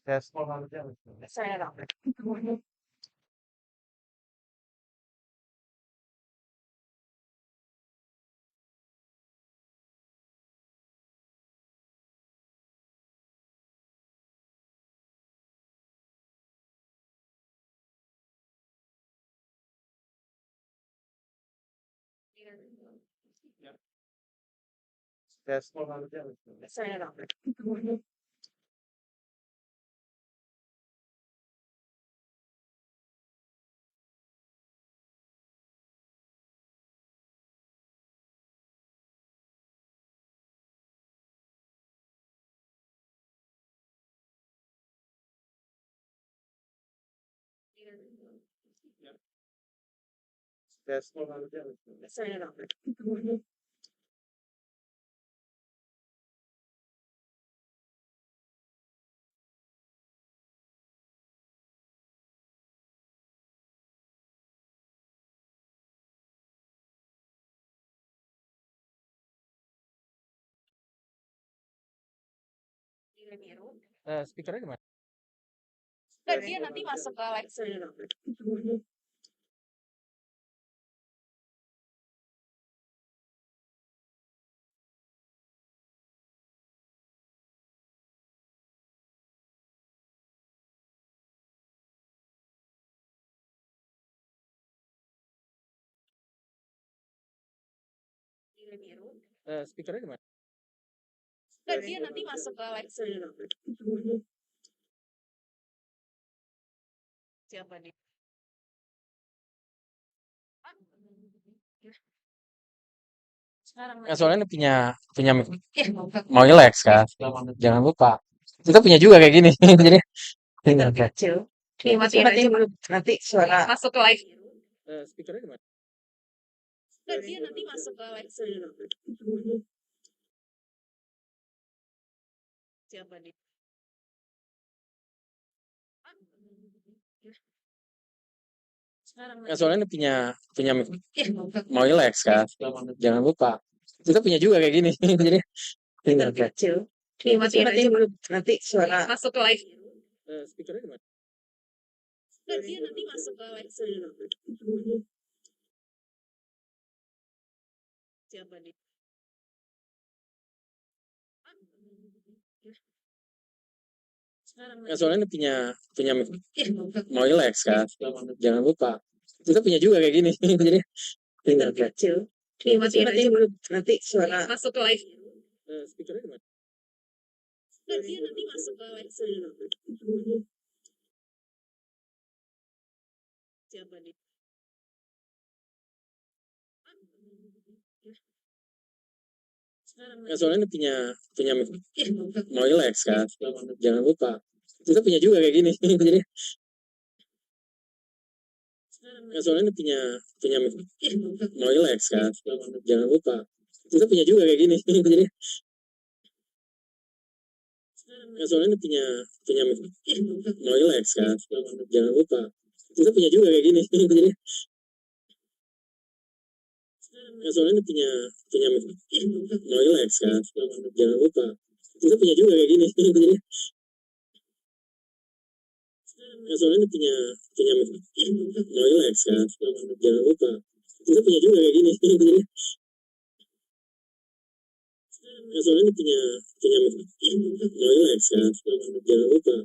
Tes. Saya dong. Tes. Saya dong. Tes. Saya dong. Biru. Speakernya gimana? Nggak, dia nanti masuk ke live. Saya dong. Biru. Speakernya gimana? Nggak, dia nanti masuk ke live. Saya dong. Siapa nih? Sekarang Soalnya punya Mowilex kan. Jangan lupa. Kita punya juga kayak gini. Jadi kecil. Matiin aja dulu. Nanti suara masuk ke live. speakernya gimana? Nggak, dia nanti masuk ke live. Saya dong. Siapa nih? Sekarang Soalnya punya Mowilex kan. Jangan lupa. Kita punya juga kayak gini. Jadi kecil. Matiin aja dulu. Nanti suara masuk ke live. speakernya gimana? Nggak, dia nanti masuk ke live. Saya dong. Siapa nih? Sekarang Soalnya punya Mowilex kan. Jangan lupa. Kita punya juga kayak gini. Jadi kecil. Matiin aja dulu. Nanti suara masuk ke live. speakernya gimana? Nggak, dia nanti masuk ke live. Saya dong. Siapa nih? Sekarang Soalnya punya Mowilex kan. Jangan lupa. Kita punya juga kayak gini. Jadi soalnya punya Mowilex kan. Jangan lupa. Kita punya juga kayak gini. Jadi soalnya punya Mowilex kan. Jangan lupa. Kita punya juga kayak gini. Jadi soalnya punya Mowilex kan. Jangan lupa. Kita punya juga kayak gini. Jadi soalnya punya Mowilex kan. Jangan lupa. Kita punya juga kayak gini. Jadi soalnya punya Mowilex kan. Jangan lupa.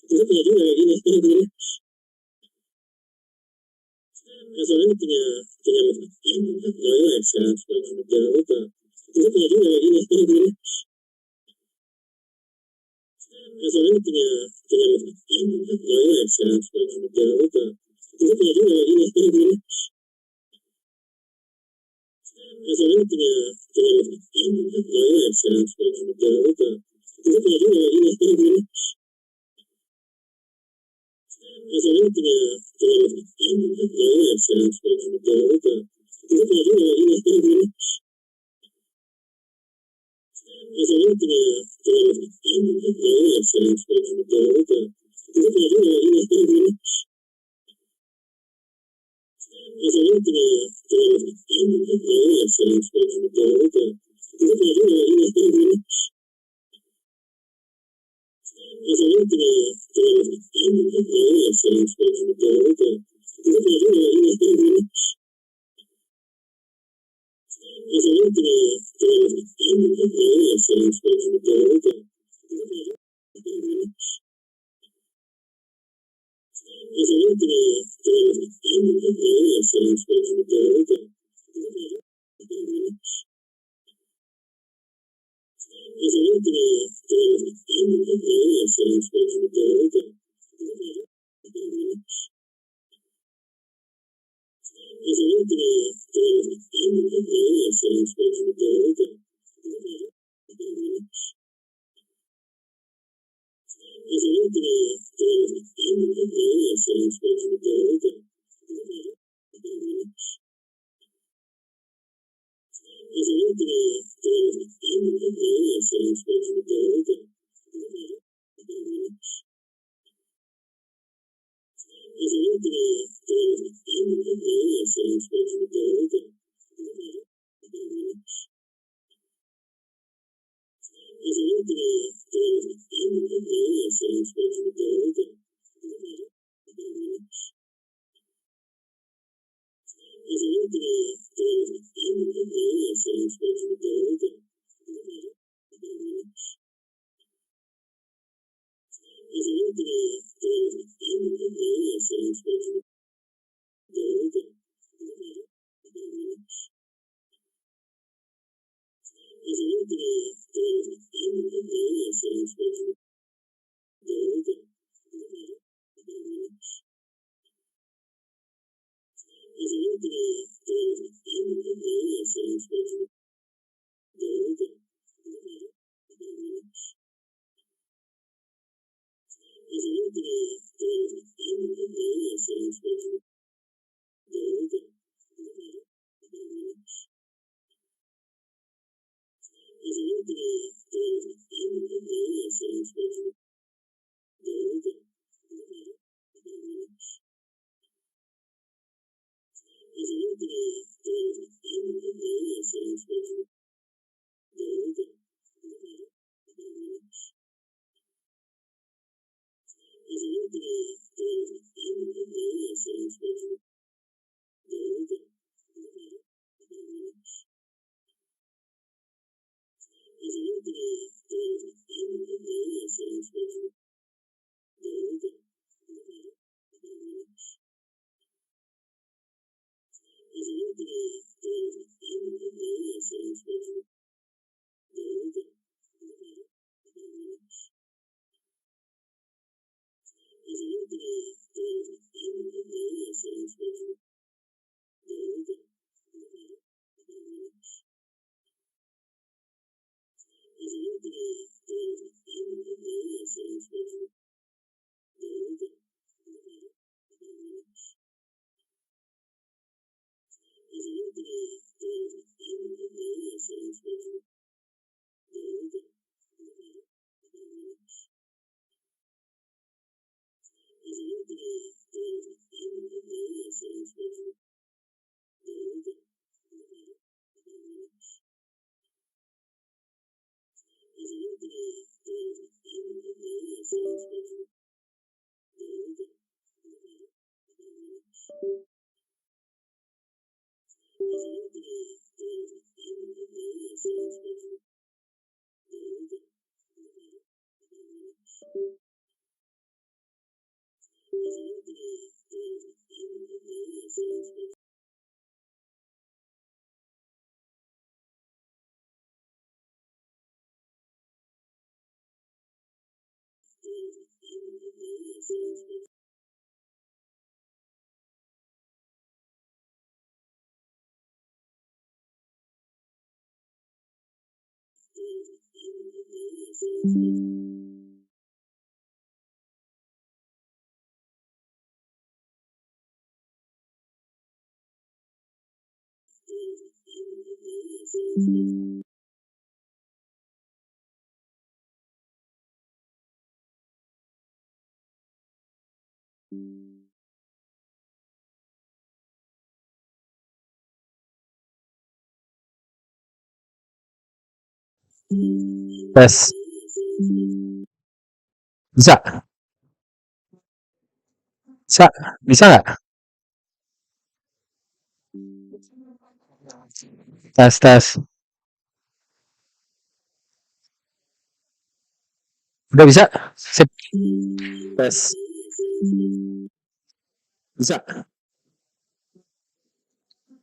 Kita punya juga kayak gini. Jadi soalnya punya Mowilex kan. Jangan lupa. Kita punya juga kayak gini. Jadi soalnya punya Mowilex kan. Jangan lupa. Kita punya juga kayak gini. Jadi soalnya punya Mowilex kan. Jangan lupa. Kita punya juga kayak gini. Jadi soalnya punya Mowilex kan. Jangan lupa. Kita punya juga kayak gini. Jadi soalnya punya Mowilex kan. Jangan lupa. Kita punya juga kayak gini. Jadi soalnya punya Mowilex kan. Jangan lupa. Kita punya juga kayak gini. Jadi Masalahnya punya Mowilex yang sebagai negara itu kita punya juga ini sekarang masalahnya punya Mowilex yang sebagai negara itu kita punya juga masalahnya punya Mowilex yang sebagai negara itu kita punya juga masalahnya punya Mowilex yang sebagai negara itu kita punya juga masalahnya punya Mowilex yang sebagai negara itu kita punya juga masalahnya punya Mowilex yang sebagai negara itu kita punya juga masalahnya punya Mowilex yang sebagai negara itu kita punya juga masalahnya punya Mowilex yang sebagai negara itu kita punya juga masalahnya punya Mowilex yang sebagai negara itu kita punya juga masalahnya punya Mowilex yang sebagai negara itu kita punya juga masalahnya punya Mowilex yang sebagai negara itu kita punya juga masalahnya punya Mowilex yang sebagai negara itu kita punya juga masalahnya punya Mowilex yang sebagai negara itu kita punya juga masalahnya punya Mowilex yang sebagai negara itu kita punya juga masalahnya punya Mowilex yang sebagai negara itu kita punya juga masalahnya punya Mowilex yang sebagai negara itu kita punya juga masalahnya punya Mowilex yang sebagai negara itu kita punya juga masalahnya punya Mowilex yang sebagai negara itu kita punya juga masalahnya punya Mowilex yang sebagai negara itu kita punya juga masalahnya punya Mowilex yang sebagai negara itu kita punya juga masalahnya punya Mowilex yang sebagai negara itu kita punya juga masalahnya punya Mowilex yang sebagai negara itu kita punya juga masalahnya punya Mowilex yang sebagai negara itu kita punya juga masalahnya punya Mowilex yang sebagai negara itu kita punya juga masalahnya punya Mowilex yang sebagai negara itu kita punya juga masalahnya punya Mowilex yang sebagai Mowilex yang sebagai Mowilex yang sebagai Mowilex yang sebagai Tes. Bisa, bisa, bisa nggak? Tes, tes. Udah bisa? Sip. Tes. Bisa,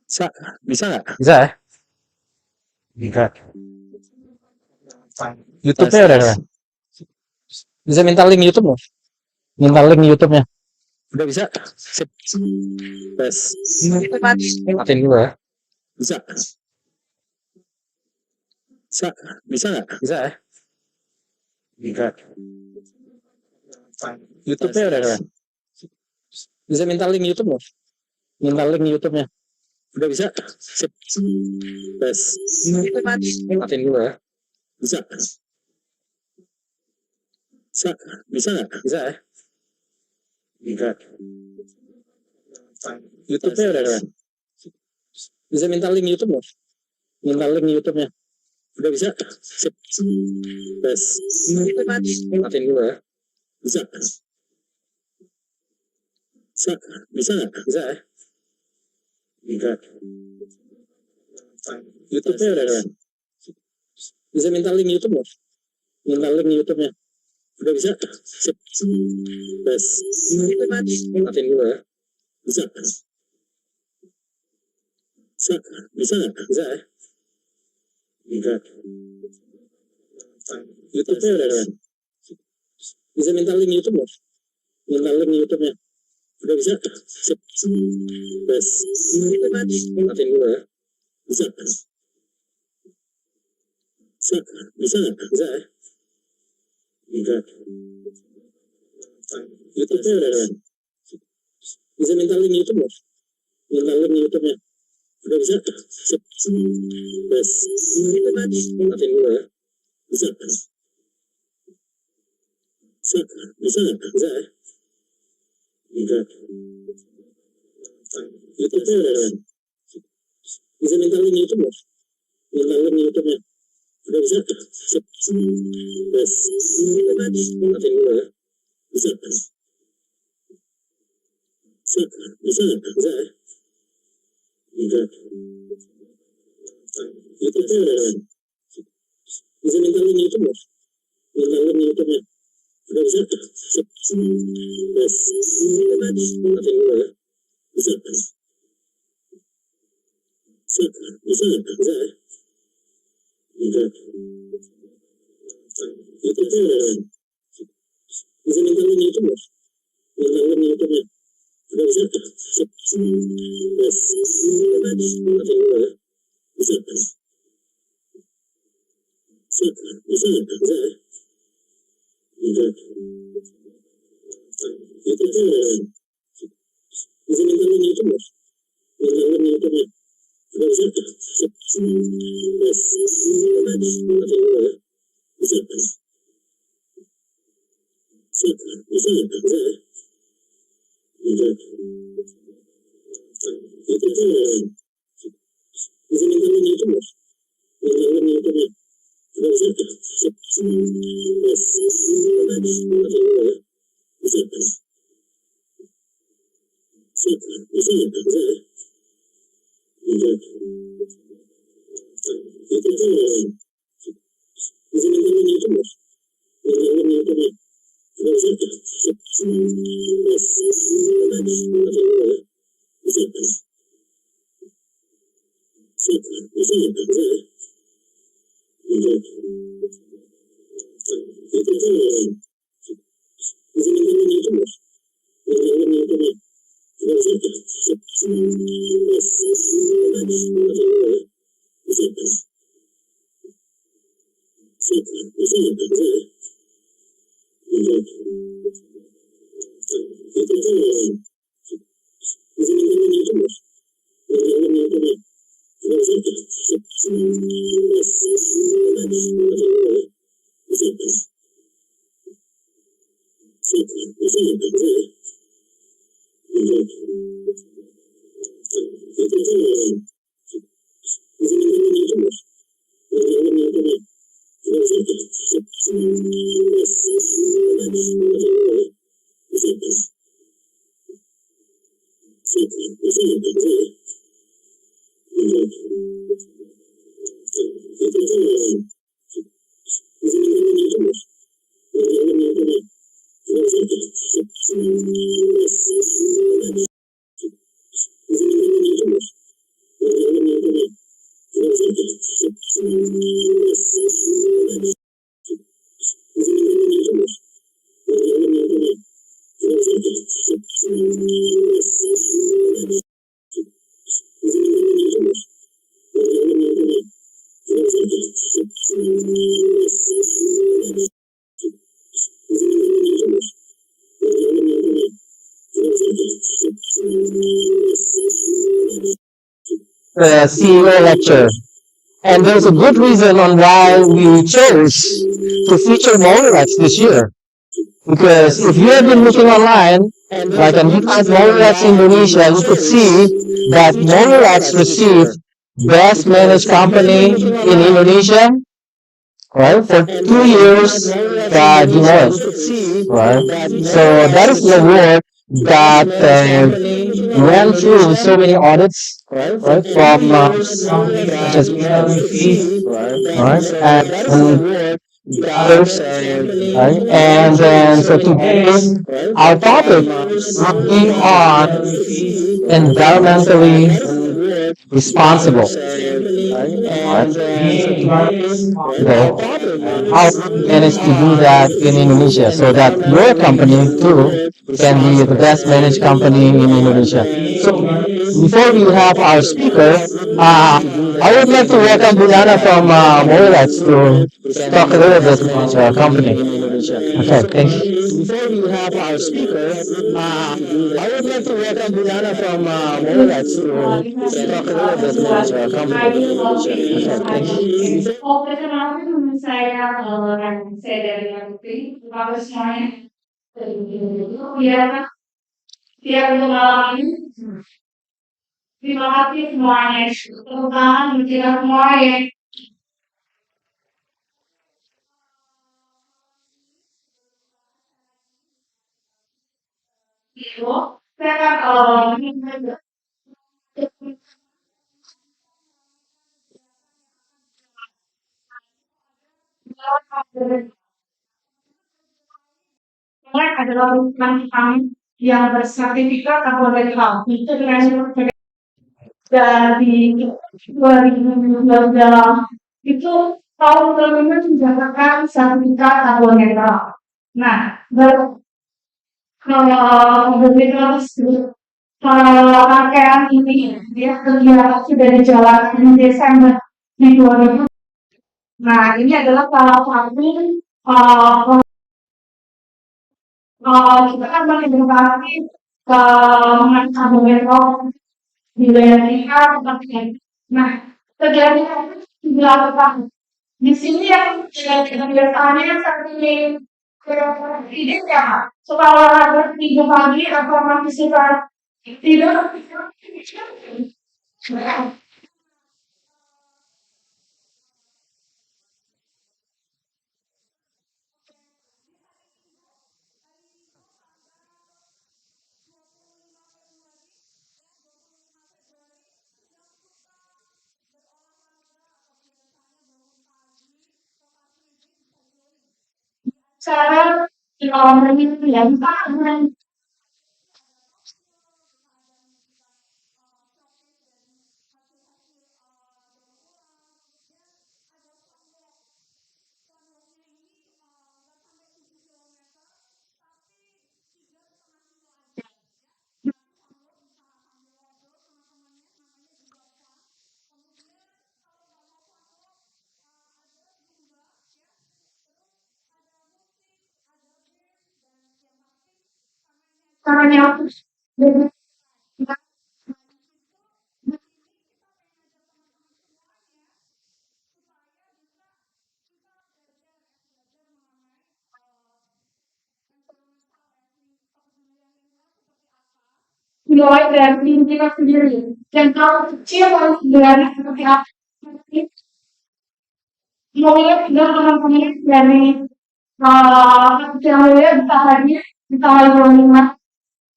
bisa, bisa nggak? Bisa ya? Bisa. YouTube-nya udah ada. Bisa minta link YouTube nggak? Minta link YouTube-nya. Udah bisa? Sip. Tes. Matiin dulu ya. Bisa. Bisa, bisa nggak? Bisa ya? Bisa. YouTube-nya udah ada. Bisa minta link YouTube nggak? Minta link YouTube-nya. Udah bisa? Sip. Tes. Matiin dulu ya. Bisa. Bisa, bisa nggak? Bisa ya? Bisa. YouTube-nya udah ada. Bisa minta link YouTube nggak? Minta link YouTube-nya. Udah bisa? Sip. Tes. Matiin dulu ya. Bisa. Bisa, bisa nggak? Bisa ya? Bisa. YouTube-nya udah ada. Bisa minta link YouTube nggak? Minta link YouTube-nya. Udah bisa? Sip. Tes. Matiin dulu ya. Bisa. Bisa, bisa nggak? Bisa ya? Bisa. YouTube-nya udah ada. Bisa minta link YouTube nggak? Minta link YouTube-nya. Udah bisa? Sip. Tes. Matiin dulu ya. Bisa. Bisa, bisa nggak? Bisa ya? Bisa. YouTube-nya udah ada. Bisa minta link YouTube nggak? Minta link YouTube-nya. Udah bisa? Sip. Tes. Matiin dulu ya. Bisa. Bisa, bisa nggak? Bisa ya? Bisa. YouTube-nya udah ada. Bisa minta link YouTube nggak? Minta link YouTube-nya. Udah bisa? Sip. Tes. Matiin dulu ya. Bisa. Bisa, bisa nggak? Bisa ya? Bisa. YouTube-nya udah ada. Bisa minta link YouTube nggak? Minta link YouTube-nya. Udah bisa? Sip. Tes. Matiin dulu ya. Bisa. Bisa, bisa nggak? Bisa ya? Bisa. YouTube-nya udah ada. Bisa minta link YouTube nggak? Minta link YouTube-nya. Udah bisa? Sip. Tes. Matiin dulu ya. Bisa. Bisa, bisa nggak? Bisa ya? Bisa. YouTube-nya udah ada. Bisa minta link YouTube nggak? Minta link YouTube-nya. Udah bisa? Sip. Tes. Matiin dulu ya. Bisa. Bisa, bisa nggak? Bisa ya? Bisa. YouTube-nya udah ada. Bisa minta link YouTube nggak? Minta link YouTube-nya. Udah bisa? Sip. Tes. Matiin dulu ya. Bisa. Bisa, bisa nggak? Bisa ya? Bisa. YouTube-nya udah ada. Bisa minta link YouTube nggak? Minta link YouTube-nya. Udah bisa? Sip. Tes. Matiin dulu ya. Bisa. Bisa, bisa nggak? Bisa ya? Bisa. YouTube-nya udah ada. Bisa minta link YouTube nggak? Minta link YouTube-nya. Udah bisa? Sip. Tes. Matiin dulu ya. Bisa. Bisa, bisa nggak? Bisa ya? Bisa. YouTube-nya udah ada. Bisa minta link YouTube nggak? Minta link YouTube-nya. Udah bisa? Sip. Tes. Matiin dulu ya. Bisa. Bisa, bisa nggak? Bisa ya? Bisa. YouTube-nya udah ada. Bisa minta link YouTube nggak? Minta link YouTube-nya. The CEO lecture. And there's a good reason on why we chose to feature Mowilex this year. Because if you have been looking online, like on you type Mowilex Indonesia, you could see that Mowilex received Best Managed Company in Indonesia, right, for 2 years by Deloitte, right? So that is the award that went through so many audits, right, from such as PwC, right, and others, right? And then, so today, our topic will be on environmentally responsible, right? Okay. How we manage to do that in Indonesia so that your company too can be the best managed company in Indonesia. So before we have our speaker, I would like to welcome Brianna from Mowilex to talk a little bit about our company. Okay, thank you. Before we have our speaker, I would like to welcome Brianna from Mowilex to talk a little bit about our company. Okay, thank you. Oh, perkenalkan saya saya dari Putri. Terima kasih semuanya. Ya, ya untuk malam ini. Terima kasih semuanya. Terutama kita semua yang itu. Saya akan adalah rujukan kami yang bersertifikat laboratorium itu dengan dari 2012 itu tahun kelima mencatatkan sertifikat laboratorium. Nah, berbeda rangkaian ini dia kegiatan sudah dijalankan di Desember di 2000. Nah, ini adalah salah satu kita kan menginovasi mengenai di daerah kita. Nah, kegiatan dilakukan di sini yang kegiatannya seperti ide ya, suka olahraga 3 pagi atau masih suka tidur. Cara yang caranya mulai dari diri kita sendiri dan kalau kecil harus dari seperti apa Mulya sudah teman-teman dari yang Mulya bisa hadir di tanggal 25.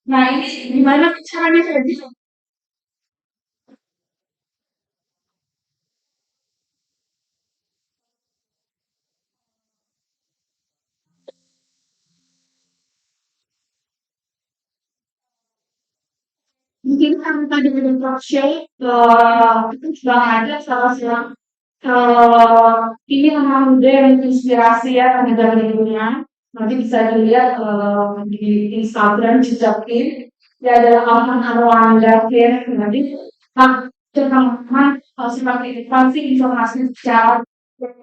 Nah, ini gimana caranya jadi? Mungkin karena tadi ada talkshow, itu sudah ada salah seorang ini anak muda yang inspirasi ya negara di dunia. Nanti bisa dilihat di Instagram jejakin. Dia adalah Alman Arwanda nanti teman-teman seperti pasti informasi secara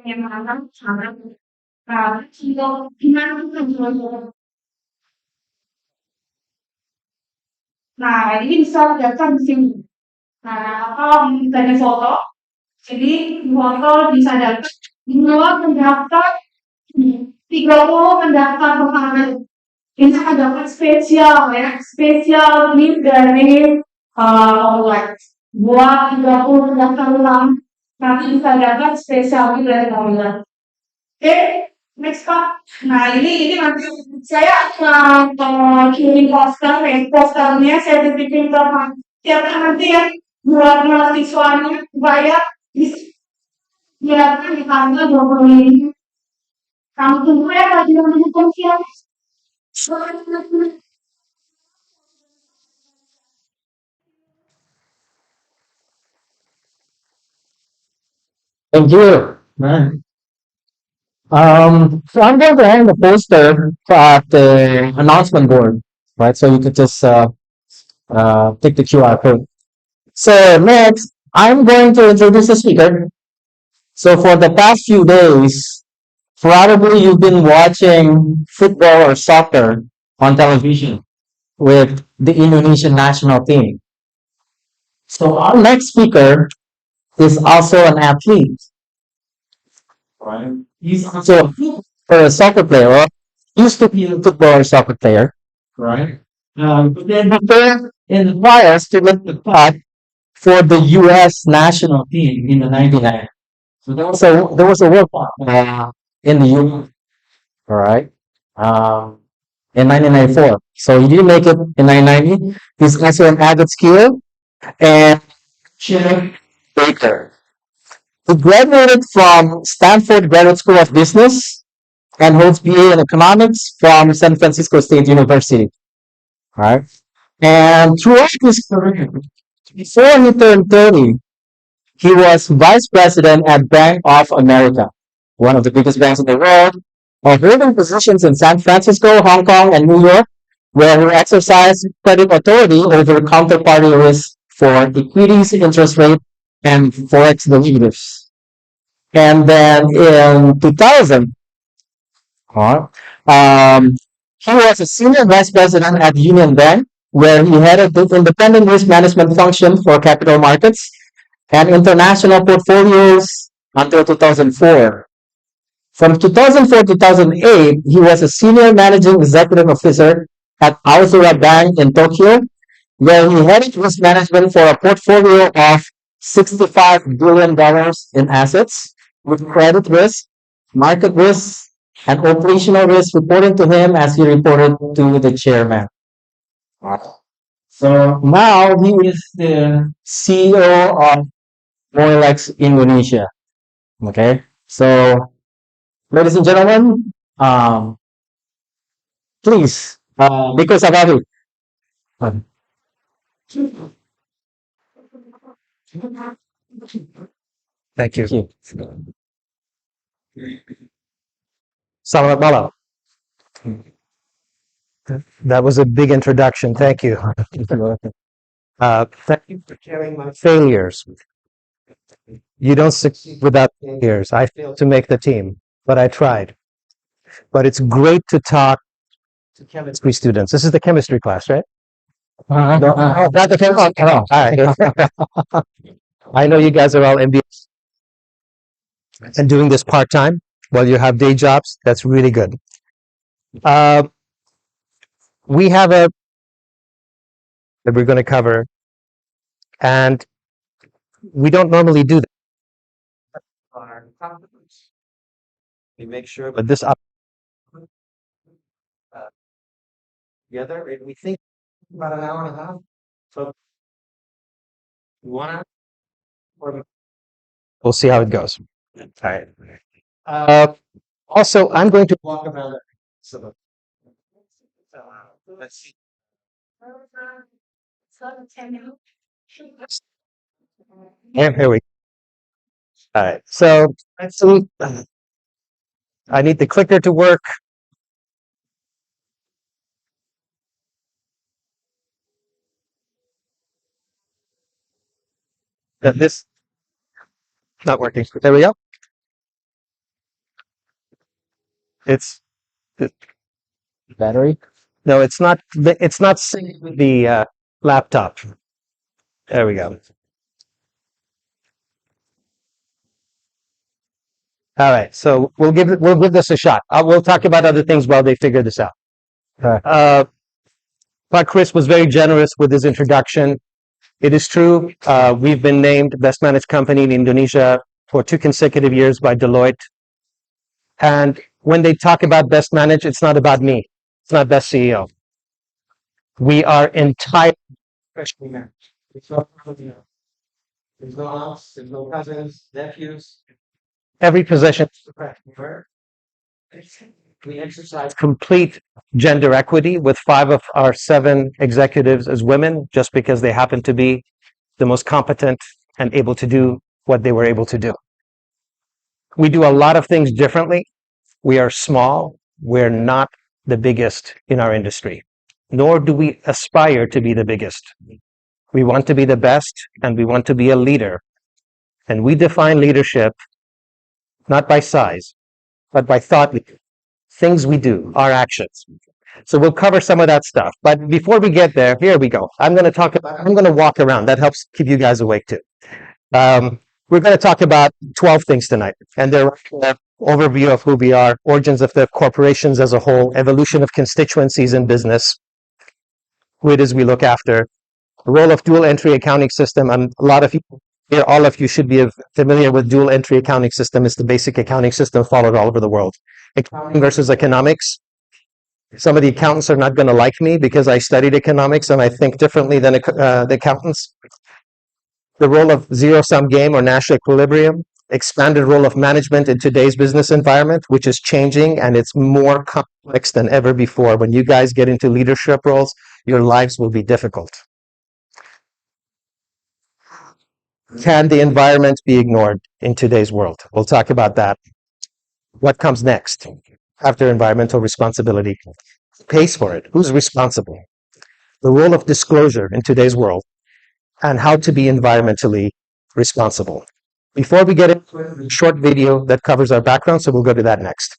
yang sangat. Nah, untuk gimana tuh? Nah, ini bisa daftar di sini. Nah, kalau minta di foto, jadi foto bisa dapat dua pendaftar 30 pendaftar pertama. Ini akan dapat spesial ya, spesial gift dari Mowilex. Buat 30 pendaftar ulang, nanti bisa dapat spesial gift dari Mowilex. Oke, next Pak. Nah, ini nanti saya akan kirim poster ya. Posternya saya titipin ke tiap nanti ya buat mahasiswanya supaya bisa di tanggal 25. Kamu tunggu ya kalau tidak menonton siang. Thank you. So I'm going to hang the poster at the announcement board, right? So you could just take the QR code. So next, I'm going to introduce the speaker. So for the past few days, probably you've been watching football or soccer on television with the Indonesian national team. So our next speaker is also an athlete. Right. He's also a soccer player, or used to be a football or soccer player. Right. But then he turned in the trials to make the cut for the U.S. national team in the 99. So there was a World Cup in the U.S. All right. In 1994. So he didn't make it in 1990. He's also an avid skier and chef baker. He graduated from Stanford Graduate School of Business and holds BA in economics from San Francisco State University. All right. And throughout his career, before he turned 30, he was vice president at Bank of America, one of the biggest banks in the world, holding positions in San Francisco, Hong Kong, and New York, where he exercised credit authority over counterparty risk for equities, interest rate, and forex derivatives. And then in 2000, uh, um, he was a senior vice president at Union Bank, where he headed the independent risk management function for capital markets and international portfolios until 2004. From 2004 to 2008, he was a senior managing executive officer at Aozora Bank in Tokyo, where he headed risk management for a portfolio of $65 billion in assets, with credit risk, market risk, and operational risk reporting to him as he reported to the chairman. So now he is the CEO of Mowilex Indonesia. Okay, so ladies and gentlemen, please, Biko Sababu. Thank you. Thank you. Selamat malam. That was a big introduction. Thank you. Thank you for sharing my failures. You don't succeed without failures. I failed to make the team, but I tried. But it's great to talk to chemistry students. This is the chemistry class, right? Not the chemical. All right. I know you guys are all MBAs and doing this part-time while you have day jobs. That's really good. We have a that we're going to cover, and we don't normally do that. We make sure, but this up together, and we think about an hour and a half. So you wanna, or we'll see how it goes. All right. Uh, also, I'm going to walk around. So, let's see. Here we go. All right. So let's see. I need the clicker to work. This not working. There we go. It's battery. No, it's not. It's not synced with the laptop. There we go. All right. So we'll give this a shot. We'll talk about other things while they figure this out. But Chris was very generous with his introduction. It is true. We've been named best managed company in Indonesia for 2 consecutive years by Deloitte. And when they talk about best managed, it's not about me. It's not best CEO. We are entire professionally managed. There's no aunts, there's no cousins, nephews. Every position is professional. We exercise complete gender equity with 5 of our 7 executives as women, just because they happen to be the most competent and able to do what they were able to do. We do a lot of things differently. We are small. We're not the biggest in our industry, nor do we aspire to be the biggest. We want to be the best, and we want to be a leader. And we define leadership not by size, but by thought leadership. Things we do, our actions. So we'll cover some of that stuff. But before we get there, here we go. I'm going to walk around. That helps keep you guys awake too. We're going to talk about 12 things tonight, and they're an overview of who we are, origins of the corporations as a whole, evolution of constituencies in business, who it is we look after, the role of dual entry accounting system. And a lot of you here, all of you should be familiar with dual entry accounting system. It's the basic accounting system followed all over the world. Accounting versus economics. Some of the accountants are not going to like me because I studied economics and I think differently than the accountants. The role of zero-sum game or Nash equilibrium, expanded role of management in today's business environment, which is changing and it's more complex than ever before. When you guys get into leadership roles, your lives will be difficult. Can the environment be ignored in today's world? We'll talk about that. What comes next after environmental responsibility? Who pays for it? Who's responsible? The role of disclosure in today's world, and how to be environmentally responsible. Before we get into a short video that covers our background, so we'll go to that next.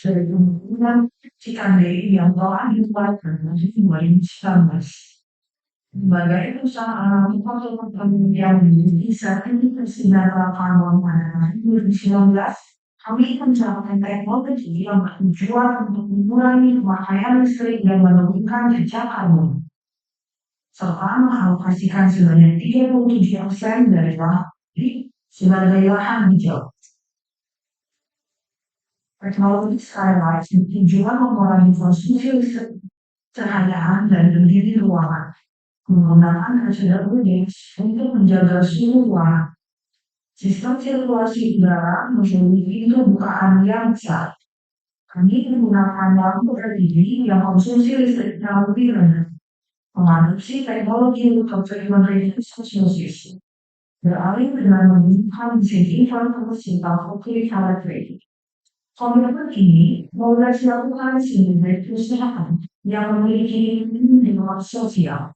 Kemudian Cikande yang telah dibuatkan di 2019 sebagai perusahaan yang bisa dipersidarkan pada 2019, kami mencapai teknologi yang bertujuan untuk mengurangi pemakaian listrik dan menurunkan jejak karbon, serta mengalokasikan sebanyak 37% dari lahan sebagai lahan hijau. Teknologi Skylight bertujuan mengurangi konsumsi listrik, cahayaan, dan pendiri ruangan, menggunakan HWD untuk menjaga suhu ruangan. Sistem sirkulasi udara memiliki kebukaan yang besar. Kami menggunakan lampu LED yang konsumsi listriknya lebih rendah. Mengadopsi teknologi untuk regeneratif osmosis. Beralih dengan menggunakan mesin informasi fotovoltaik elektrik. Komitmen ini mulai dilakukan sebagai perusahaan yang memiliki lingkungan sosial.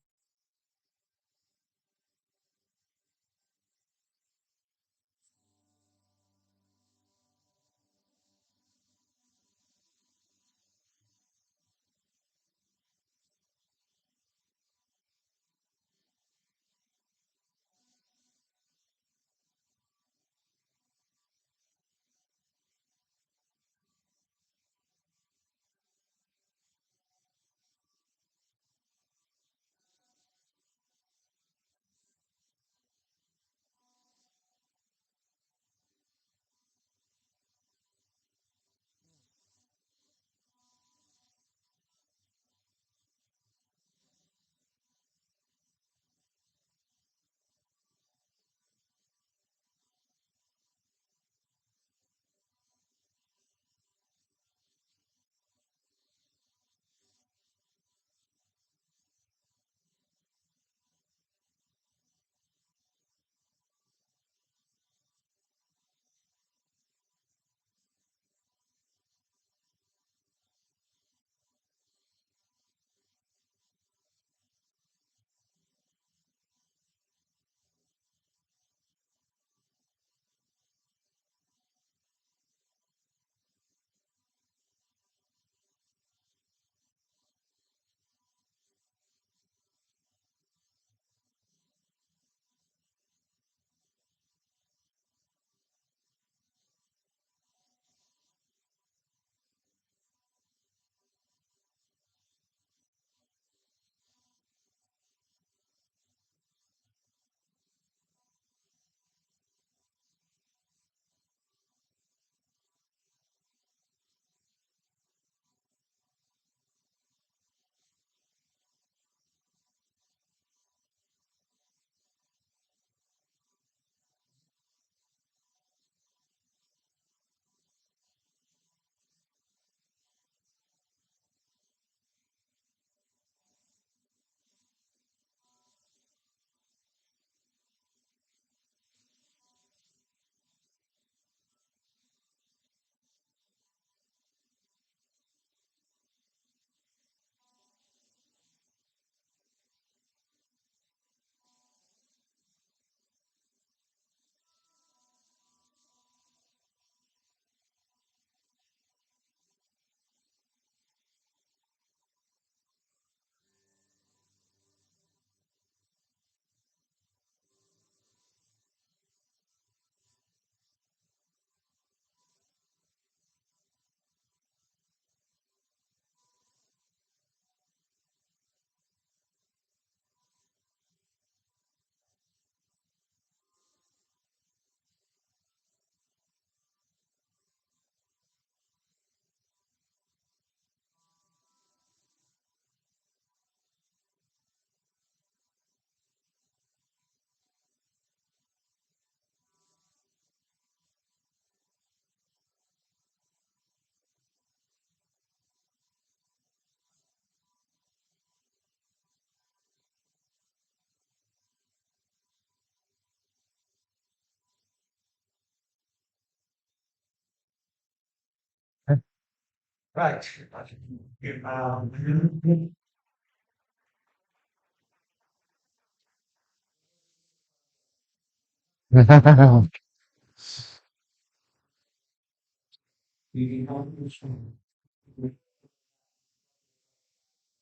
Right.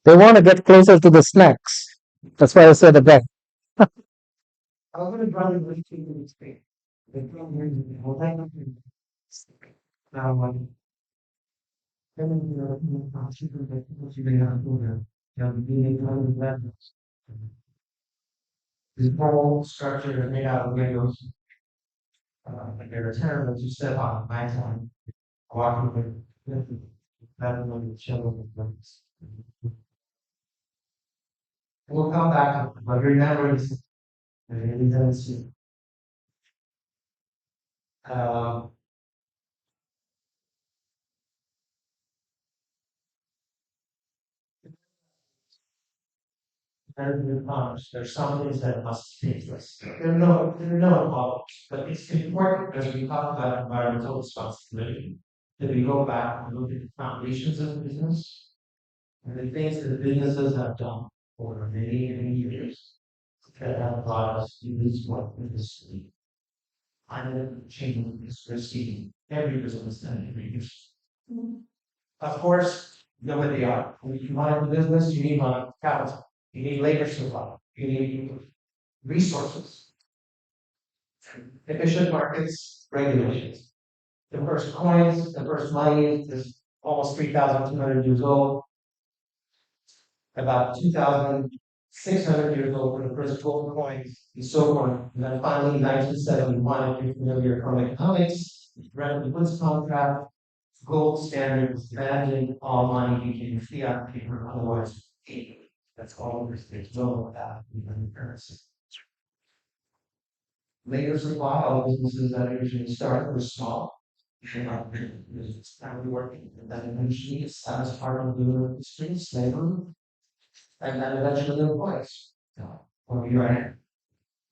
They want to get closer to the snacks. That's why I said the back.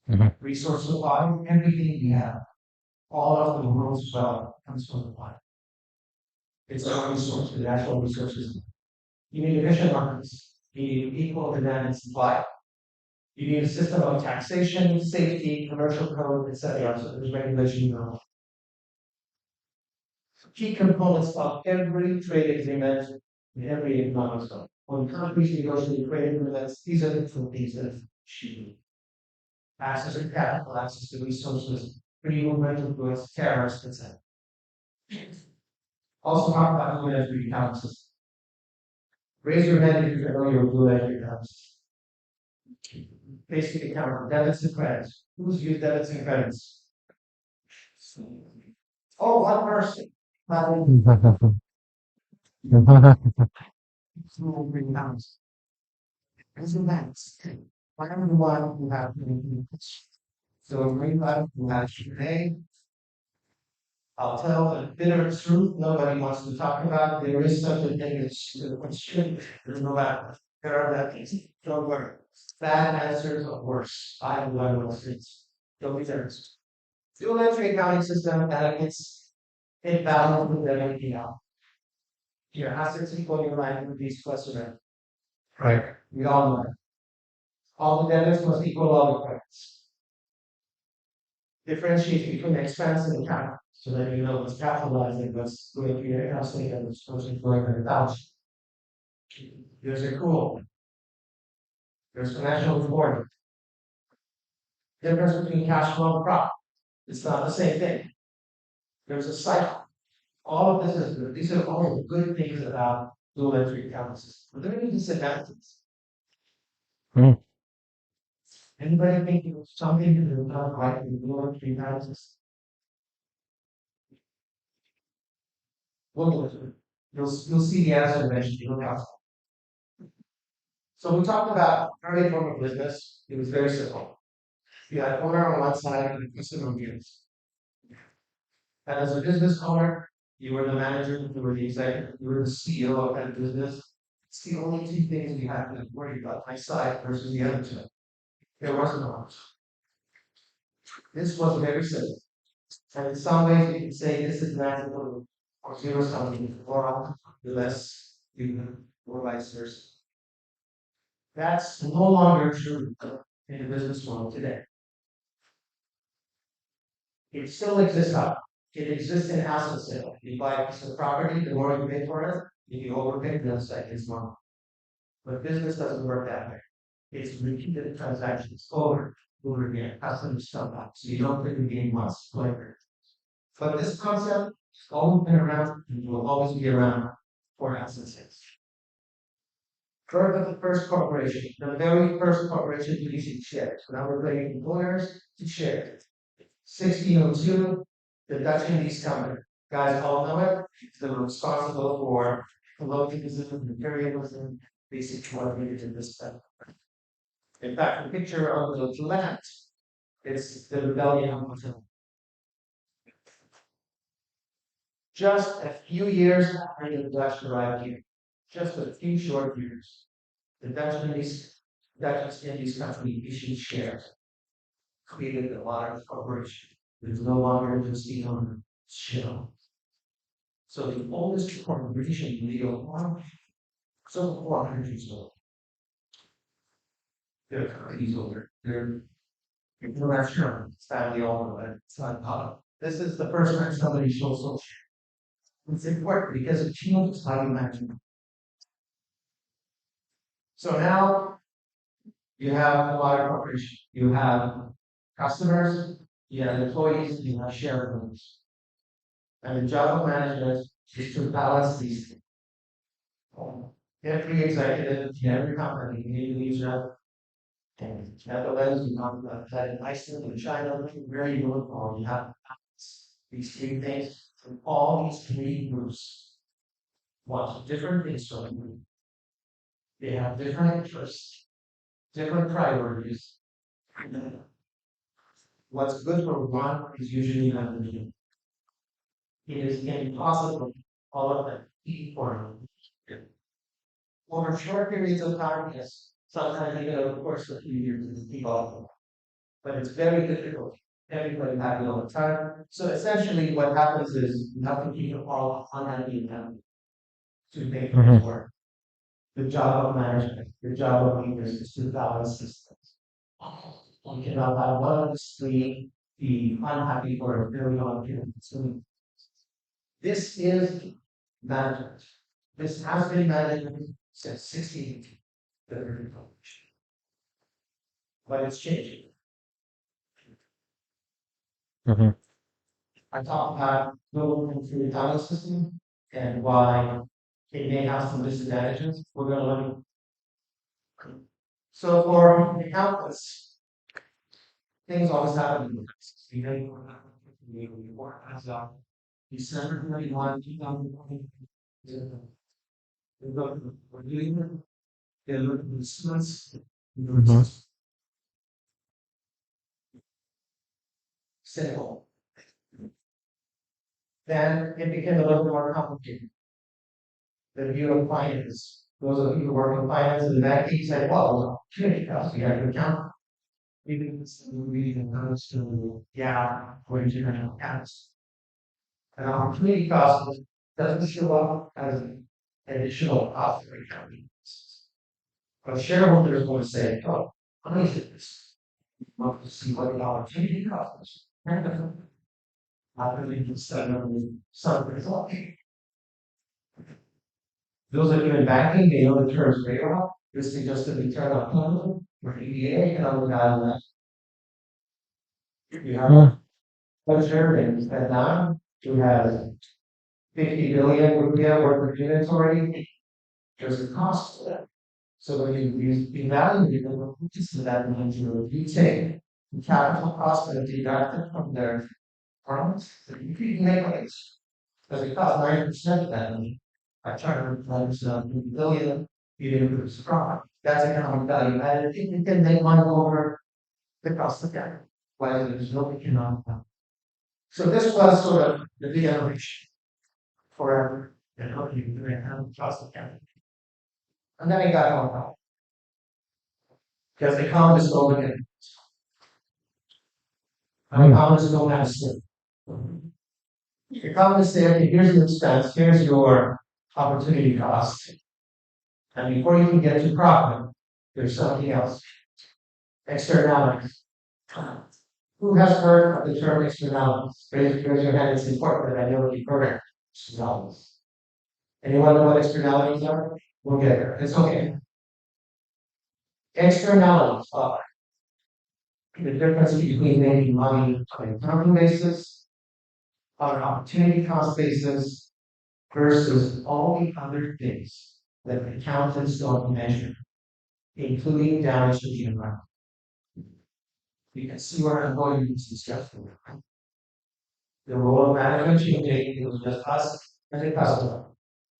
Mhm. Right. Mm. it exists in asset sale. You buy a piece of property, the more you pay for it, if you overpay, the site is more. But business doesn't work that way. It's repeated transactions over again, custom stuff up. So you don't play the game once, later. But this concept has always been around and will always be around for asset sales. The first corporation, the very first corporation using shares. Now we're bringing employers to shares. 1602, the Dutch Indies Company. Guys all know it. They were responsible for colonialism, imperialism, basically what we did in this time. In fact, the picture on the left is the rebellion of Mowilex. Just a few years after the Dutch arrived here, just a few short years, the Dutch Indies Company issued shares, created a large corporation. It is no longer just the owner, shell. So the oldest corporation in the world, so 400 years old. They're companies older. They're international family owned, but it's not public. This is the first time somebody shows social. It's important because it changes how you manage it. So now you have a lot of corporation. You have customers, you have employees, you have shareholders. And the job of management is to balance these things. Every executive in every company in Indonesia, and Netherlands, we talked about that in Iceland and China, very uniform. You have these three things from all these three groups want different things from you. They have different interests, different priorities. What's good for one is usually not for you. It is impossible all of them for you. Over short periods of time, yes, sometimes even over the course of a few years, it's evolving. But it's very difficult. Everybody happy all the time. So essentially, what happens is you have to keep all unhappy and to make things work. The job of management, the job of leaders is to balance systems. You cannot have one of the three be unhappy for a very long period. So this is management. This has been management since 1630. But it's changing. I talked about global through the system and why it may have some disadvantages. We're going to look at. So for the accountants, things always happen in the crisis. We know we work as of December 31, 2020. We're doing it. They're looking at the students. Simple. Then it became a little more complicated. The view of finance. Those of you who work in finance in the back, he said, well, opportunity cost, you got to account. Even reading goes to, according to your accounts. An opportunity cost doesn't show up as an additional cost for accounting. But shareholders want to say, oh, how much is this? You want to see what the opportunity cost is. After they can set up some result. Those of you in banking, they know the terms very well. This is just a return on capital or EVA and other value. You have a pleasure in Vietnam who has 50 billion rupiah worth of inventory. There's a cost to that. So when you evaluate that means you take the capital cost and deduct it from their funds, so you can make like because it costs 90% of that money. I charge $50 billion, you didn't produce a profit. That's economic value added. You can make money over the cost of capital. Why there's no economic value. So this was sort of the big innovation forever. And how do you do it? How cost of capital. And then it got on top. Because economists don't look at it. Economists don't have a slip. Economists say, okay, here's the expense, here's your opportunity cost. And before you can get to profit, there's something else. Externalities. Who has heard of the term externalities? Raise your hand. It's important that I know what you program externalities. Anyone know what externalities are? We'll get there. It's okay. Externalities are the difference between making money on a income basis, on an opportunity cost basis, versus all the other things that accountants don't measure, including damage to the environment. You can see where I'm going with this discussion. The role of management changing, it was just us and the customer.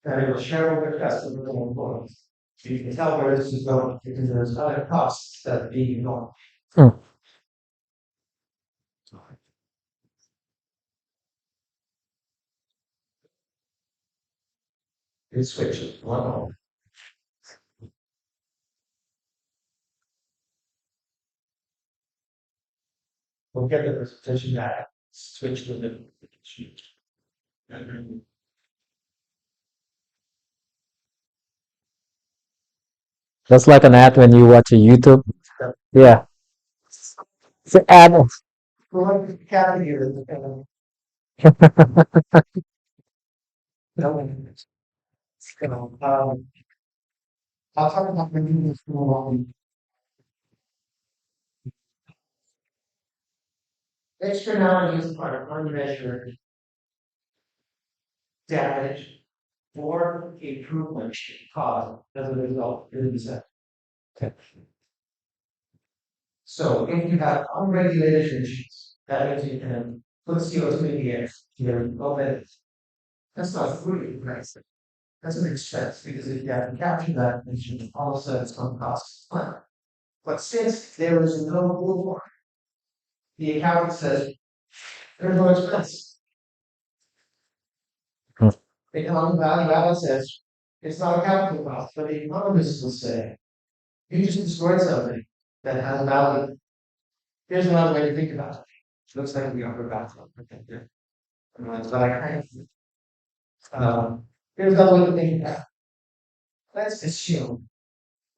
And it will share with the customers and employees. So you can tell where this is going because there's other costs that are being ignored. It switches. One moment. We'll get the presentation back. Switch to the sheet. That's like an ad when you watch a YouTube. Yeah. It's an ad. We're going to carry here. I'll talk about the new school. Externalities are unmeasured damage or improvement caused as a result of the design. So if you have unregulated emissions, that means you can put CO2 in the air, you're open. That's not free, right? That's an expense because if you have to capture that emission, all of a sudden it's going to cost money. But since there is no reward, the accountant says there's no expense. The economic value added says it's not a capital cost, but the economists will say you just destroyed something that has value. Here's another way to think about it. Looks like we are about to but I kind of here's another way to think about it. Let's assume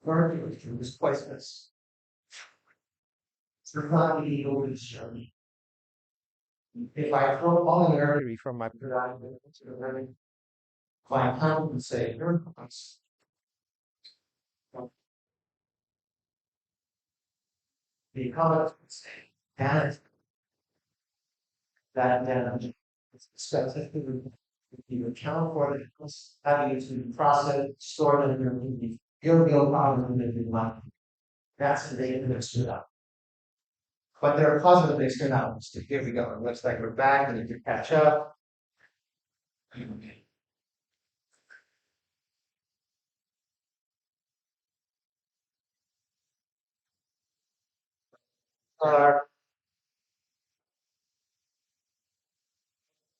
mercury through displacements. It's not illegal to disturb. If I throw all the mercury from my pyramid into the ring, my accountant would say, you're close. The economist would say, and that damage is expensive. You account for it, having to process, store it in your memory. You'll be a problem in your life. That's the negative externality. But there are positive externalities. So here we go. It looks like we're back and if you catch up. Okay.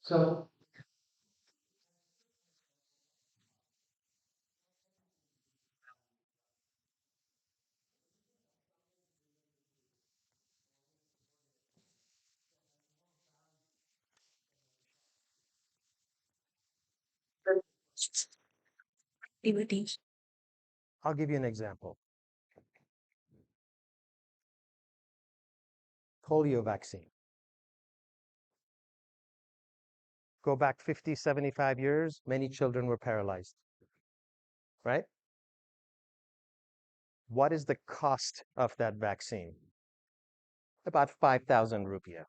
So I'll give you an example. Polio vaccine. Go back 50, 75 years, many children were paralyzed. Right? What is the cost of that vaccine? About 5,000 rupiah.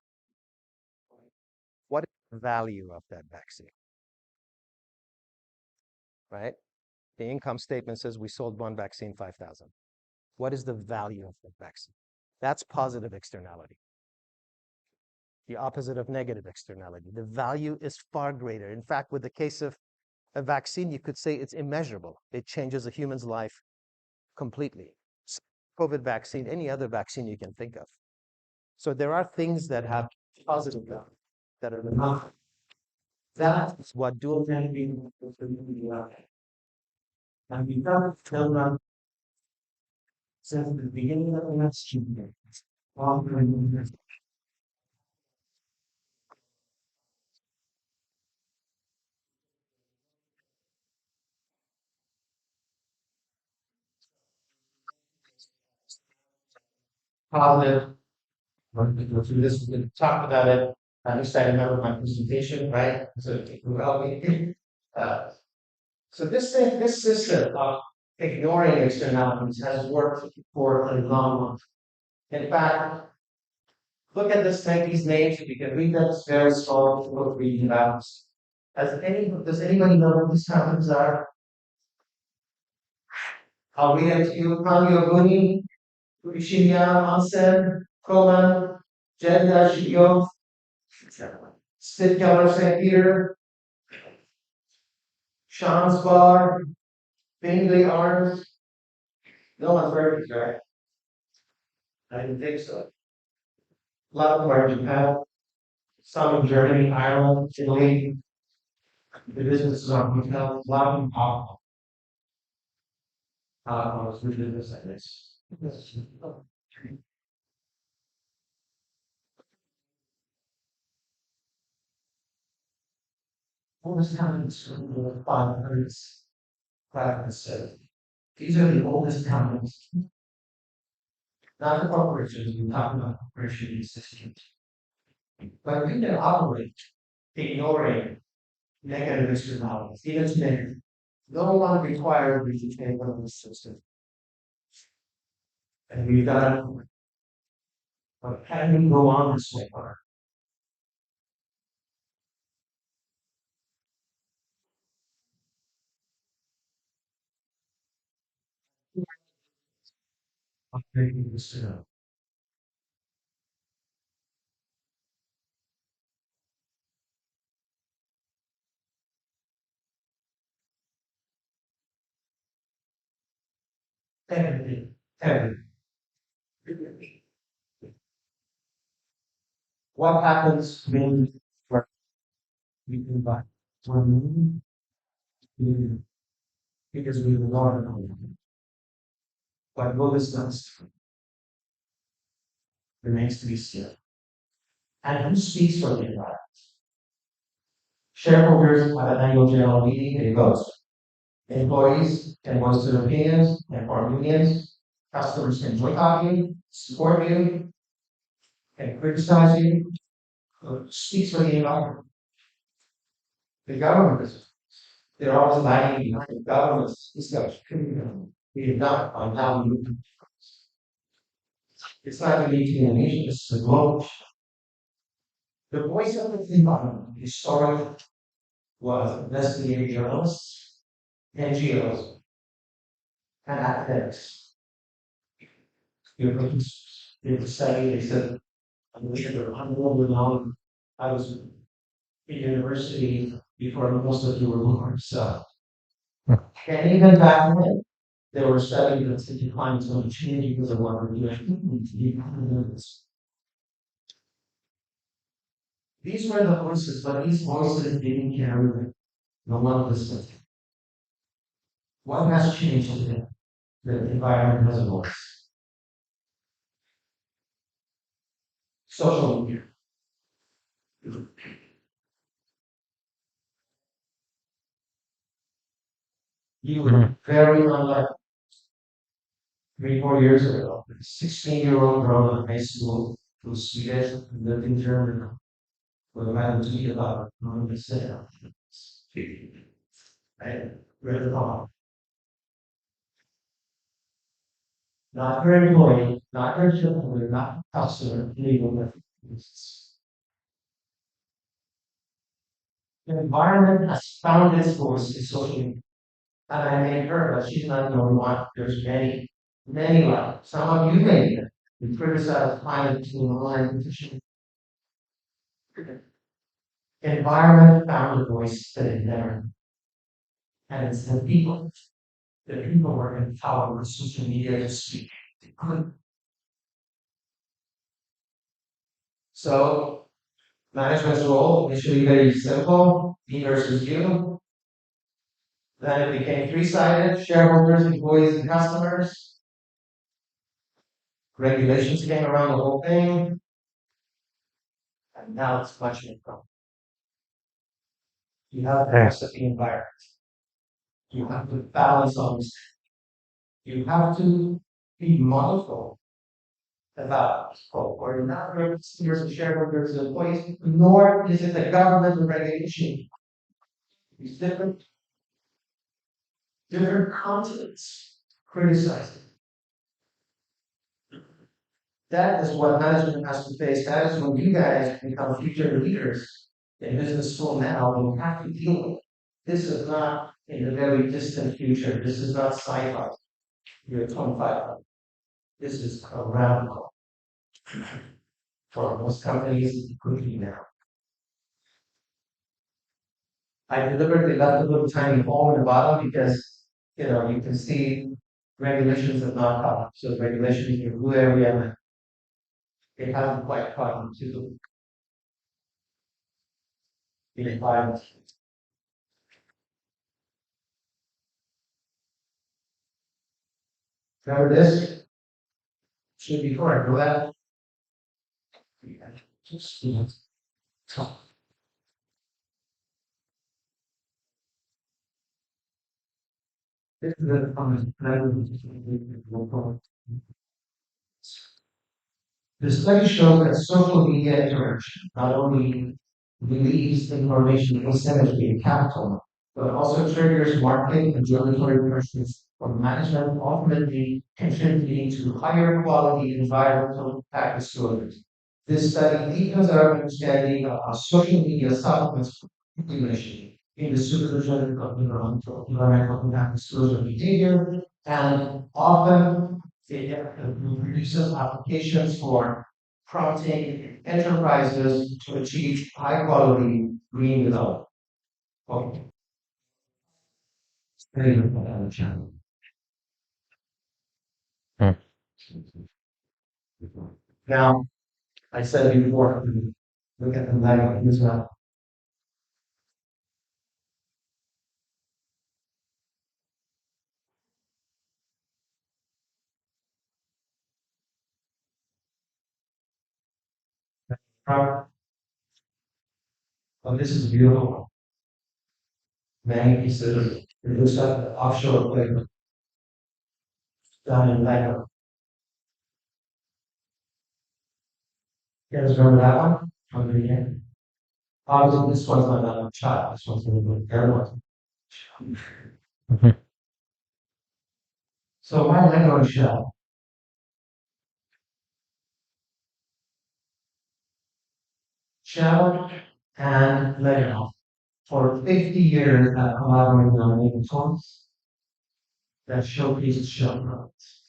What is the value of that vaccine? Right? The income statement says we sold one vaccine 5,000. What is the value of that vaccine? That's positive externality. The opposite of negative externality. The value is far greater. In fact, with the case of a vaccine, you could say it's immeasurable. It changes a human's life completely. COVID vaccine, any other vaccine you can think of. So there are things that have positive value that are not. That's what dual therapy is. And we've done it since the beginning of the last year. Positive want to go through this, we can talk about it. At least I remember my presentation, right? So well, uh, so this system of ignoring externalities has worked for a long time. In fact, look at these names. You can read them. It's very small, difficult reading about. Does anybody know what these companies are? I'll read them to you. Kanyoguni, Fukushima, Onsen, Koman, Jeddah, Shigyo, Spitkeller St. Peter, Sean's Bar, Bingley Arms. No one's heard of these, right? I didn't think so. A lot of them are in Japan, some in Germany, Ireland, Italy. The businesses are hotels, a lot of them are. I was reading this like this. All this companies from the 500s, 570s. These are the oldest companies, not the corporations. We talk about corporation systems, but we can operate ignoring negative externalities. Even today, no one required me to take on this system. And we've got it. But can we go on this way? I'm taking this to everything. What happens when we can buy one million because we ignore it? What will this does remains to be seen. And who speaks for the environment? Shareholders at an annual general meeting, they vote. Employees can voice their opinions and form unions. Customers can boycott you, support you, and criticize you. Who speaks for the environment? The government is. They're always lagging behind the government's discussion. We have not on how we move. It's not unique to Indonesia, it's a global. The voice of the environment historically was investigative journalists, NGOs, and academics. They study, they said, I believe there were 100 known. I was in university before most of you were born, so. And even back then, there were studies that said decline is going to change because of what we're doing. These were the voices, but these voices didn't carry the one listened. What has changed today? The environment has a voice. Social media. You were very unlike 3-4 years ago. A 16-year-old girl in high school who was Swedish and lived in Germany with a man to be about on the set. I read it all. Not her employee, not her children, not customer, legal references. The environment has found its voice in social media. And I made her, but she's not the only one. There's many, many like some of you may be. We criticize climate change online petition. Environment found a voice that it never. And it's the people. The people were empowered with social media to speak. They couldn't. So management's role initially very simple, me versus you. Then it became three-sided, shareholders, employees, and customers. Regulations came around the whole thing. And now it's much more common. You have to accept the environment. You have to balance on this. You have to be mindful about people or not representatives of shareholders and employees, nor is it a governmental regulation. These different continents criticizing. That is what management has to face. That is when you guys become future leaders in business school now, and you have to deal with. This is not in the very distant future. This is not sci-fi. You're 25. This is around the corner for most companies, including now. I deliberately left a little tiny hole in the bottom because you can see regulations have not caught up. So regulations in the blue area, they haven't quite caught up to the environment. Remember this? Should be correct. Know that? This is the comment. The study showed that social media interaction not only relieves information asymmetry and capital, but also triggers marketing and regulatory pressures from management, ultimately contributing to higher quality environmental impact disclosures. This study deepens our understanding of how social media supplements regulation in the supervision of environmental impact disclosure behavior, and often it reduces applications for prompting enterprises to achieve high quality green development. Okay. Hmm. Now, I said before, look at the language as well. Oh, this is beautiful. Many pieces. It looks like offshore equipment done in Lego. You guys remember that one from the beginning? Obviously, this one's not a child. This one's a little airline. So my Lego shell. Shell and Lego for 50 years have collaborated on making toys that showcase shell products.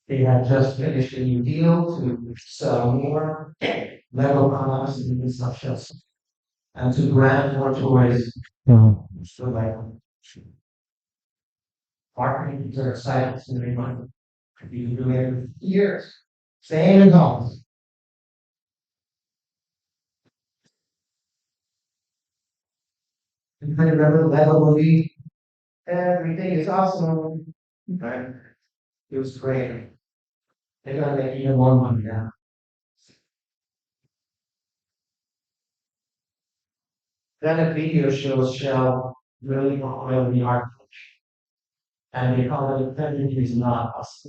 They had just finished a new deal to sell more Lego products in the sub shells and to grant more toys. So like marketing are excited to make money. You've been doing it for years. Same as always. You can remember the Lego movie? Everything is awesome. Right? It was great. They're gonna make even more money now. Then a video shows Shell really oil the art, and they call it "Defending is not us."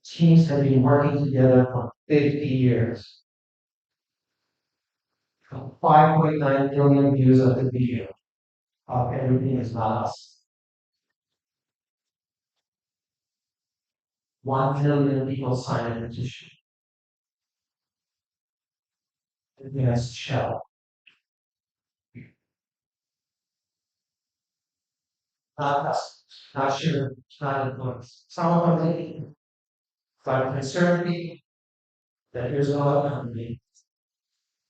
Teams have been working together for 50 years. 5.9 million views of the video of "Everything is not us." 1 million people signed a petition against Shell. Not us, not sure, not influence. Some of them maybe, but concerned me that here's another company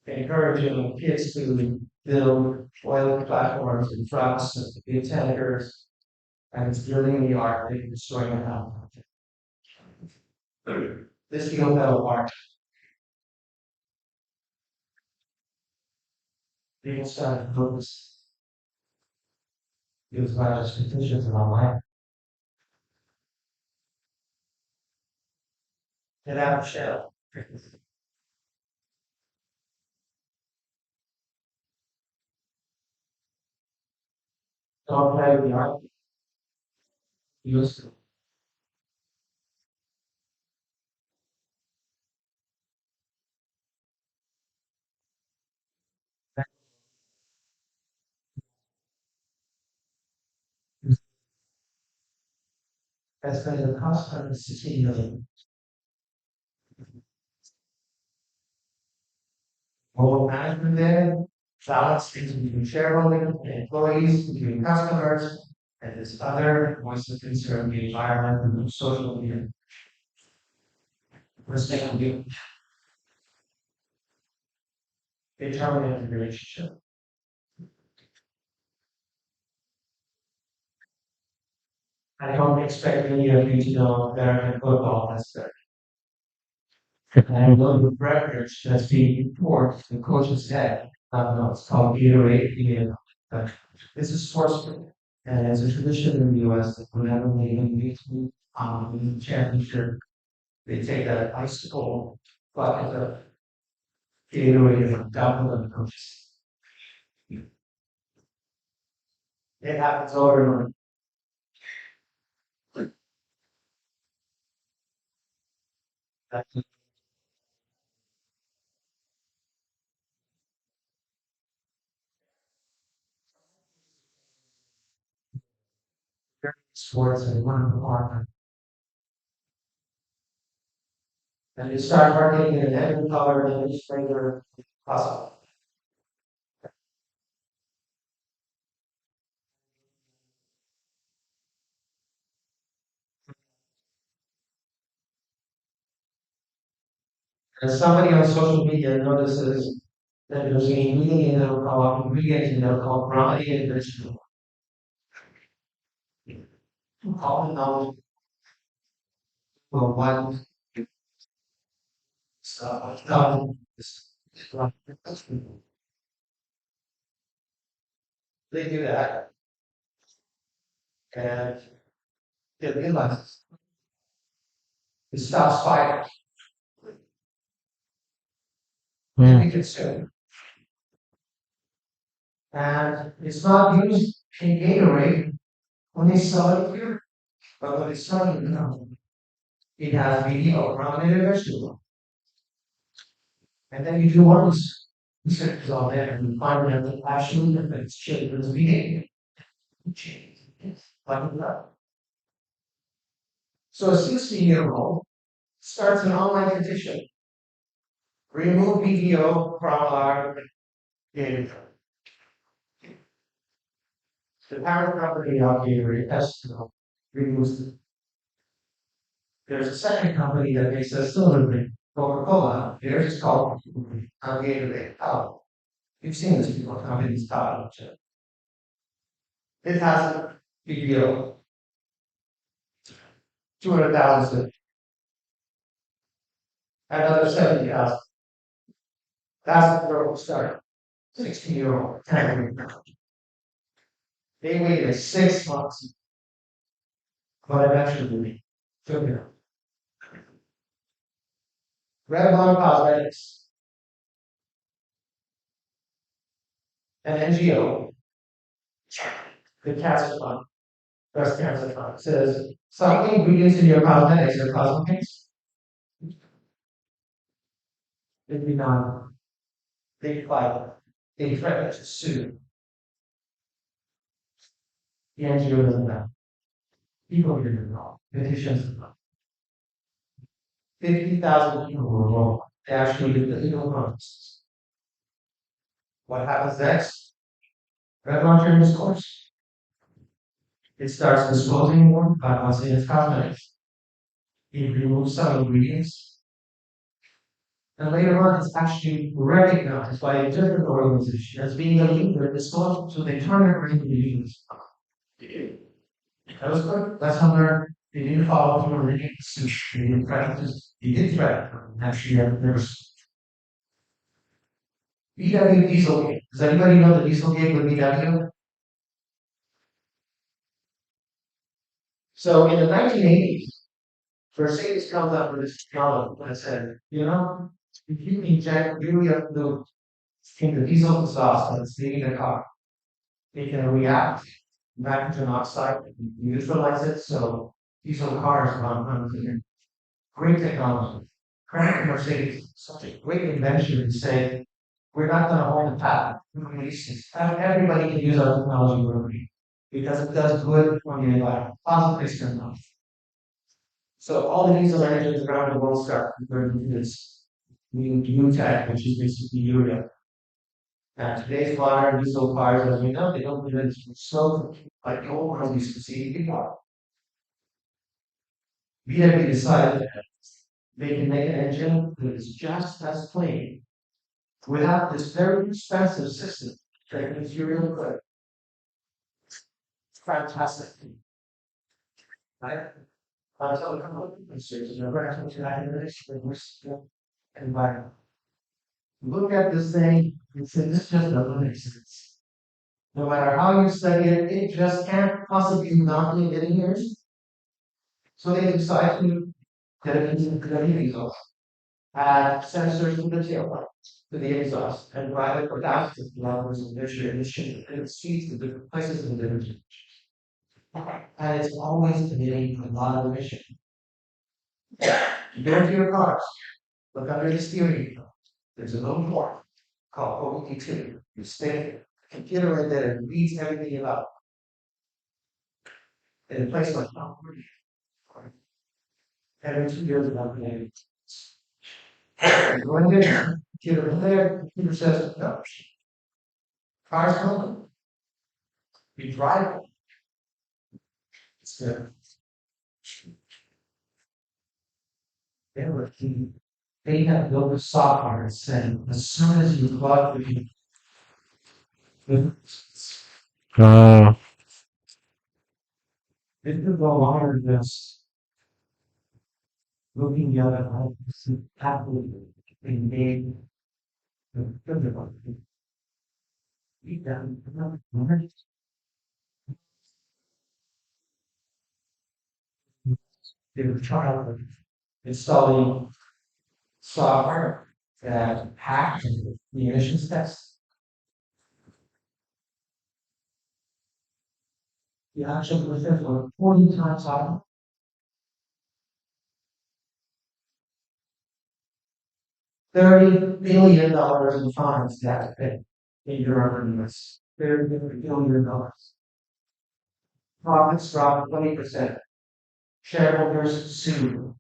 encouraging kids to build oil platforms and trucks and big tankers, and it's building the Arctic, destroying the house. This deal fell apart. People started to focus. It was about just conditions in our life. Get out of Shell. don't have the art used as the cost of the city of whole management there, balance between shareholders and employees, between customers, and this other was the concern the environment and social media. Respectfully, they terminated the relationship. I don't expect any of you to know American football necessarily. And I the records that's being reported, the coach's head, I don't know, it's called Gatorade, but this is sports. And as a tradition in the US, whenever they meet in the championship, they take that icicle bucket of Gatorade and dump it on the coaches. It happens over and over. That's sports and one of the partner. And you start working in every color and every flavor possible. And somebody on social media notices that there's a ingredient in there called brownie and vegetable. All in all, well, one stuff. They do that and they realize it stops fighting. Then we consume. And it's not used in Gatorade when they sell it here, but when it's selling it now, it has video around it vegetable. And then you do all this research on there and you find out that actually that it's children's vegan. Like that. So a 16-year-old starts an online petition. Remove BDO from our game. The parent company of Gatorade has to removes it. There's a second company that makes a similar drink, Coca-Cola. Theirs is called Gatorade. Oh, you've seen this before. Companies called it. It has a BDO 200,000, another 70,000. That's the girl who started. 16-year-old. They waited 6 months, but eventually took it. Revlon Cosmetics, an NGO, the Cancer Fund, Breast Cancer Fund, says some ingredients in your cosmetics are cosmetics. It'd be not. They fight. They threaten to sue. The NGO doesn't know. People didn't know. Petitions didn't know. 50,000 people were involved. They actually did the legal process. What happens next? Revlon turns its course. It starts disclosing more about what's in its cosmetics. It removes some ingredients. And later on, it's actually recognized by a different organization as being a leader in disclosure, so they turn it around to use. That was good. That's how they didn't follow through on any sushi. They didn't practice. They did threaten. Actually, there was VW Dieselgate. Does anybody know the Dieselgate with VW? So in the 1980s, Mercedes comes up with this technology that said, if you inject urea fluid in the diesel exhaust that's leaving the car, it can react nitrogen oxide, neutralize it, so diesel cars run unclear. Great technology. Crank Mercedes, such a great invention in saying, we're not going to hold the patent. We're going to release this. Everybody can use our technology globally because it does good for the environment, positive external. So all the diesel engines around the world start converting to this new tech, which is basically urea. And today's modern diesel cars, as we know, they don't emit smoke like the old ones used to see before. VW decided that they can make an engine that is just as clean without this very expensive system that makes you real good. It's fantastic. Right? So there's a reference to that in this environment. Look at this thing and say, this just doesn't make sense. No matter how you study it, it just can't possibly not be getting years. So they decide to get it into the exhaust, add sensors to the tailpipe, to the exhaust, and drive it for thousands of kilometers of emission, and it speeds to different places in different temperatures. And it's always emitting a lot of emission. You go into your cars, look under the steering wheel. There's a little port called OBD2. You stick a computer right there and reads everything about it. In a place like California, every 2 years about the go in there, computer in there, computer says, no, car's coming. You drive it. It's good. They have built a software that said as soon as you plug the it could go longer than just looking the other way, happily engage the physical. Eat them. They were trying to installing software that hacked the emissions test. The actual emissions were 40 times higher. $30 billion in fines they had to pay in Europe and US. $30 billion. Profits dropped 20%. Shareholders sued.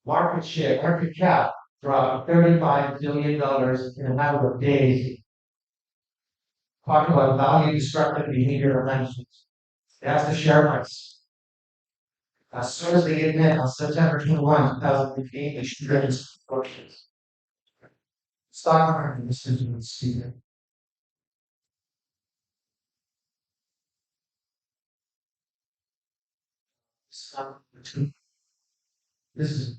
Market cap dropped $35 billion in a matter of days. Talking about value destructive behavior of management. That's the share price. As soon as they admit on September 21, 2015, they should raise fortunes. Stock market decisions see it. This is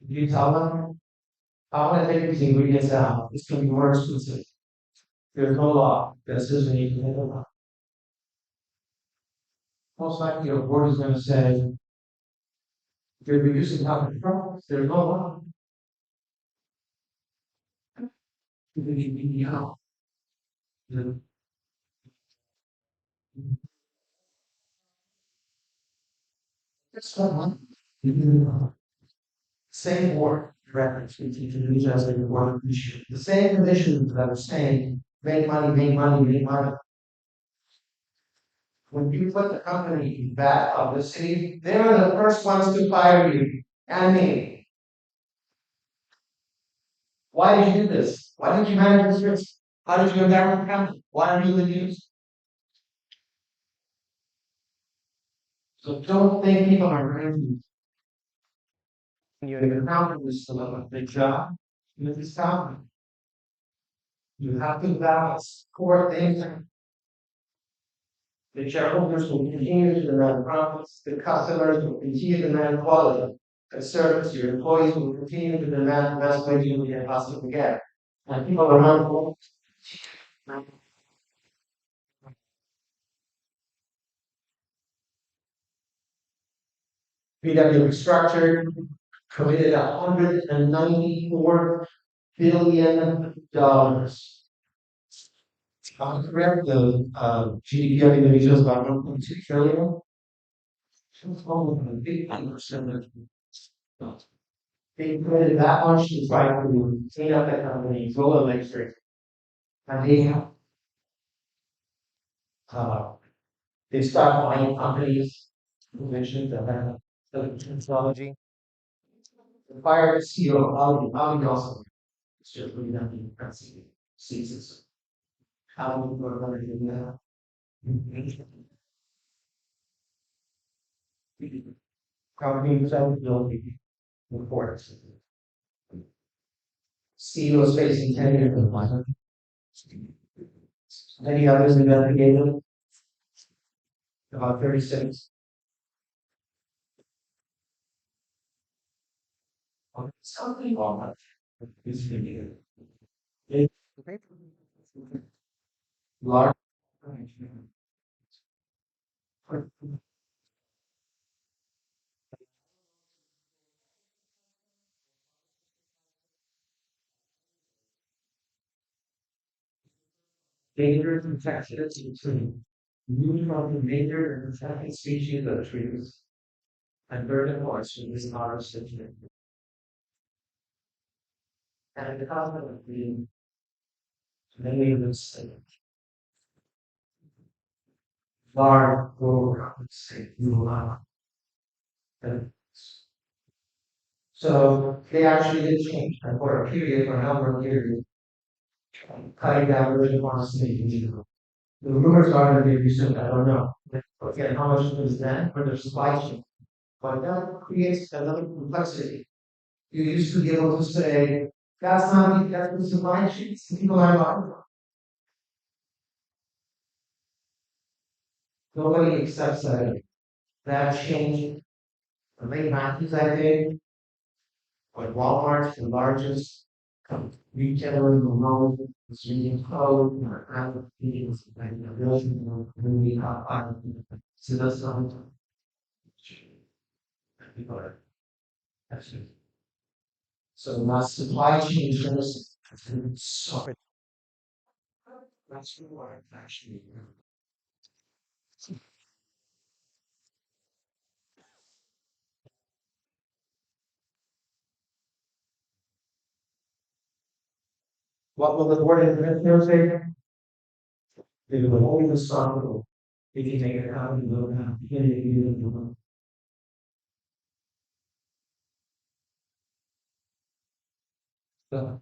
you tell them, I'm going to take these ingredients out. It's going to be more expensive. There's no law that says we need to make a law. Most likely, your board is going to say, if you're reducing company profits, there's no law. You know, that's not same board reference we teach in Indonesia as a board issue. The same conditions that are saying make money, make money, make money. When you put the company in bad publicity, they're the first ones to fire you and me. Why did you do this? Why did you manage this risk? How did you embarrass the company? Why are you in the news? So don't think people are crazy. You're an accountant is still a big job. You this company. You have to balance core things. The shareholders will continue to demand profits. The customers will continue to demand quality. The service, your employees will continue to demand the best wage you can possibly get. And people around the world. VW restructured, committed $194 billion dollars. I'm correct, the GDP of Indonesia is about 1.2 trillion. It's almost a big percent of they committed that much to try to clean up that company, go electric, and uh, they start buying companies who mentioned that have the technology. The fire CEO, Audi also, it's just really not being pressing, seasons. How we are going to do that? Companies that would build reports. CEO is facing 10 years of life. Many others investigated, about 36. Something wrong with this video. It- Large dangerous infectious between moving from the major and second species of trees and furthermore to this large system. And the cause of being many of them say large programs you allow. So they actually did change and for a period, for a number of years, cutting down really wants to make it. The rumors are that they resumed, I don't know. Again, how much was then for their supply chain? But that creates another complexity. You used to be able to say, that's not me, that's the supply chain, people are buying. Nobody accepts that. That changed the late 90s, I think, when Walmart's the largest retailer in the world was reading code, and meetings, and the building, really hot. So that's not people are actually. So my supply chain is sorry. That's what actually. What will the board of directors say? They will always responsible. If you make it out, you will have to get it, you will. So,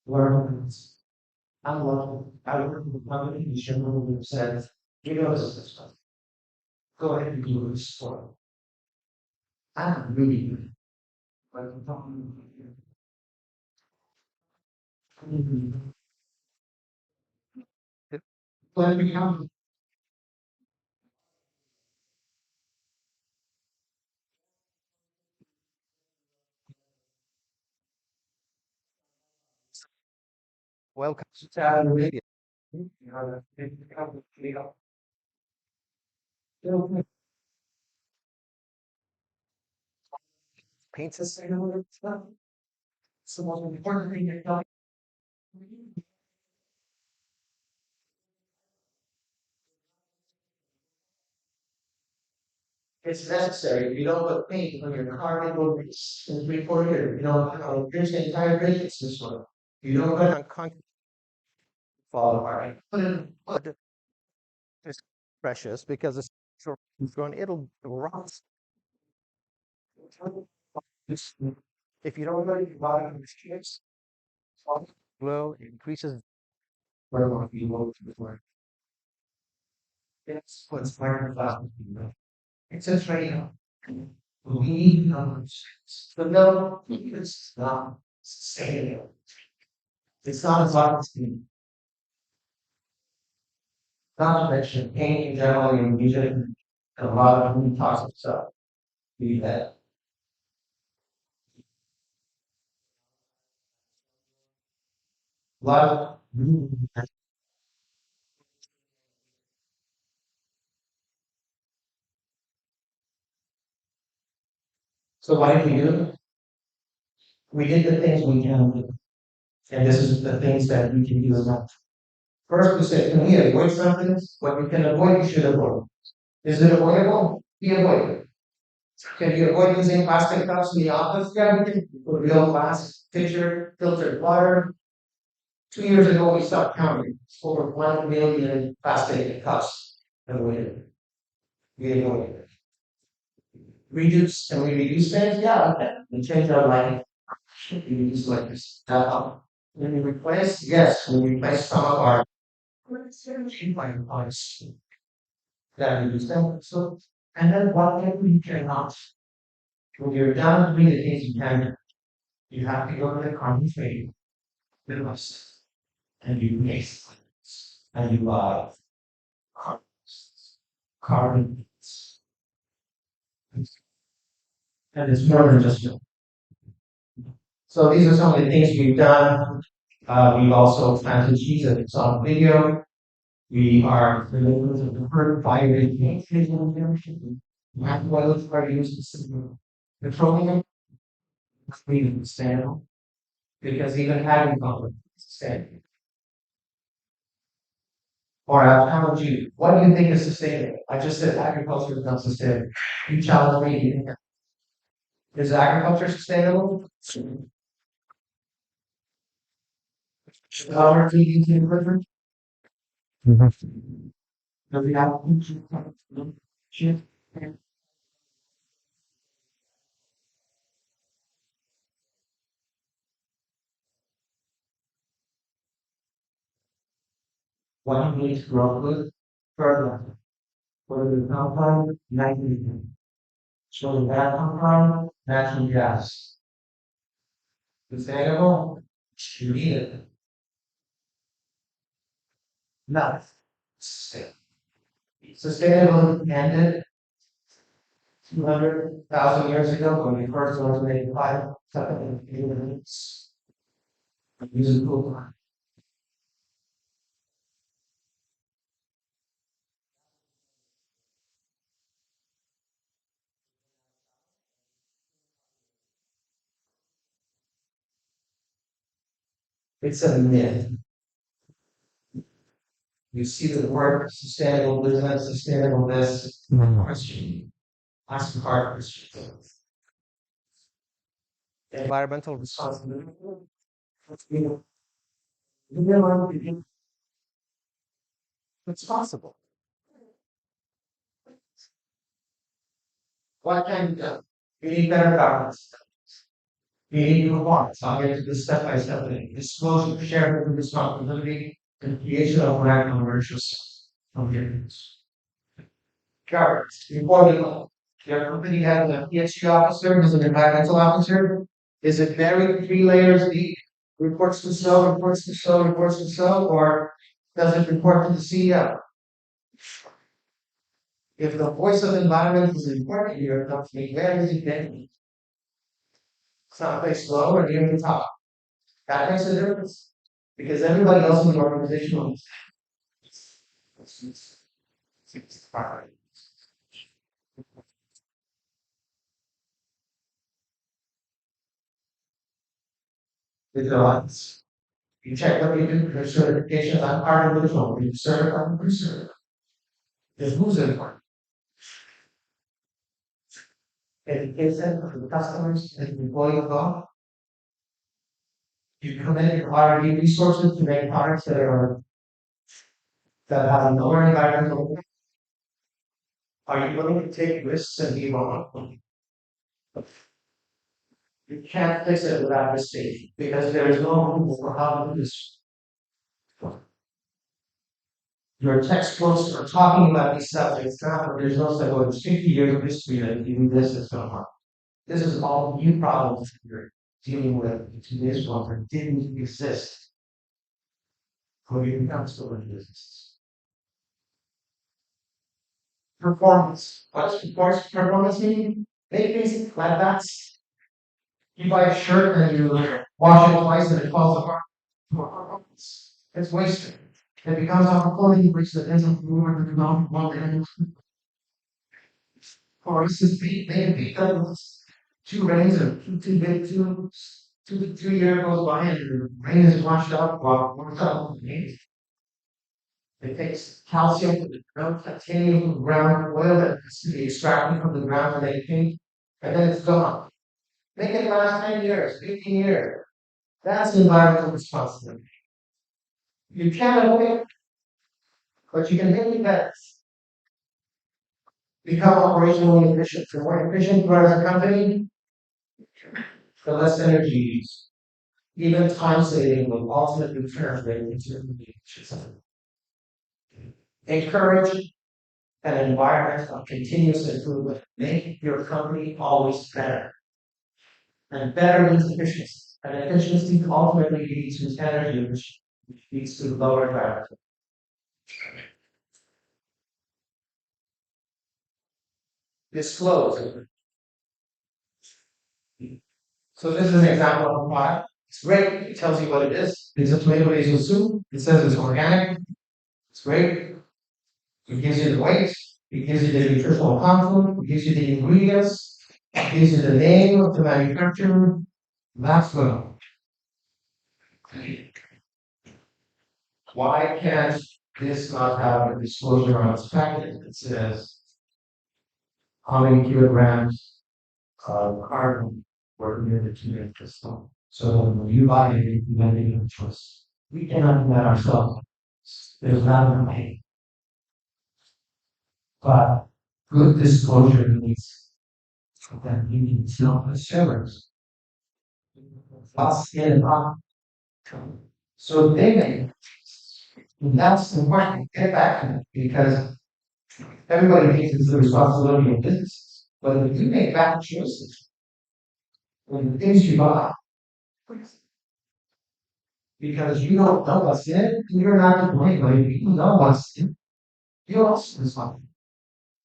learn. I'm lucky. I work with the company, the chairman says, you know this stuff. Go ahead and do this for. I'm really good. But I'm talking. But we have welcome to Saudi Arabia. Paints us stuff. It's the most important thing that it's necessary. You don't put paint on your car, it will in 3 4 years. You know, here's the entire base this one. You don't put on concrete fall apart. Put it, it's precious because it's grown, it'll rot. If you don't know you buy it on the streets, glow increases where more people before. It's what's fire class. It's a trade-off. We need numbers. But no, it's not sustainable. It's not as hard as not to mention pain in general and music and a lot of really toxic stuff. We had a lot of so what did we do? We did the things we can do. And this is the things that we can do as well. First, we said, can we avoid something? What we can avoid, we should avoid. Is it avoidable? Be avoided. Can you avoid using plastic cups in the office? Yeah, we can. Put real glass, pitcher, filtered water. 2 years ago, we stopped counting. Over 1 million plastic cups avoided. We avoided it. Reduce. Can we reduce things? Yeah, we can. We change our life. We reduce like this. When we replace, yes, we replace some of our parts that reduce them. So, and then whatever you cannot, when you're done doing the things you can, you have to go to the carbon free, the rust, and you mix and you carbon, carbon, and it's more than just milk. So these are some of the things we've done. We've also planted trees as it's on video. We are delivering the herd violating oils are used to petroleum cleaning sustainable because even agriculture is sustainable. Or I'll challenge you. What do you think is sustainable? I just said agriculture is not sustainable. You challenge me. Do you think is agriculture sustainable? Power leading to the river? Do we have shit? What do you need to grow with? Fertilizer. What is the compound? Nitrogen. So the bad compound? Natural gas. Sustainable? You need it. No. Sustainable ended 200,000 years ago when we first learned to make fire, something in units. Using cool. It's a myth. You see the word sustainable business, sustainable this question. Ask hard questions. Environmental responsibility. It's possible. What can you do? You need better governance. You need new requirements. I'll get to this step by step thing. Disclosure, sharing the responsibility, and creation of brand commercial objectives. Governance. Important. Your company has an ESG officer, has an environmental officer. Is it buried 3 layers deep? Reports to sell, reports to sell, reports to sell, or does it report to the CEO? If the voice of environment is important to your company, where is it getting? Someplace low or near the top. That makes a difference. Because everybody else in the organization will with their lives. You check what you do, there's certifications on part of the phone, you certify for certified. There's who's important. Education for the customers and the employee involved. You commit your R&D resources to make products that have no environmental impact. Are you willing to take risks and be wrong? You can't fix it without mistake because there is no rule for how to do this. Your textbooks are talking about these subjects now, but there's no such word. 50 years of history that you do this is so hard. This is all new problems that you're dealing with in today's world that didn't exist when you become still in business. Performance. What's performance mean? Make basic flatbacks. You buy a shirt and you wash it twice and it falls apart. Performance. It's wasted. It becomes opportunity which the doesn't move and not want to for us to be made because 2 rings and 2 big tubes 2 years goes by and the brain is washed up, washed up. It takes calcium from the ground, titanium from the ground, oil that has to be extracted from the ground to make paint, and then it's gone. Make it last 10 years, 15 years. That's environmental responsibility. You can't avoid it, but you can make it better. Become operationally efficient. The more efficient you are as a company, the less energy you use. Even time saving will ultimately translate into efficiency. Encourage an environment of continuous improvement. Make your company always better. And better means efficiency. And efficiency ultimately leads to energy, which leads to lower traffic. Disclose. So this is an example of a product. It's great. It tells you what it is. It's a tomato basil soup. It says it's organic. It's great. It gives you the weight. It gives you the nutritional content. It gives you the ingredients. It gives you the name of the manufacturer. That's good. Why can't this not have a disclosure on its package that says how many kilograms of carbon were committed to make this stuff? So when you buy it, you make a choice. We cannot do that ourselves. There's not enough money. But good disclosure means that you need to know the shares. What's in it? So they make. That's important. Get back to it because everybody thinks it's the responsibility of businesses. But if you make bad choices, when the things you buy, because you don't know what's in it, you're not to blame. But if you know what's in it, you're also responsible.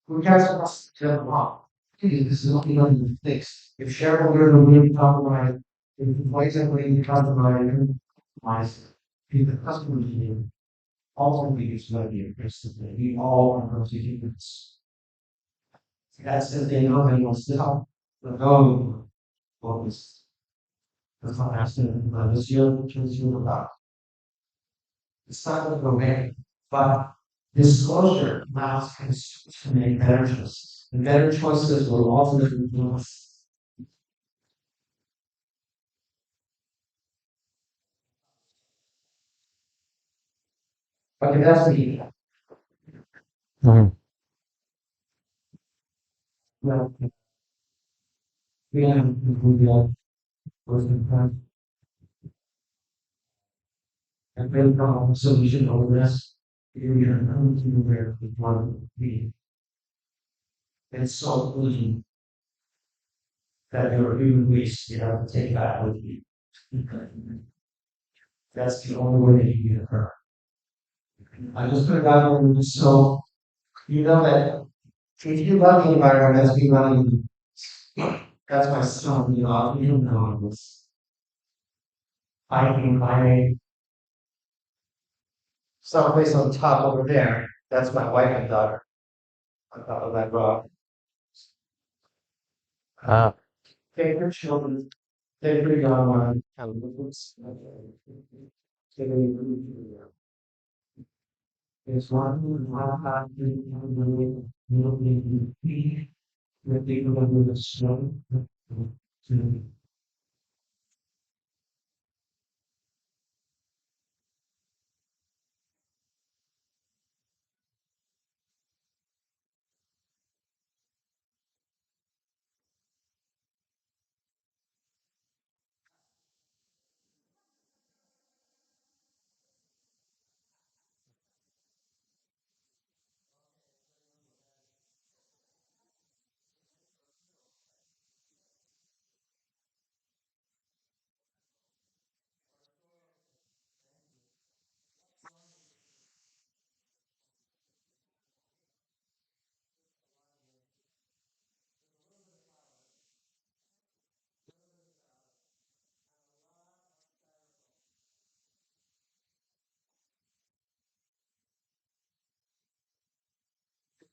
We can't just tell them off. Hey, this is what you know to fix. If shareholders are willing to compromise, if employees are willing to compromise, if the customers need, ultimately it's going to be a principle. We all are going to do this. That's the thing nobody wants to help. But no, focus. That's not asking this year, which year about. It's not going to go away, but disclosure allows consumers to make better choices. And better choices will ultimately influence. Okay, that's the Mhm. well, we have was in front and build a solution over this. We are going to where we want to be. It's so easy that your even waste you have to take that with you. That's the only way that you get hurt. I just put it out there so you know that if you love the environment as we love you, that's my son, you don't know this. I can find someplace on top over there. That's my wife and daughter. On top of that rock. Ah, Take your children, take your young one, and it's one who have the snow.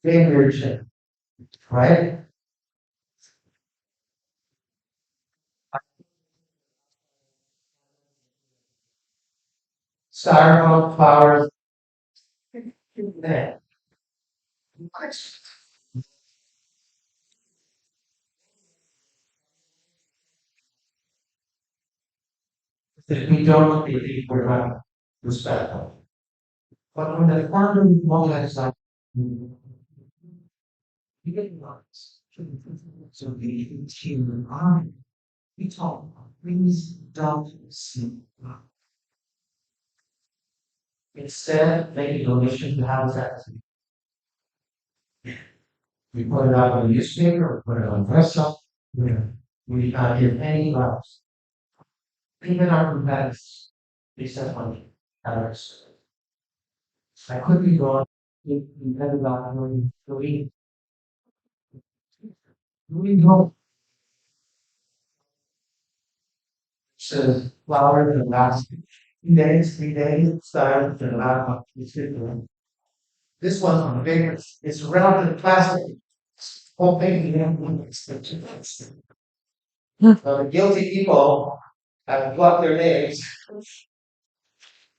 Favorite, right? styrofoam, flowers. There. If we don't believe we're not respectful. But when the farmer Mowilex like we get lots. So the human army, we talk, please don't sleep. Instead, make a donation to habitat. We put it out on the newspaper, we put it on the website. We can't give any loss. Even our competitors, they send money at our store. I could be wrong. We had about we know says flower in the last 2 days, 3 days, started in the last month. This one's bigger. It's round and plastic. Whole thing. The guilty people have blocked their names.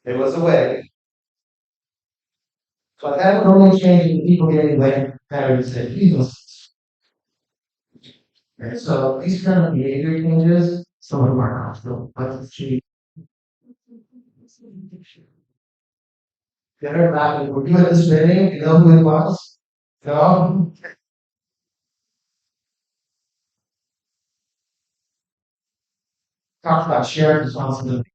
It was a way. But that would only change the people getting away parents and Jesus. And so these kind of behavior changes, some of them are hospital, but it's cheap. Get her back. We're doing this meeting. You know who it was? No. Talk about shared responsibility.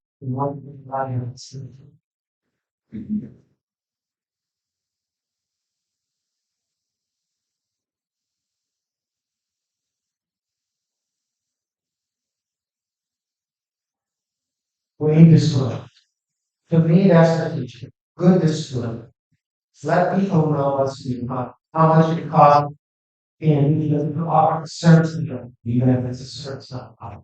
We need discipline. To me, that's the teaching. Good discipline. Let people know what's being taught, how much it costs, and you offer a service to them, even if it's a service not high.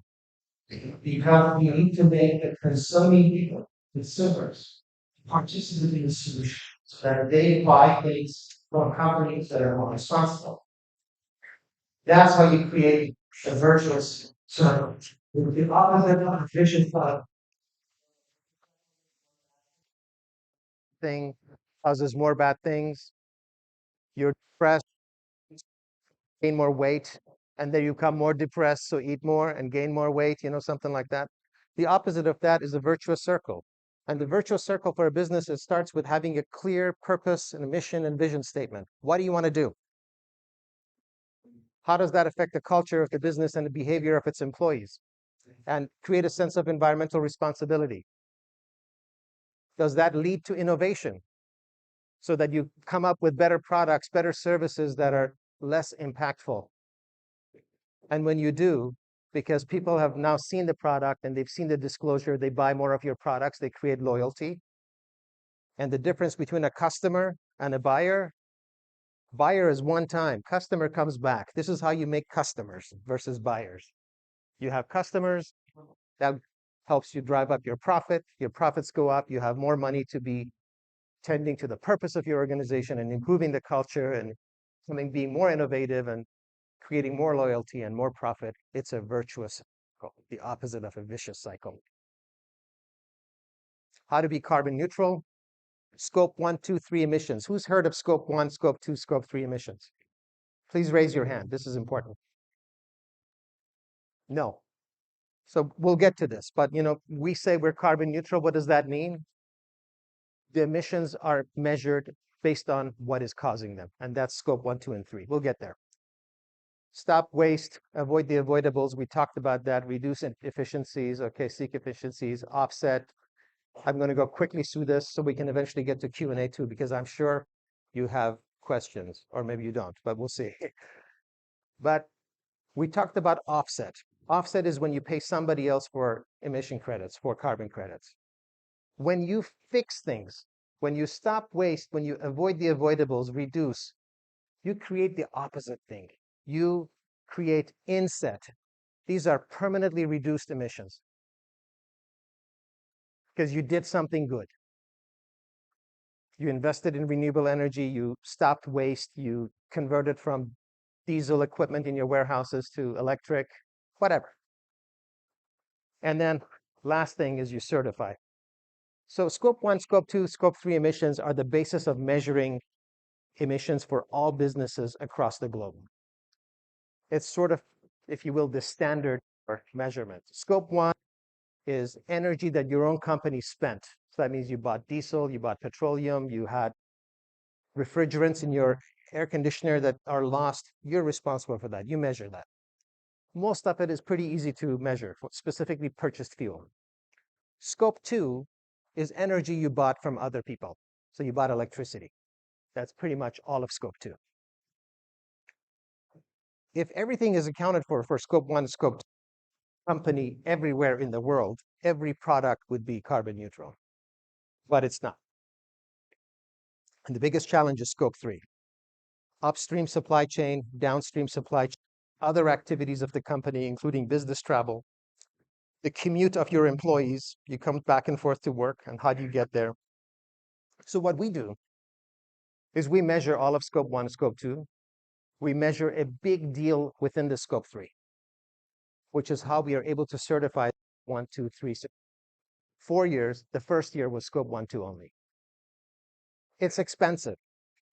Because you need to make the consuming people, consumers, participate in the solution so that they buy things from companies that are more responsible. That's how you create a virtuous circle. The opposite of efficient thing causes more bad things. You're depressed, gain more weight, and then you become more depressed, so eat more and gain more weight, something like that. The opposite of that is a virtuous circle. And the virtuous circle for a business, it starts with having a clear purpose and a mission and vision statement. What do you want to do? How does that affect the culture of the business and the behavior of its employees? And create a sense of environmental responsibility. Does that lead to innovation so that you come up with better products, better services that are less impactful? And when you do, because people have now seen the product and they've seen the disclosure, they buy more of your products, they create loyalty. And the difference between a customer and a buyer is one time, customer comes back. This is how you make customers versus buyers. You have customers, that helps you drive up your profits go up, you have more money to be tending to the purpose of your organization and improving the culture and being more innovative and creating more loyalty and more profit. It's a virtuous cycle, the opposite of a vicious cycle. How to be carbon neutral? Scope 1, 2, 3 emissions. Who's heard of Scope 1, Scope 2, Scope 3 emissions? Please raise your hand. This is important. No. So we'll get to this, but we say we're carbon neutral. What does that mean? The emissions are measured based on what is causing them, and that's Scope 1, 2, and 3. We'll get there. Stop waste, avoid the avoidables. We talked about that. Reduce efficiencies, seek efficiencies, offset. I'm going to go quickly through this so we can eventually get to Q&A too, because I'm sure you have questions, or maybe you don't, but we'll see. But we talked about offset. Offset is when you pay somebody else for emission credits, for carbon credits. When you fix things, when you stop waste, when you avoid the avoidables, reduce, you create the opposite thing. You create inset. These are permanently reduced emissions because you did something good. You invested in renewable energy, you stopped waste, you converted from diesel equipment in your warehouses to electric, whatever. And then last thing is you certify. So scope 1, scope 2, scope 3 emissions are the basis of measuring emissions for all businesses across the globe. It's sort of, if you will, the standard for measurement. Scope 1 is energy that your own company spent. So that means you bought diesel, you bought petroleum, you had refrigerants in your air conditioner that are lost. You're responsible for that. You measure that. Most of it is pretty easy to measure, specifically purchased fuel. Scope 2 is energy you bought from other people. So you bought electricity. That's pretty much all of scope 2. If everything is accounted for scope 1 and scope 2, company everywhere in the world, every product would be carbon neutral. But it's not. And the biggest challenge is scope 3. Upstream supply chain, downstream supply chain, other activities of the company, including business travel, the commute of your employees, you come back and forth to work, and how do you get there? So what we do is we measure all of scope 1 and scope 2. We measure a big deal within the scope 3, which is how we are able to certify 1, 2, 3, 4 years. The first year was scope 1, 2 only. It's expensive.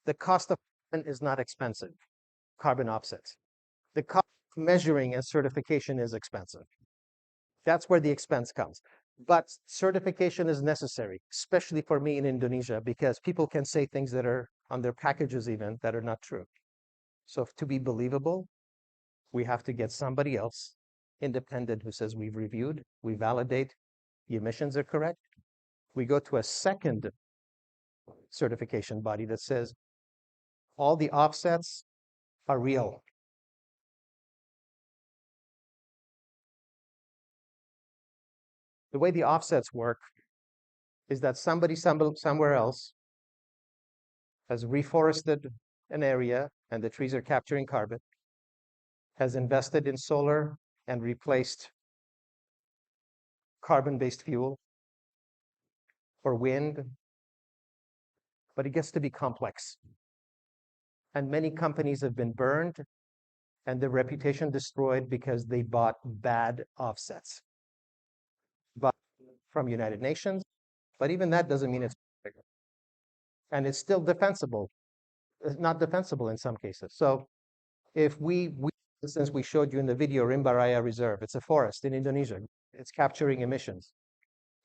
The cost of carbon is not expensive, carbon offsets. The cost of measuring and certification is expensive. That's where the expense comes. But certification is necessary, especially for me in Indonesia, because people can say things that are on their packages even that are not true. So to be believable, we have to get somebody else independent who says we've reviewed, we validate, the emissions are correct. We go to a second certification body that says all the offsets are real. The way the offsets work is that somebody somewhere else has reforested an area and the trees are capturing carbon, has invested in solar and replaced carbon-based fuel or wind, but it gets to be complex. And many companies have been burned and their reputation destroyed because they bought bad offsets. But from United Nations, but even that doesn't mean it's bigger. And it's still defensible. It's not defensible in some cases. So if since we showed you in the video, Rimbaraya Reserve, it's a forest in Indonesia. It's capturing emissions.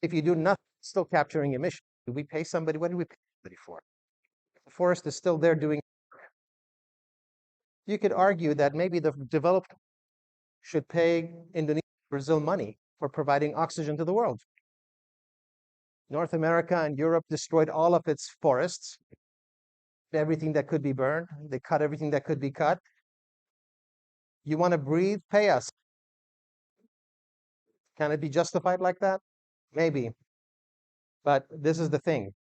If you do nothing, it's still capturing emissions. Do we pay somebody? What do we pay somebody for? The forest is still there doing. You could argue that maybe the developed should pay Indonesia, Brazil money for providing oxygen to the world. North America and Europe destroyed all of its forests, everything that could be burned. They cut everything that could be cut. You want to breathe? Pay us. Can it be justified like that? Maybe. But this is the thing.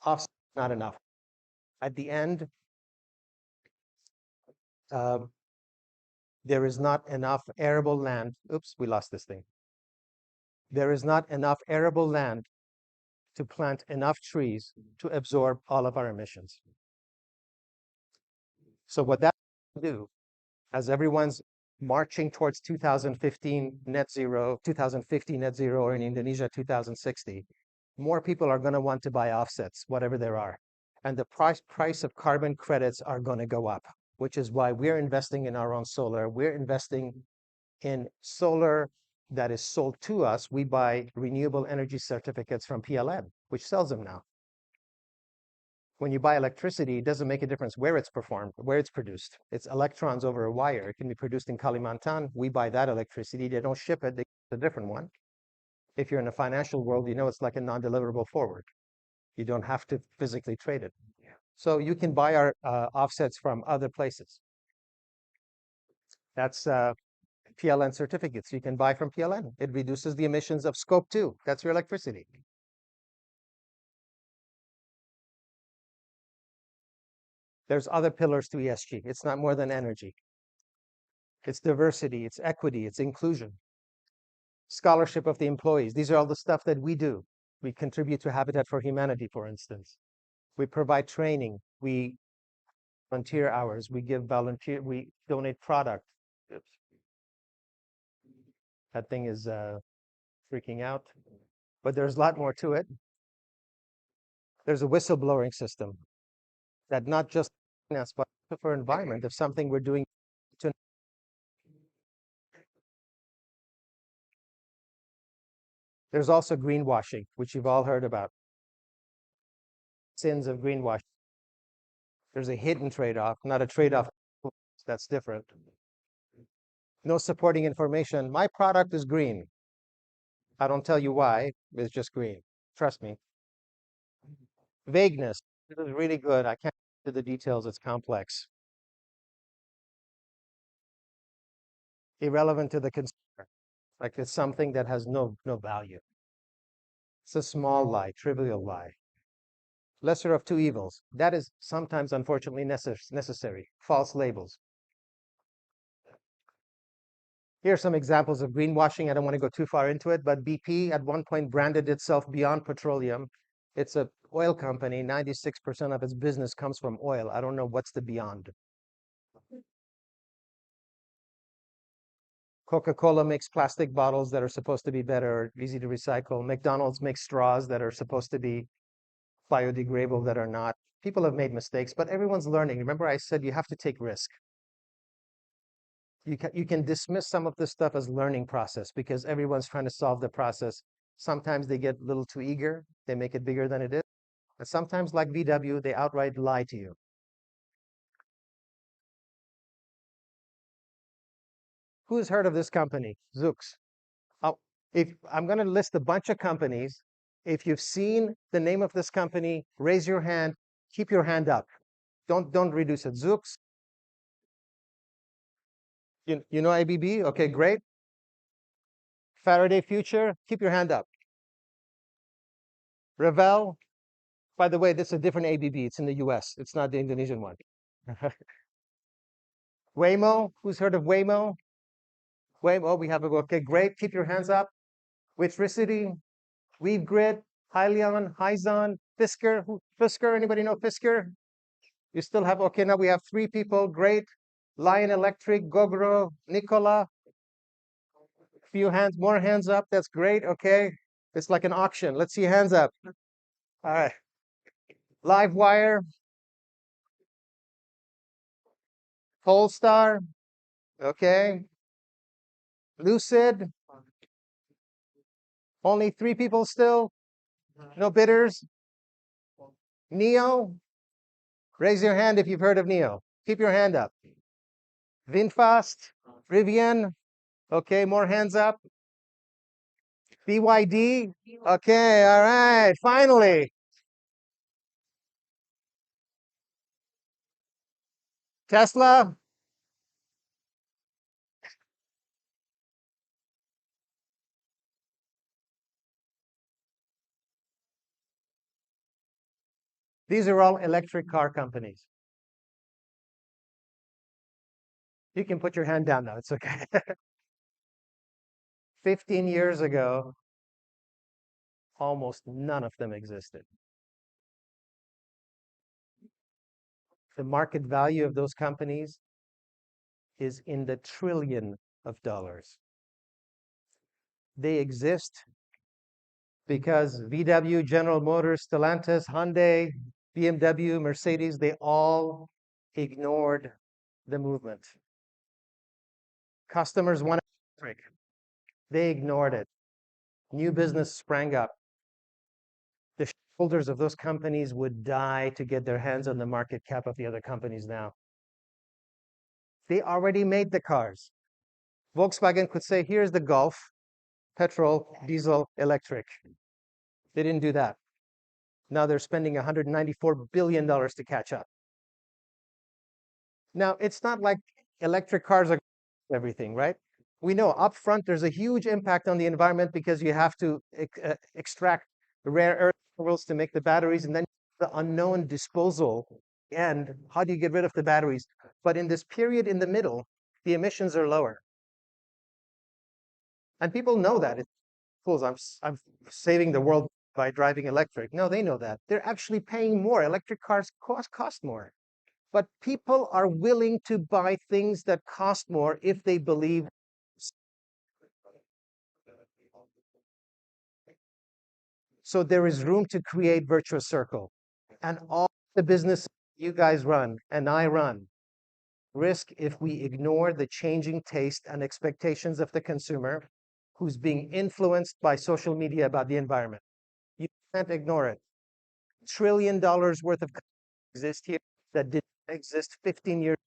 Offset not enough. At the end, there is not enough arable land. Oops, we lost this thing. There is not enough arable land to plant enough trees to absorb all of our emissions. So what that will do, as everyone's marching towards 2015 net zero, 2050 net zero, or in Indonesia 2060, more people are going to want to buy offsets, whatever there are. And the price of carbon credits are going to go up, which is why we're investing in our own solar. We're investing in solar that is sold to us. We buy renewable energy certificates from PLN, which sells them now. When you buy electricity, it doesn't make a difference where it's performed, where it's produced. It's electrons over a wire. It can be produced in Kalimantan. We buy that electricity. They don't ship it. They get a different one. If you're in the financial world, you know it's like a non-deliverable forward. You don't have to physically trade it. So you can buy our offsets from other places. That's PLN certificates you can buy from PLN. It reduces the emissions of scope 2. That's your electricity. There's other pillars to ESG. It's not more than energy. It's diversity, it's equity, it's inclusion. Scholarship of the employees. These are all the stuff that we do. We contribute to Habitat for Humanity, for instance. We provide training. We volunteer hours. We donate product. Oops. That thing is freaking out. but there's a lot more to it. There's a whistleblowing system that not just us, but for environment of something we're doing to. There's also greenwashing, which you've all heard about. Sins of greenwashing. There's a hidden trade-off, not a trade-off. That's different. No supporting information. My product is green. I don't tell you why, but it's just green. Trust me. Vagueness. This is really good. I can't get into the details. It's complex. Irrelevant to the consumer. Like it's something that has no value. It's a small lie, trivial lie. Lesser of two evils. That is sometimes, unfortunately, necessary. False labels. Here are some examples of greenwashing. I don't want to go too far into it, but BP at one point branded itself Beyond Petroleum. It's an oil company. 96% of its business comes from oil. I don't know what's the beyond. Coca-Cola makes plastic bottles that are supposed to be better, easy to recycle. McDonald's makes straws that are supposed to be biodegradable that are not. People have made mistakes, but everyone's learning. Remember I said you have to take risk. You can dismiss some of this stuff as learning process because everyone's trying to solve the process. Sometimes they get a little too eager. They make it bigger than it is. And sometimes, like VW, they outright lie to you. Who's heard of this company? Zoox. Oh, if I'm going to list a bunch of companies, if you've seen the name of this company, raise your hand. Keep your hand up. Don't reduce it. Zoox. You know ABB? Okay, great. Faraday Future. Keep your hand up. Revell. By the way, this is a different ABB. It's in the US. It's not the Indonesian one. Waymo. Who's heard of Waymo? Waymo. We have a. Okay, great. Keep your hands up. Witricity. Weave Grid. Hyliion. Hyzon. Fisker. Fisker. Anybody know Fisker? You still have. Okay, now we have 3 people. Great. Lion Electric. Gogoro. Nikola. Few hands. More hands up. That's great. Okay. It's like an auction. Let's see hands up. All right. Livewire. Polestar. Okay. Lucid. Only 3 people still. No bidders. Neo. Raise your hand if you've heard of Neo. Keep your hand up. VinFast. Rivian. Okay, more hands up. BYD. Okay, all right. Finally. Tesla. These are all electric car companies. You can put your hand down now. It's okay. 15 years ago, almost none of them existed. The market value of those companies is in the trillion of dollars. They exist because VW, General Motors, Stellantis, Hyundai, BMW, Mercedes, they all ignored the movement. Customers wanted electric. They ignored it. New business sprang up. The shareholders of those companies would die to get their hands on the market cap of the other companies now. They already made the cars. Volkswagen could say, here's the Golf, petrol, diesel, electric. They didn't do that. Now they're spending $194 billion to catch up. Now, it's not like electric cars are everything, right? We know up front there's a huge impact on the environment because you have to extract the rare earth minerals to make the batteries, and then the unknown disposal. And how do you get rid of the batteries? But in this period in the middle, the emissions are lower. And people know that. It's fools, I'm saving the world by driving electric. No, they know that. They're actually paying more. Electric cars cost more. But people are willing to buy things that cost more if they believe. So there is room to create virtuous circle. And all the business you guys run and I run risk if we ignore the changing taste and expectations of the consumer who's being influenced by social media about the environment. You can't ignore it. $1 trillion worth of exist here that didn't exist 15 years.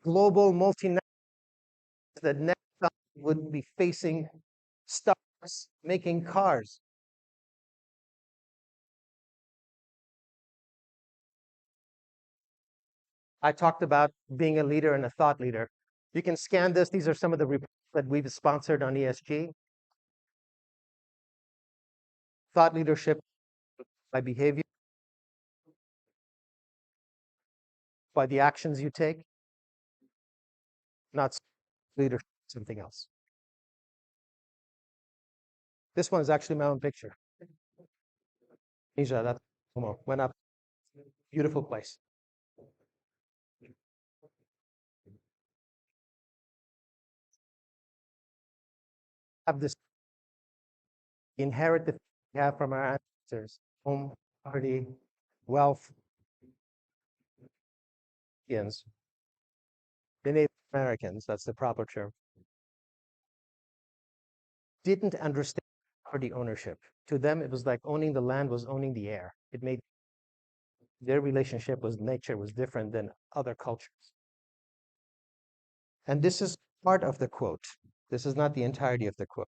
Global multinationals that next time would be facing stars making cars. I talked about being a leader and a thought leader. You can scan this. These are some of the reports that we've sponsored on ESG. Thought leadership by behavior, by the actions you take, not leadership, something else. This one is actually my own picture. Asia, that went up. Beautiful place. Have this inherit the we have from our ancestors: home, property, wealth. The Native Americans, that's the proper term, didn't understand property ownership. To them, it was like owning the land was owning the air. It made their relationship with nature was different than other cultures. And this is part of the quote. This is not the entirety of the quote.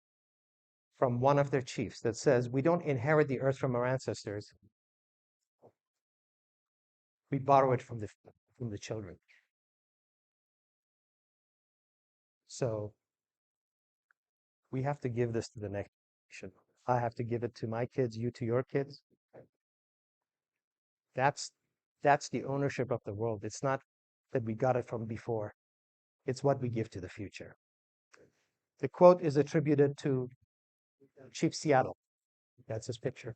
From one of their chiefs that says, "We don't inherit the earth from our ancestors. We borrow it from the children." So we have to give this to the next generation. I have to give it to my kids, you to your kids. That's the ownership of the world. It's not that we got it from before. It's what we give to the future. The quote is attributed to Chief Seattle. That's his picture.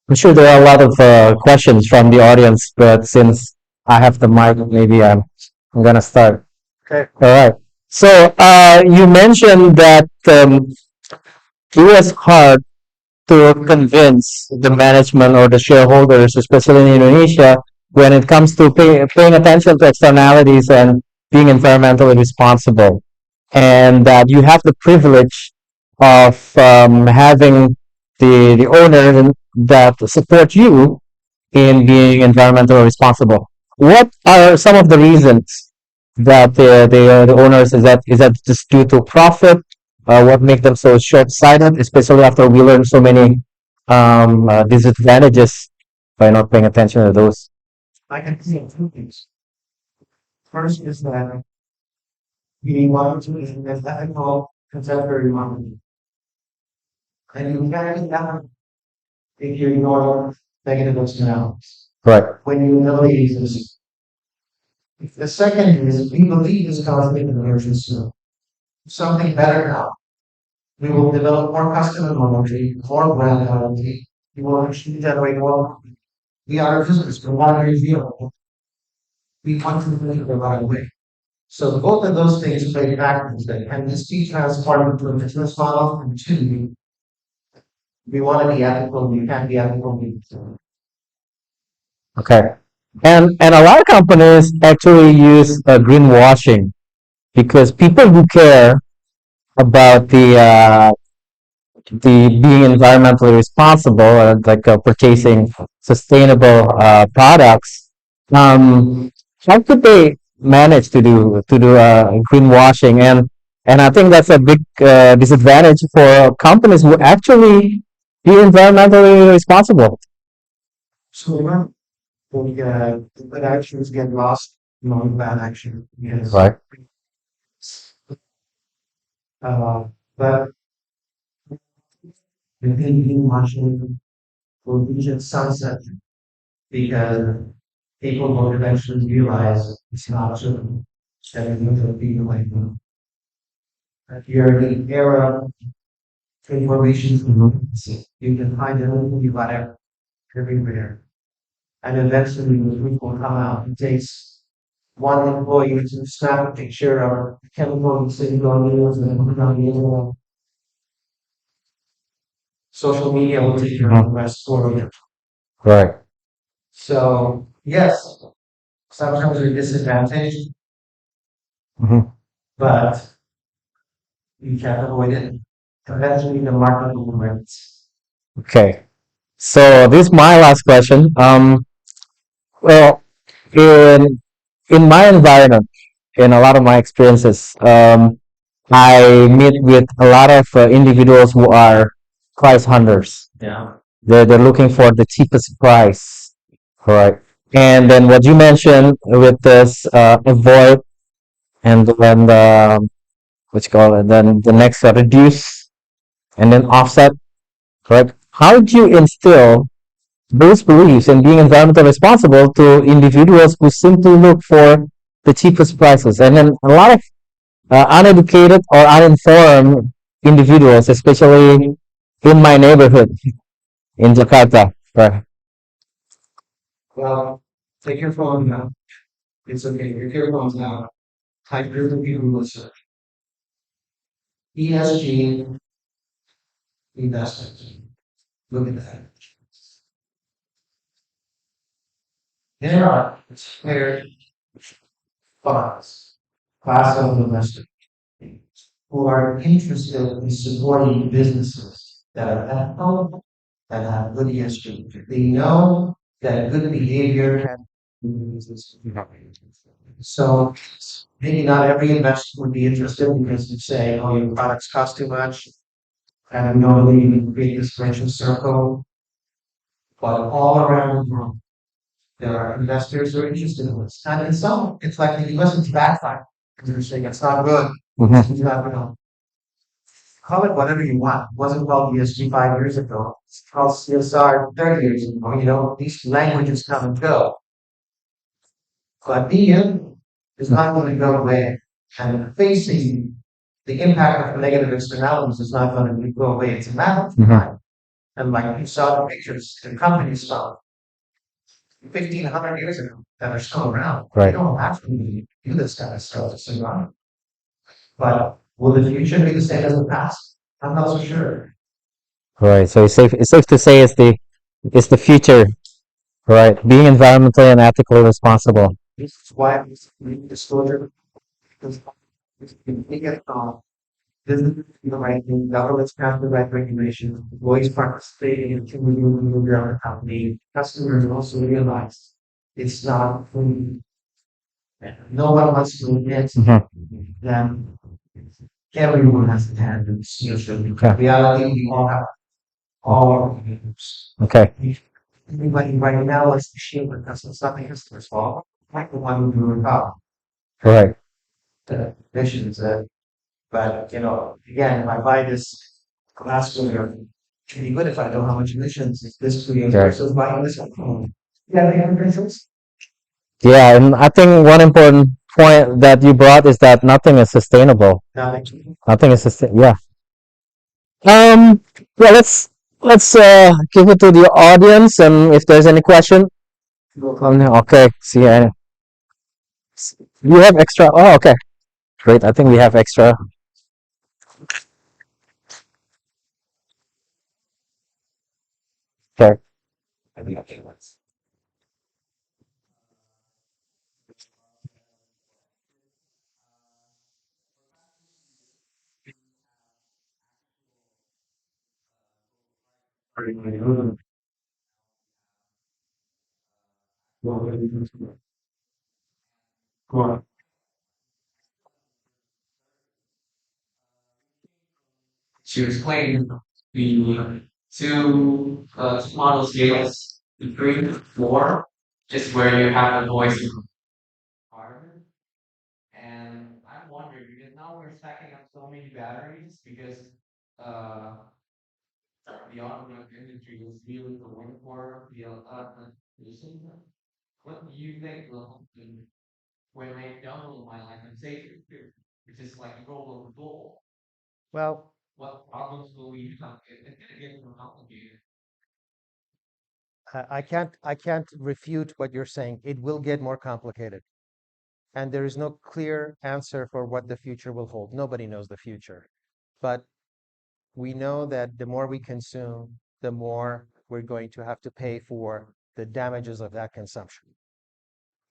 I'm sure there are a lot of questions from the audience, but since I have the mic, maybe I'm gonna start. Okay. All right. So you mentioned that it was hard to convince the management or the shareholders, especially in Indonesia, when it comes to paying attention to externalities and being environmentally responsible, and that you have the privilege of having the owners that support you in being environmentally responsible. What are some of the reasons that the owners is that just due to profit? What makes them so short-sighted, especially after we learn so many disadvantages by not paying attention to those? I can see two things. First is that we want to be an ethical contemporary marketing. And you can't do that if you ignore negative externalities. Right. When you know it exists. The second is we believe this conflict in emergency. Something better now. We will develop more customer loyalty, more brand loyalty. We will actually generate more. We are a business, we want to reveal. We want to do it the right way. So both of those things play factors that can this be transformed into a business model? And two, we want to be ethical, we can't be ethical. Okay. And a lot of companies actually use greenwashing because people who care about the being environmentally responsible like purchasing sustainable products, how could they manage to do greenwashing? And I think that's a big disadvantage for companies who actually be environmentally responsible. So good actions get lost among bad action. Yes. Right. But the thinking watching will reach its sunset because people will eventually realize it's not true. Everything will be like that. You're in the era information is you can find anything you got everywhere. And eventually the truth will come out. It takes one employee to snap a picture of a chemical sitting on the news and then put it on the internet. Social media will take care of the rest for you. Right. So yes, sometimes we're disadvantaged, but you can't avoid it. Eventually the market will rise. Okay. So this is my last question. Well, in in my environment, in a lot of my experiences, I meet with a lot of individuals who are price hunters. Yeah. They're looking for the cheapest price. Right. And then what you mentioned with this avoid and then what you call it, then the next reduce and then offset. Right. How do you instill those beliefs in being environmentally responsible to individuals who simply look for the cheapest prices? And then a lot of uneducated or uninformed individuals, especially in my neighborhood in Jakarta. Right. Well, take your phone now. It's okay. Take your phones now. Type your computer listen. ESG investment. Look at that. There are spared funds, class of investors who are interested in supporting businesses that are ethical, that have good ESG. They know that good behavior can. So maybe not every investor would be interested because you say, oh, your products cost too much, and we don't believe in create this virtuous circle. But all around the world, there are investors who are interested in this. And in some, it's like the US is backfire because they're saying it's not good. It's not good. Call it whatever you want. It wasn't called ESG 5 years ago. It's called CSR 30 years ago. You know, these languages come and go. But media is not going to go away. And facing the impact of negative externalities is not going to go away. It's a matter of time. And like you saw the pictures, the companies saw 1,500 years ago that are still around. Right. They don't actually do this kind of stuff to survive. But will the future be the same as the past? I'm not so sure. Right. So it's safe to say it's the future. Right. Being environmentally and ethically responsible. This is why we need disclosure. Because we get business the right thing, governments have the right regulations, employees participating in community behavior of the company, customers also realize it's not free. No one wants to admit that everyone has to have this social. Reality, we all have all our behaviors. Okay. Everybody right now is the shield because it's not the customer's fault. Like the one who grew up. Right. The visions that, but again, if I buy this glassware, it can be good if I know how much emissions this creates versus buying this one. Yeah, they have differences. Yeah, and I think one important point that you brought is that nothing is sustainable. Nothing is sustainable. Yeah. Um. Yeah. Let's give it to the audience, and if there's any question. Okay. See. You have extra. Oh, okay. Great. I think we have extra. Okay. She was playing the two model scales, the 3 to 4, just where you have a voice environment. And I'm wondering because now we're stacking up so many batteries because uh, the automotive industry is really going for the using them. What do you think will happen when they download my life and say which is like a global goal? Well, I can't refute what you're saying. It will get more complicated. And there is no clear answer for what the future will hold. Nobody knows the future. But we know that the more we consume, the more we're going to have to pay for the damages of that consumption.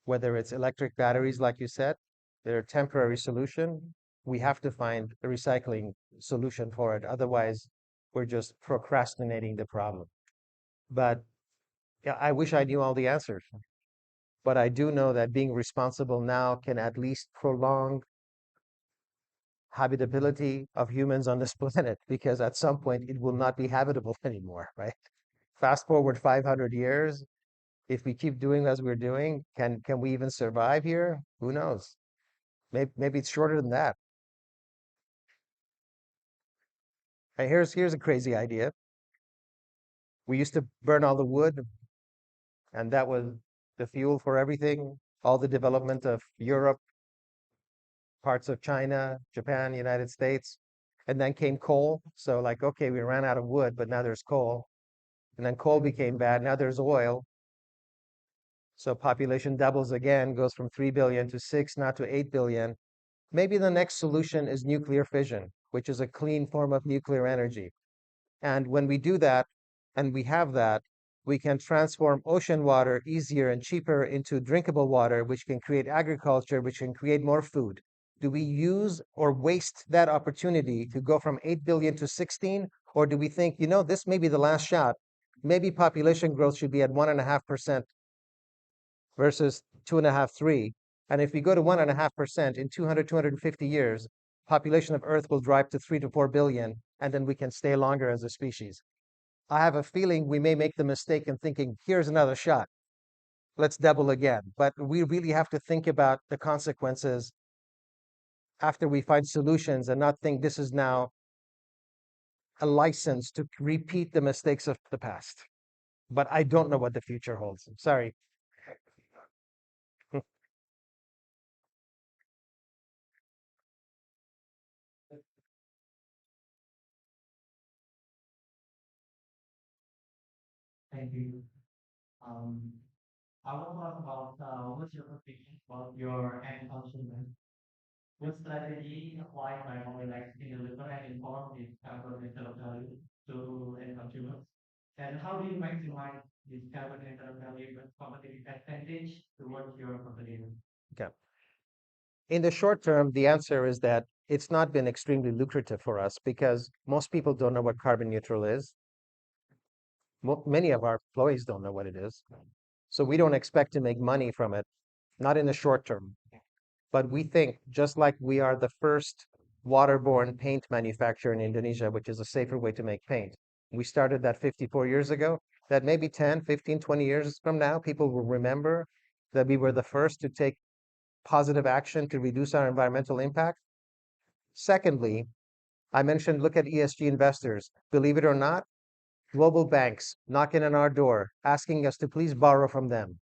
Whether it's electric batteries, like you said, they're a temporary solution. We have to find a recycling solution for it. Otherwise, we're just procrastinating the problem. But yeah, I wish I knew all the answers. But I do know that being responsible now can at least prolong habitability of humans on this planet, because at some point it will not be habitable anymore, right? Fast forward 500 years, if we keep doing as we're doing, can we even survive here? Who knows? Maybe it's shorter than that. Hey, here's a crazy idea. We used to burn all the wood, and that was the fuel for everything, all the development of Europe, parts of China, Japan, United States. And then came coal. So like, okay, we ran out of wood, but now there's coal. And then coal became bad. Now there's oil. So population doubles again, goes from 3 billion to 6, now to 8 billion. Maybe the next solution is nuclear fission, which is a clean form of nuclear energy. And when we do that, and we have that, we can transform ocean water easier and cheaper into drinkable water, which can create agriculture, which can create more food. Do we use or waste that opportunity to go from 8 billion to 16? Or do we think, this may be the last shot? Maybe population growth should be at 1.5% versus 2.5, 3. And if we go to 1.5% in 200, 250 years, population of Earth will drop to 3 to 4 billion, and then we can stay longer as a species. I have a feeling we may make the mistake in thinking, here's another shot. Let's double again. But we really have to think about the consequences after we find solutions and not think this is now a license to repeat the mistakes of the past. But I don't know what the future holds. Sorry. Okay. In the short term, the answer is that it's not been extremely lucrative for us because most people don't know what carbon neutral is. Many of our employees don't know what it is. So we don't expect to make money from it, not in the short term. But we think, just like we are the first waterborne paint manufacturer in Indonesia, which is a safer way to make paint. We started that 54 years ago, that maybe 10, 15, 20 years from now, people will remember that we were the first to take positive action to reduce our environmental impact. Secondly, I mentioned, look at ESG investors. Believe it or not, global banks knocking on our door, asking us to please borrow from them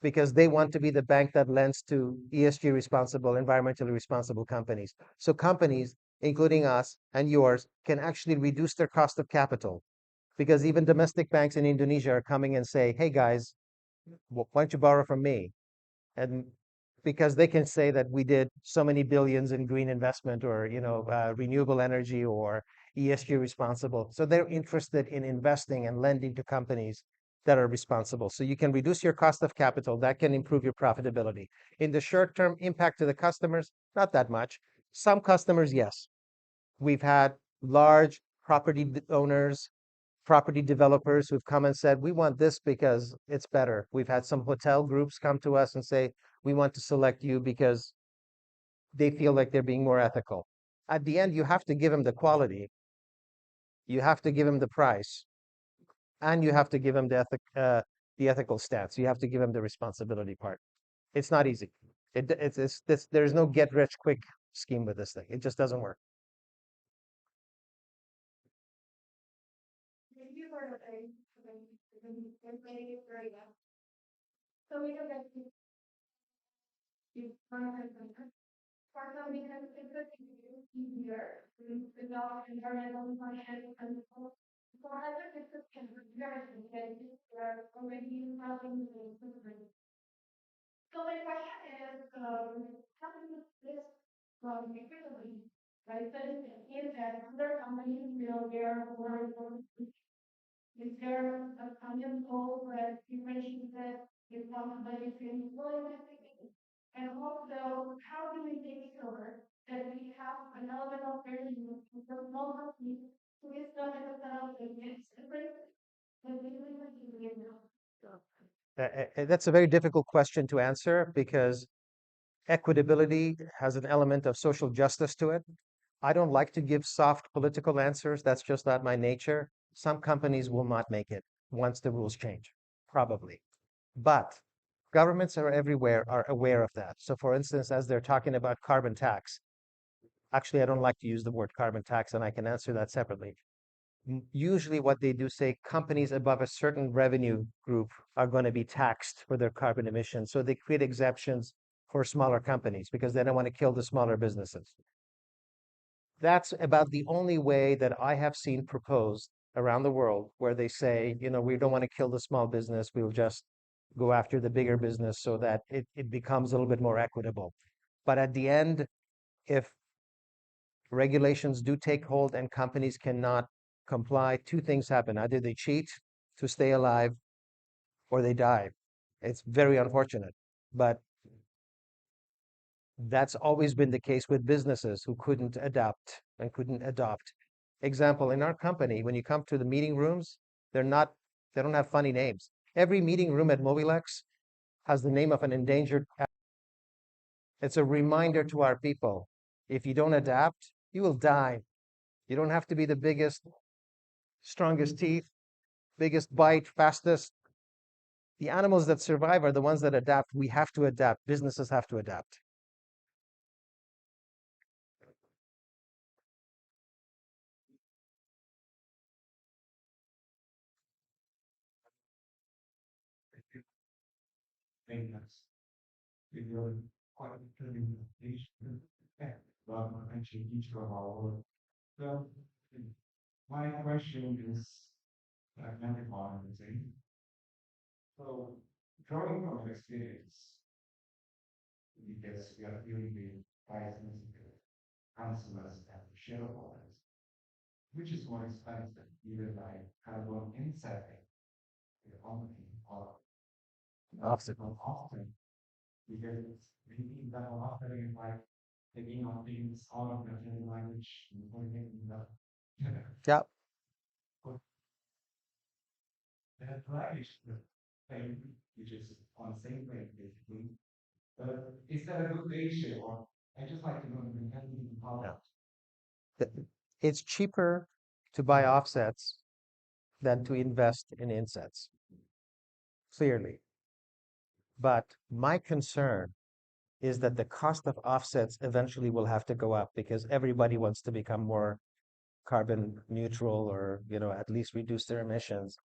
because they want to be the bank that lends to ESG responsible, environmentally responsible companies. So companies, including us and yours, can actually reduce their cost of capital because even domestic banks in Indonesia are coming and say, hey guys, why don't you borrow from me? And because they can say that we did so many billions in green investment or renewable energy or ESG responsible. So they're interested in investing and lending to companies that are responsible. So you can reduce your cost of capital. That can improve your profitability. In the short term, impact to the customers, not that much. Some customers, yes. We've had large property owners, property developers who've come and said, we want this because it's better. We've had some hotel groups come to us and say, we want to select you because they feel like they're being more ethical. At the end, you have to give them the quality, you have to give them the price, and you have to give them the ethical stance. You have to give them the responsibility part. It's not easy. There's no get rich quick scheme with this thing. It just doesn't work. Thank you for the time. So we have that. For some reason, it could be easier without environmental function and so other systems can be very because they are already having the improvement. So my question is, how does this efficiently, right? So is that other companies will bear more is there a common goal that differentiates responsibility between employees and also how do we make sure that we have an element of fairness in the small companies who is not necessarily against different but we really want to be able That's a very difficult question to answer because equitability has an element of social justice to it. I don't like to give soft political answers. That's just not my nature. Some companies will not make it once the rules change, probably. But governments are everywhere are aware of that. So for instance, as they're talking about carbon tax, actually, I don't like to use the word carbon tax, and I can answer that separately. Usually what they do say companies above a certain revenue group are going to be taxed for their carbon emissions. So they create exemptions for smaller companies because they don't want to kill the smaller businesses. That's about the only way that I have seen proposed around the world where they say, we don't want to kill the small business. We'll just go after the bigger business so that it becomes a little bit more equitable. But at the end, if regulations do take hold and companies cannot comply, two things happen. Either they cheat to stay alive or they die. It's very unfortunate. But that's always been the case with businesses who couldn't adapt and couldn't adopt. Example, in our company, when you come to the meeting rooms, they don't have funny names. Every meeting room at Mowilex has the name of an endangered. It's a reminder to our people. If you don't adapt, you will die. You don't have to be the biggest, strongest teeth, biggest bite, fastest. The animals that survive are the ones that adapt. We have to adapt. Businesses have to adapt. Obstacle. Yeah. Yeah. It's cheaper to buy offsets than to invest in insets, clearly. But my concern is that the cost of offsets eventually will have to go up because everybody wants to become more carbon neutral or, at least reduce their emissions.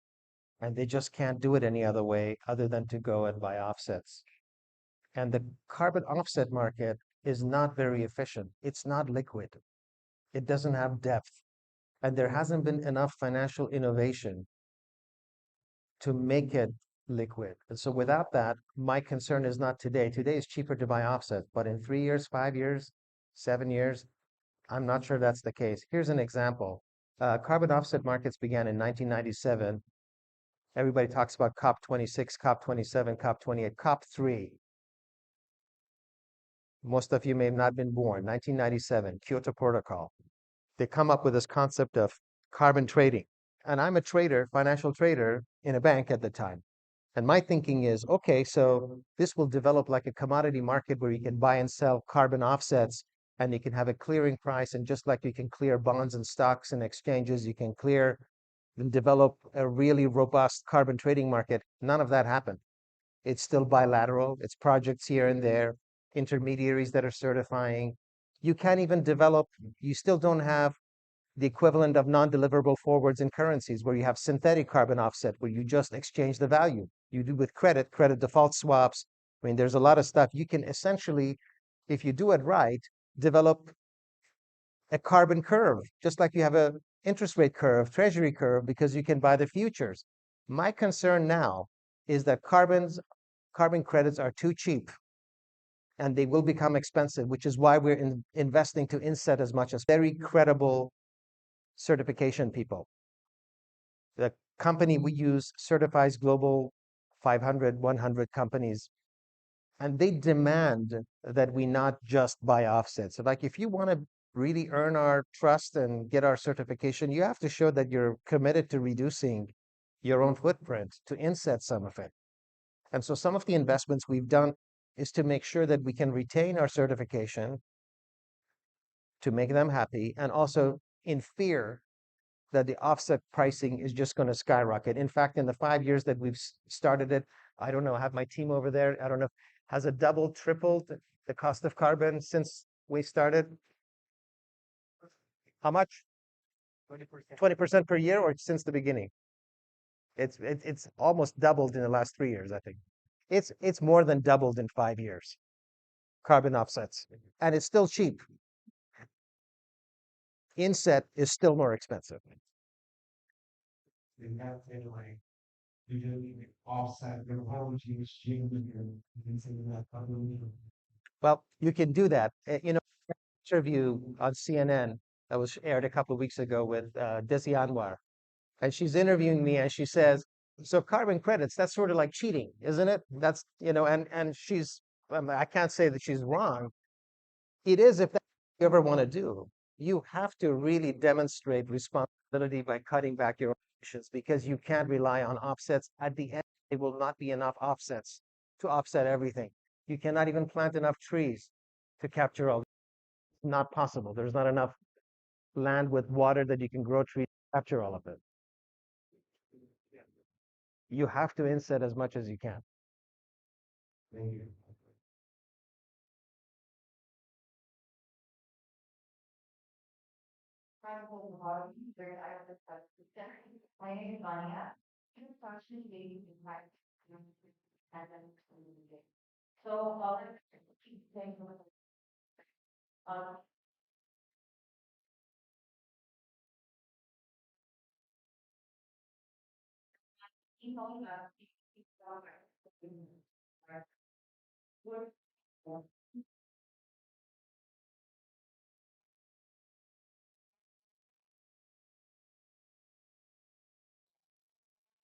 And they just can't do it any other way other than to go and buy offsets. And the carbon offset market is not very efficient. It's not liquid. It doesn't have depth. And there hasn't been enough financial innovation to make it liquid. And so without that, my concern is not today. Today is cheaper to buy offsets, but in 3 years, 5 years, 7 years, I'm not sure that's the case. Here's an example. Carbon offset markets began in 1997. Everybody talks about COP26, COP27, COP28, COP3. Most of you may have not been born. 1997, Kyoto Protocol. They come up with this concept of carbon trading. And I'm a trader, financial trader in a bank at the time. And my thinking is, okay, so this will develop like a commodity market where you can buy and sell carbon offsets and you can have a clearing price. And just like you can clear bonds and stocks and exchanges, you can clear and develop a really robust carbon trading market. None of that happened. It's still bilateral. It's projects here and there, intermediaries that are certifying. You can't even develop, you still don't have the equivalent of non-deliverable forwards in currencies where you have synthetic carbon offset, where you just exchange the value. You do with credit default swaps. I mean, there's a lot of stuff you can essentially, if you do it right, develop a carbon curve, just like you have a interest rate curve, treasury curve, because you can buy the futures. My concern now is that carbon credits are too cheap and they will become expensive, which is why we're investing to inset as much as very credible certification people. The company we use certifies global 500, 100 companies, and they demand that we not just buy offsets. So like if you want to really earn our trust and get our certification, you have to show that you're committed to reducing your own footprint, to inset some of it. And so some of the investments we've done is to make sure that we can retain our certification, to make them happy, and also in fear that the offset pricing is just going to skyrocket. In fact, in the 5 years that we've started it, I don't know, I have my team over there. I don't know, has it doubled, tripled the cost of carbon since we started? How much? 20% per year, or since the beginning? It's almost doubled in the last 3 years, I think. It's more than doubled in 5 years, carbon offsets, and it's still cheap. Inset is still more expensive. Well, you can do that. Interview on CNN that was aired a couple of weeks ago with Desi Anwar, and she's interviewing me, and she says, "So carbon credits, that's sort of like cheating, isn't it?" That's and she's, I can't say that she's wrong. It is if that's what you ever want to do. You have to really demonstrate responsibility by cutting back your emissions, because you can't rely on offsets. At the end, it will not be enough offsets to offset everything. You cannot even plant enough trees to capture all. Not possible. There's not enough land with water that you can grow trees to capture all of it. You have to inset as much as you can. My name is Monia. So,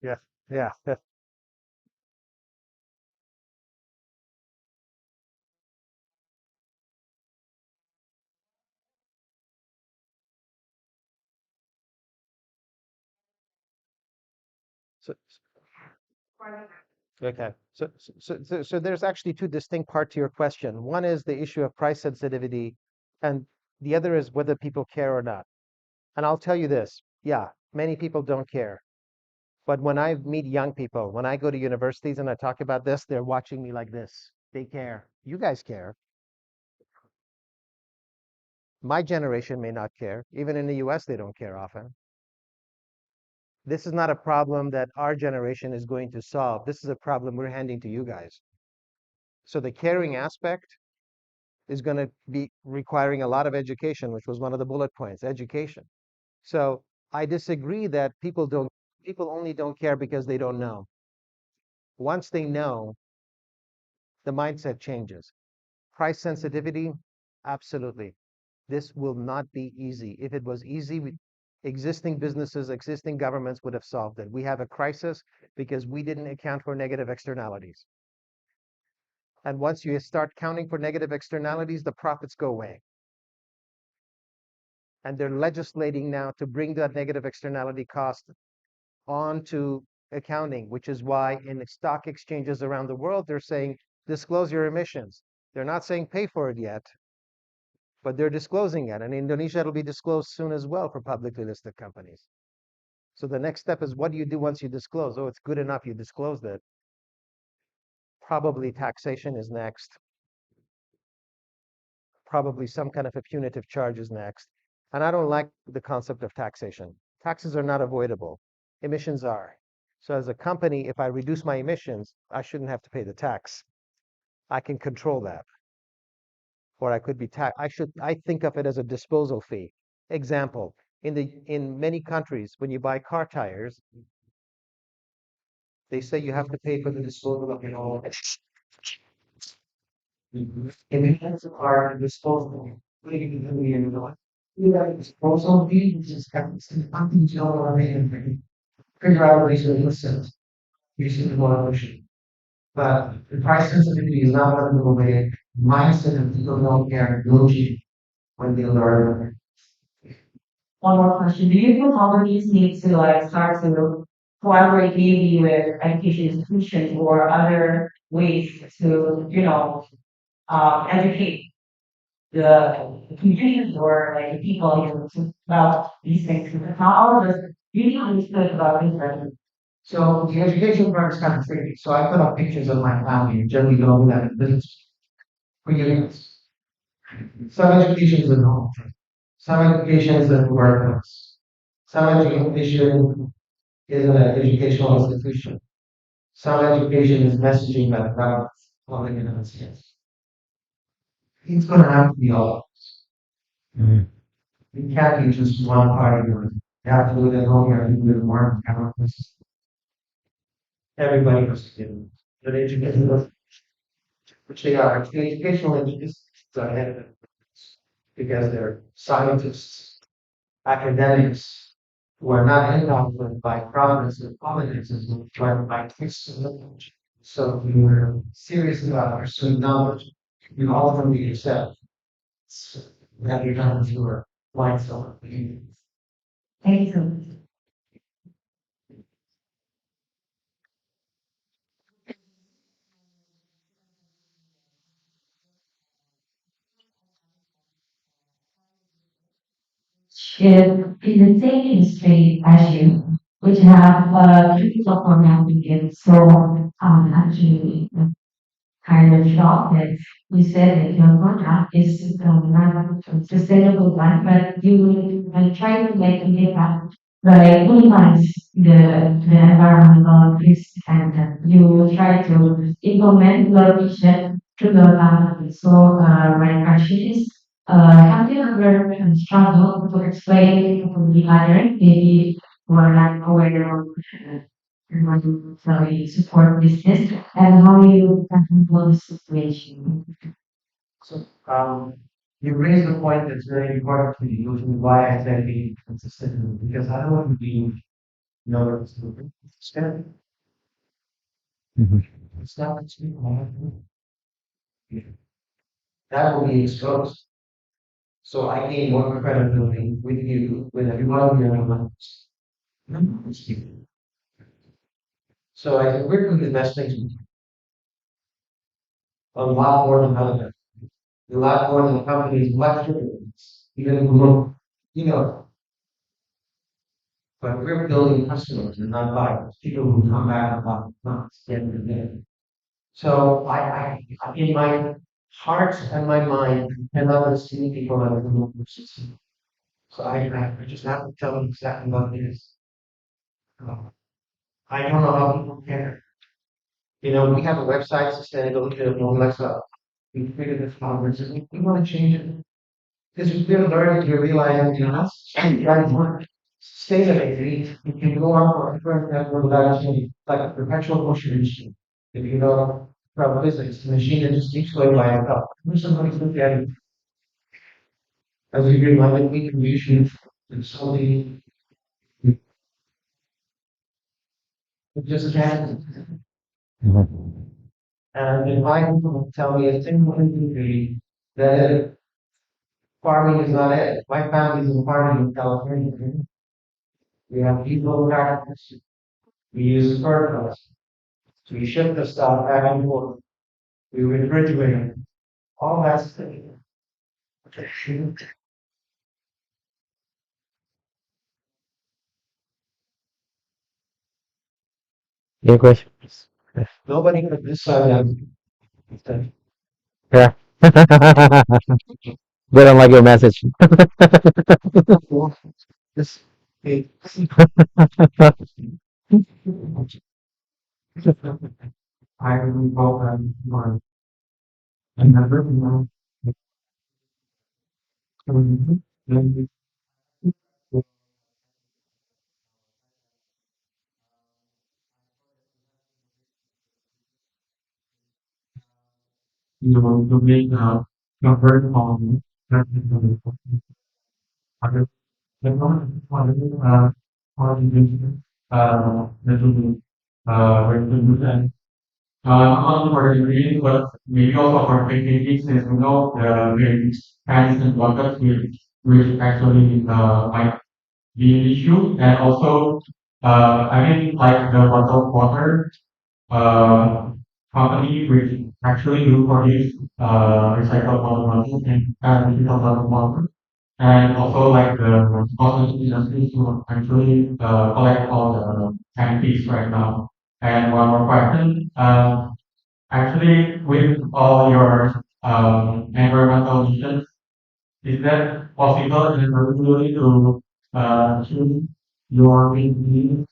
Yeah, yeah. So, okay. So there's actually two distinct parts to your question. One is the issue of price sensitivity, and the other is whether people care or not. And I'll tell you this, yeah, many people don't care. But when I meet young people, when I go to universities and I talk about this, they're watching me like this. They care. You guys care. My generation may not care. Even in the US, they don't care often. This is not a problem that our generation is going to solve. This is a problem we're handing to you guys. So the caring aspect is going to be requiring a lot of education, which was one of the bullet points, education. So I disagree that people only don't care because they don't know. Once they know, the mindset changes. Price sensitivity, absolutely. This will not be easy. If it was easy, existing businesses, existing governments would have solved it. We have a crisis because we didn't account for negative externalities. And once you start counting for negative externalities, the profits go away. And they're legislating now to bring that negative externality cost onto accounting, which is why in stock exchanges around the world, they're saying, disclose your emissions. They're not saying pay for it yet, but they're disclosing it. And in Indonesia, it'll be disclosed soon as well for publicly listed companies. So the next step is, what do you do once you disclose? Oh, it's good enough you disclosed it. Probably taxation is next. Probably some kind of a punitive charge is next. And I don't like the concept of taxation. Taxes are not avoidable. Emissions are. So as a company, if I reduce my emissions, I shouldn't have to pay the tax. I can control that. or I could be taxed. I think of it as a disposal fee. Example, in many countries, when you buy car tires, they say you have to pay for the disposal of your own. If it has a car disposal, what do you do? You know, you have disposal fee, which is something you don't want to figure out ways to listen using the motivation. But the price sensitivity is not one of the way mindset of people don't care logic when they learn. One more question. Do you think companies need to like start to collaborate maybe with education institutions or other ways to, educate the communities or like the people about these things? Because not all of us really understood about these things. So the education part is kind of tricky. So I put up pictures of my family and generally know that business for years. Some education is at home. Some education is at the workplace. Some education is an educational institution. Some education is messaging that routes public announcements. It's going to have to be all. Mhm. It can't be just one part of it. You have to do it at home, you have to do it at work, campus. Everybody must do it. But education, which they are, the educational institutions are ahead of it because they're scientists, academics who are not influenced by progress of politics but by fixed knowledge. So if you were serious about pursuing knowledge, you ultimately yourself that you're not your blind self. Thank you so much. In the same industry as you, which have critical formatting it, so actually kind of shocked that you said that your product is not a sustainable one, but you try to make an impact by minimize the environmental risk and you try to implement your vision to the company. So my question is, have you ever struggled to explain to the other, maybe who are not aware of sorry, support business and how you handle the situation? So you raised a point that's very important to me, which is why I said be consistent because I don't want to be noticed. It's not that will be exposed. So I gain more credibility with you, with everyone here on So I can work with investments a lot more than other, a lot more than companies, much even global, you know, but we're building customers and not buyers, people who come back and buy, not get the day. So in my heart and my mind, and I want to see people that are global. So I just have to tell them exactly what it is. Uh, I don't know how people care. You know, we have a website, sustainability of Mowilex. We created this conference, and we want to change it. Because we're learning, you're realizing, you know, right work. Sustainability, you can go on for a different network without changing, like a perpetual motion machine. If you know from physics, the machine that just keeps going by itself. There's somebody look at it as we reminded me contribution and somebody it just can't. And if I tell me a single industry that farming is not it. My family's in farming in California. We have people practice. We use fertilizer. So we ship the stuff back and forth. We refrigerate it. All that's the any questions? Nobody could decide. Yeah. They don't like your message. This, hey. I recall that my another but maybe also for pancakes, as you know, the pans and buckets which actually might be an issue. And also, I mean, like the bottled water uh, company which actually do produce recycled water bottles and recycled bottled water. And also like the cosmetic industry to actually collect all the canopies right now. And one more question. Actually, with all your environmental missions, is that possible and really to achieve your needs?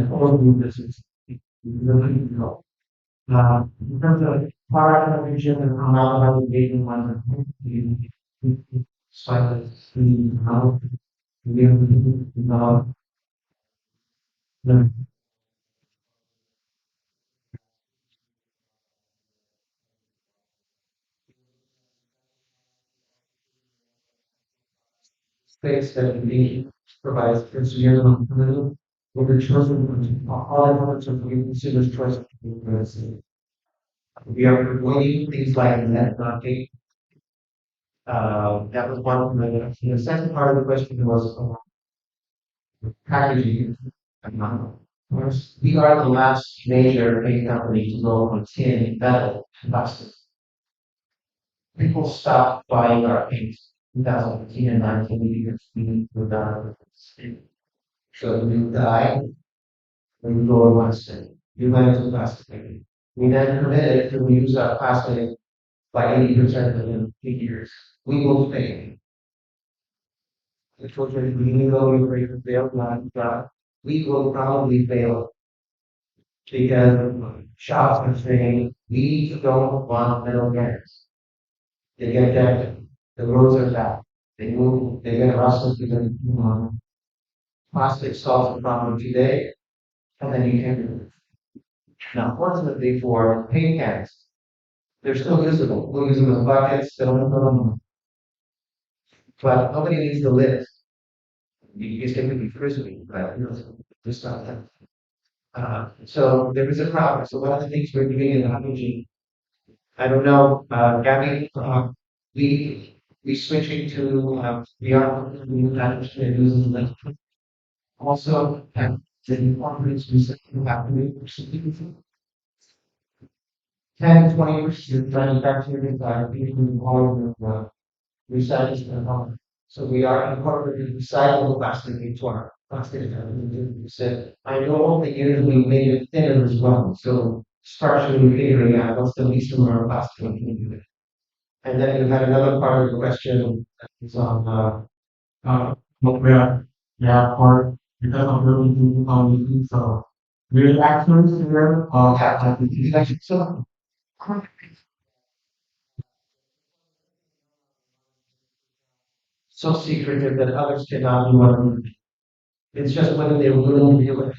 All of this is really low. In terms of power generation and amount of dating one, silence, now, now, the space that we provides consumers with the children, all elements of we consider choice. We are avoiding things like that, not take. That was one of the second part of the question was packaging. First, we are the last major paint company to go from tin, metal, to plastic. People stopped buying our paint in 2018 and 19 because we were done with it. So we die when we go to Western. We went to plastic painting. We then committed to use our plastic by 80% within 8 years. We will pay. The children, even though we were able to fail, we will probably fail because shops are saying we don't want middlemen. They get that the roads are bad. They get arrested because plastic solves the problem today, and then you can. Now, fortunately for paint cans, they're still usable. We'll use them as buckets, but nobody needs the lid. You just get to be frisbee, but just not that. So there is a problem. So one of the things we're doing in the packaging, I don't know, Gabby, we switching to we are new packaging and using the also the incorporates recycling happening. 10 to 20% manufacturing are being involved with recycling and all. So we are incorporating recyclable plastic into our plastic. So I know that usually made it thinner as well. So structurally figuring out what's the least amount of plastic we can do. And then you had another part of the question that is on what we are, yeah, or because of really doing how we do so. We're actually here have to so so secretive that others cannot do what it's just whether they're willing to do it.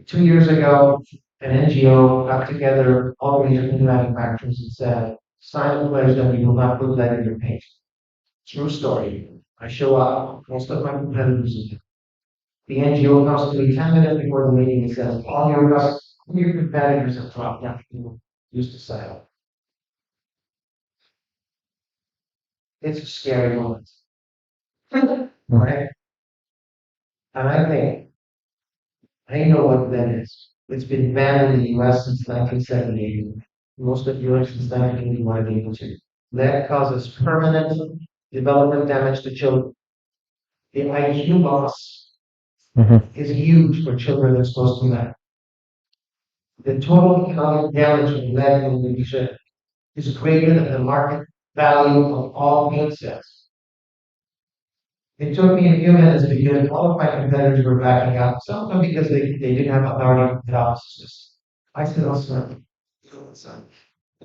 2 years ago, an NGO got together all the different manufacturers and said, sign a pledge that we will not put that in your paint. True story. I show up, most of my competitors. The NGO comes to me 10 minutes before the meeting and says, all your competitors have dropped out. People used to say, it's a scary moment. Right? And I know what that is. It's been banned in the US since 1978. Most of Europe since 1981. That causes permanent development damage to children. The IQ loss Mhm. is huge for children exposed to that. The total economic damage of lead in Indonesia is greater than the market value of all paint sales. It took me a few minutes because all of my competitors were backing out, some of them because they didn't have authority to offices. I said, also,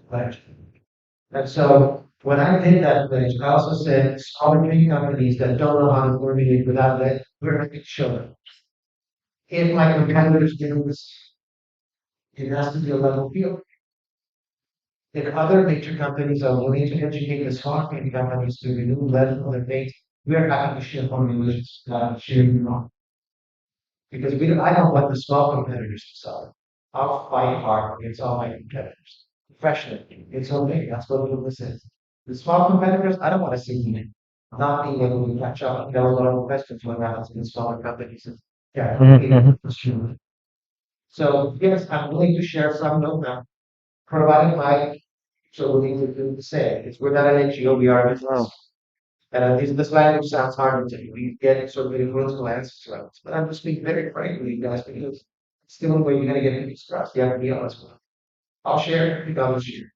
pledge. And so when I did that pledge, I also said, smaller paint companies that don't know how to coordinate without that, we're going to show them. If my competitors do this, it has to be a level field. If other major companies are willing to educate the small paint companies to remove lead from their paint, we are happy to share formulations, share wrong. Because I don't want the small competitors to suffer. I'll fight hard against all my competitors. Professionally, it's okay. That's what this is. The small competitors, I don't want to see them not being able to catch up. There were a lot of questions when I was in smaller companies. Yeah, that's true. So yes, I'm willing to share some know-how, provided my so we need to do the same. It's we're not an NGO, we are a business. And this language sounds hard to we get sort of political answers around this. But I'm just being very frank with you guys because it's the only way you're gonna get people's trust. You have to be honest with them. I'll share it, you don't share.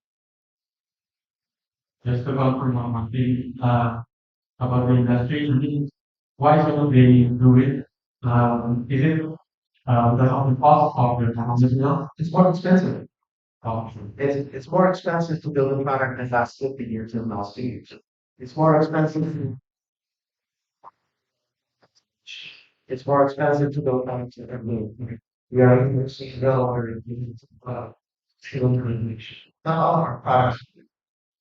Just to confirm one thing about the industry, why don't they do it? Is it because of the cost of the technology? It's more expensive. It's more expensive to build a product that lasts 50 years than last 2 years. It's more expensive. It's more expensive to build products that are blue. We are investing no longer in skill creation. Not all of our products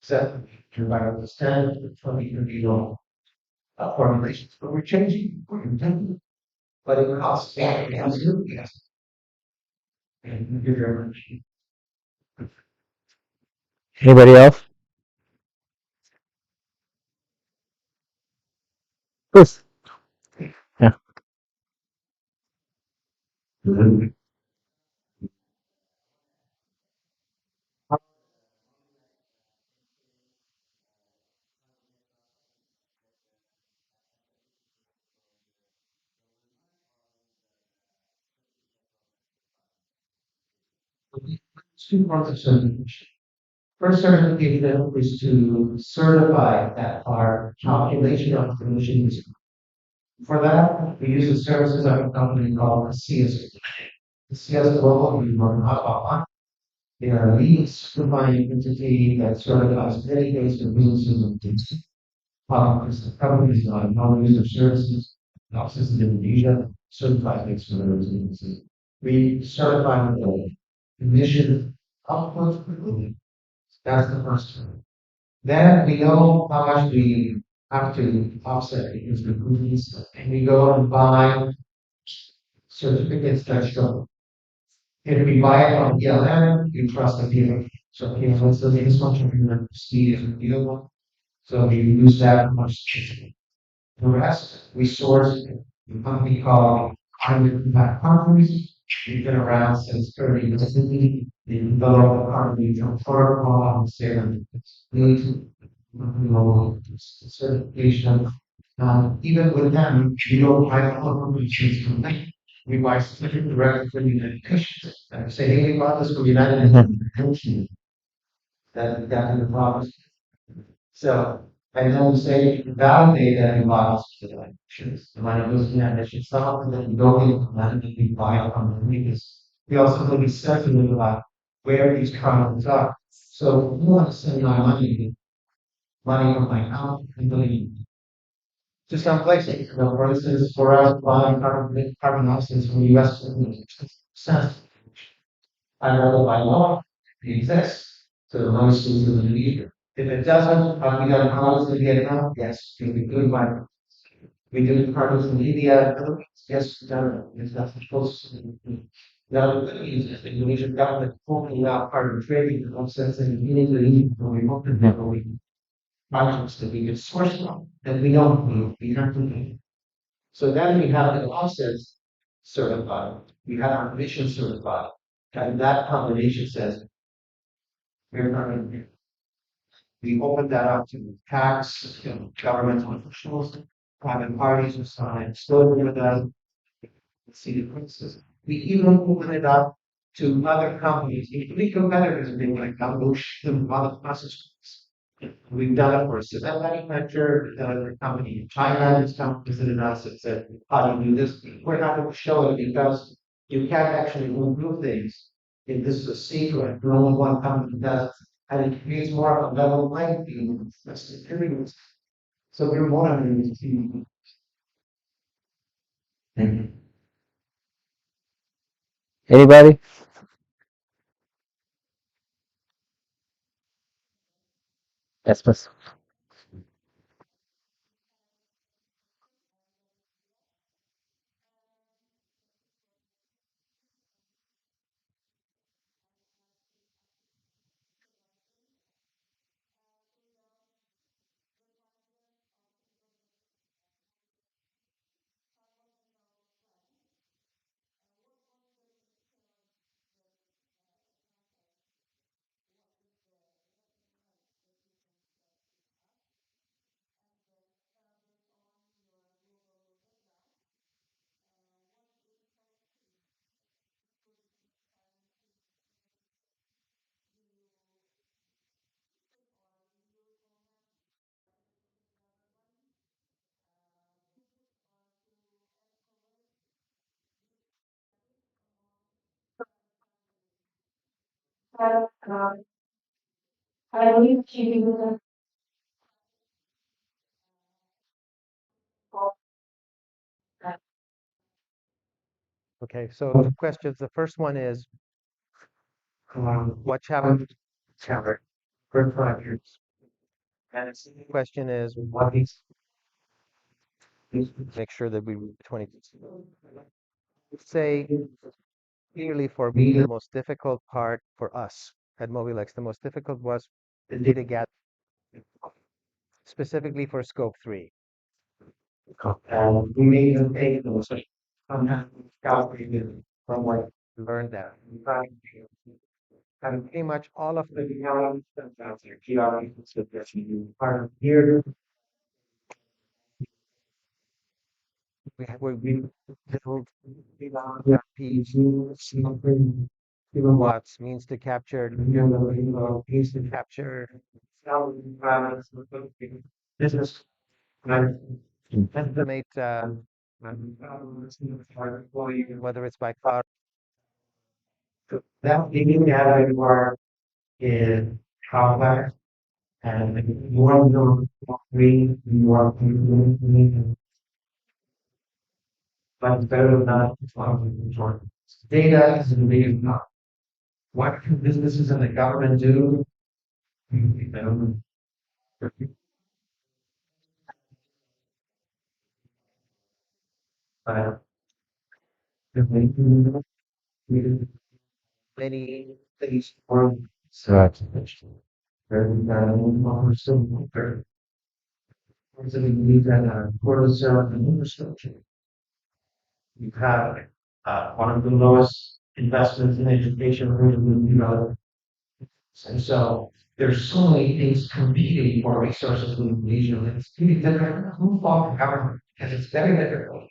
except environmental standards from individual formulations, but we're changing. We're intending. But it costs absolutely yes. Thank you very much. Anybody else? Yes. Yeah. Two parts of certification. First certification is to certify that our calculation of pollution is. For that, we use the services of a company called CS. The CS Global, we run Hotbot. They are a leading certifying entity that certifies many basic businesses and things. Because the companies on non-user services, offices in Indonesia, certified things for those businesses. We certify the emission output. That's the first one. Then we know how much we have to offset because the movies, and we go and buy certificates that show. If we buy it on ELN, we trust the dealer. So PLN is the latest function, the speed is reviewable. So we use that much. The rest we source a company called Climate Impact Companies. We've been around since early 1990. They developed a carbon neutral protocol and say that it's really certification. Even with them, we don't buy corporations from them. We buy certificate directly from the United Nations. And say, hey, we bought this from United Nations. That in the province. So, and then we say, validate that in models to the elections. The money goes in that should stop and then go into the land and we buy it from the because we also need to be sensitive about where these products are. So, we want to send my money from my account and money to some places. You know, for instance, for us buying carbon offsets from the US, sense. I know by law it exists. So the money stays in the leader. If it doesn't, are we going to promise in Vietnam? Yes, it'll be good by we do promise in India, Philippines. Yes, done. It's not supposed to be. Now, the good news is the Indonesian government fully allow carbon trading to offset and immediately we hope that we projects that we can source from that we don't move, we have to move. So then we have the offsets certified, we have our emission certified, and that combination says we're going to we open that up to tax, governmental officials, private parties who sign, still with us, see the prices. We even open it up to other companies, including competitors, being like Evolution, other processes. We've done it for a cement manufacturer, we've done it for a company in China, who's come visited us and said, how do you do this? We're not going to show it because you can't actually do things. If this is a secret, and only one company does it, and it creates more of a level playing field. That's the period. So we're monitoring to see. Anybody? Yes, miss. I believe keeping the Okay, so the questions, the first one is, what challenge covered for 5 years? And the second question is, what needs to make sure that we reach 20? Say, clearly for me, the most difficult part for us at Mowilex, the most difficult was the data gap, specifically for scope 3. We made a mistake on calculated from what we learned that. And pretty much all of the geographies that you are here, we build kilowatts means to capture, means to capture this is estimate whether it's by cloud. That digging data required is complex and you want to read, you want to but it's better than not. It's short. Data is the biggest not. What can businesses and the government do? Um, uh, many things for such and so so we believe that cortisol and infrastructure. You have one of the lowest investments in education rate. And so there's so many things competing for resources in Indonesia. It's really different. Who fought the government? Because it's very difficult.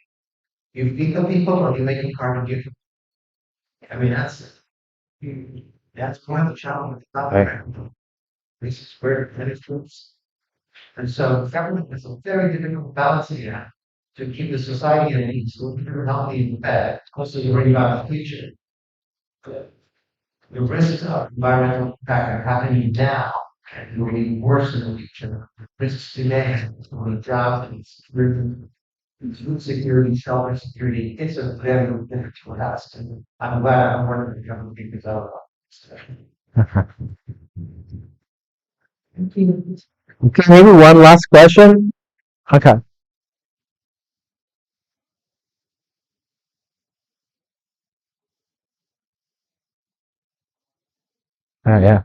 You feed the people or you make them contribute. I mean, that's one of the challenges. Right. This is where it troops. And so government is a very difficult balancing act to keep the society at ease, so we're not being bad. Also, you worry about the future. The risks of environmental impact are happening now and will be worse in the future. Risks today on the jobs and security, food security, shelter security. It's a very difficult task. And I'm glad I'm working with the government because of that. Okay, maybe one last question. Okay. Yeah.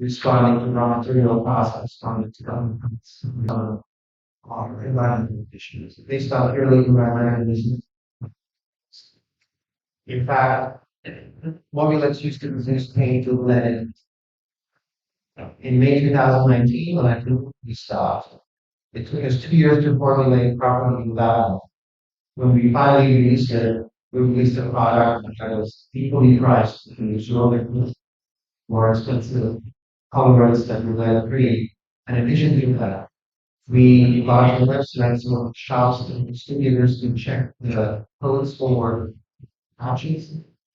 responding to raw material costs, responding to environmental issues. Based on purely environmental issues. In fact, Mowilex used to produce paint to lead. In May 2019, when I completely stopped, it took us 2 years to formulate properly without. When we finally released it, we released a product that was equally priced and was really more expensive colorants that we lead free. And in addition to that, we launched a website so shops and distributors can check the codes for options.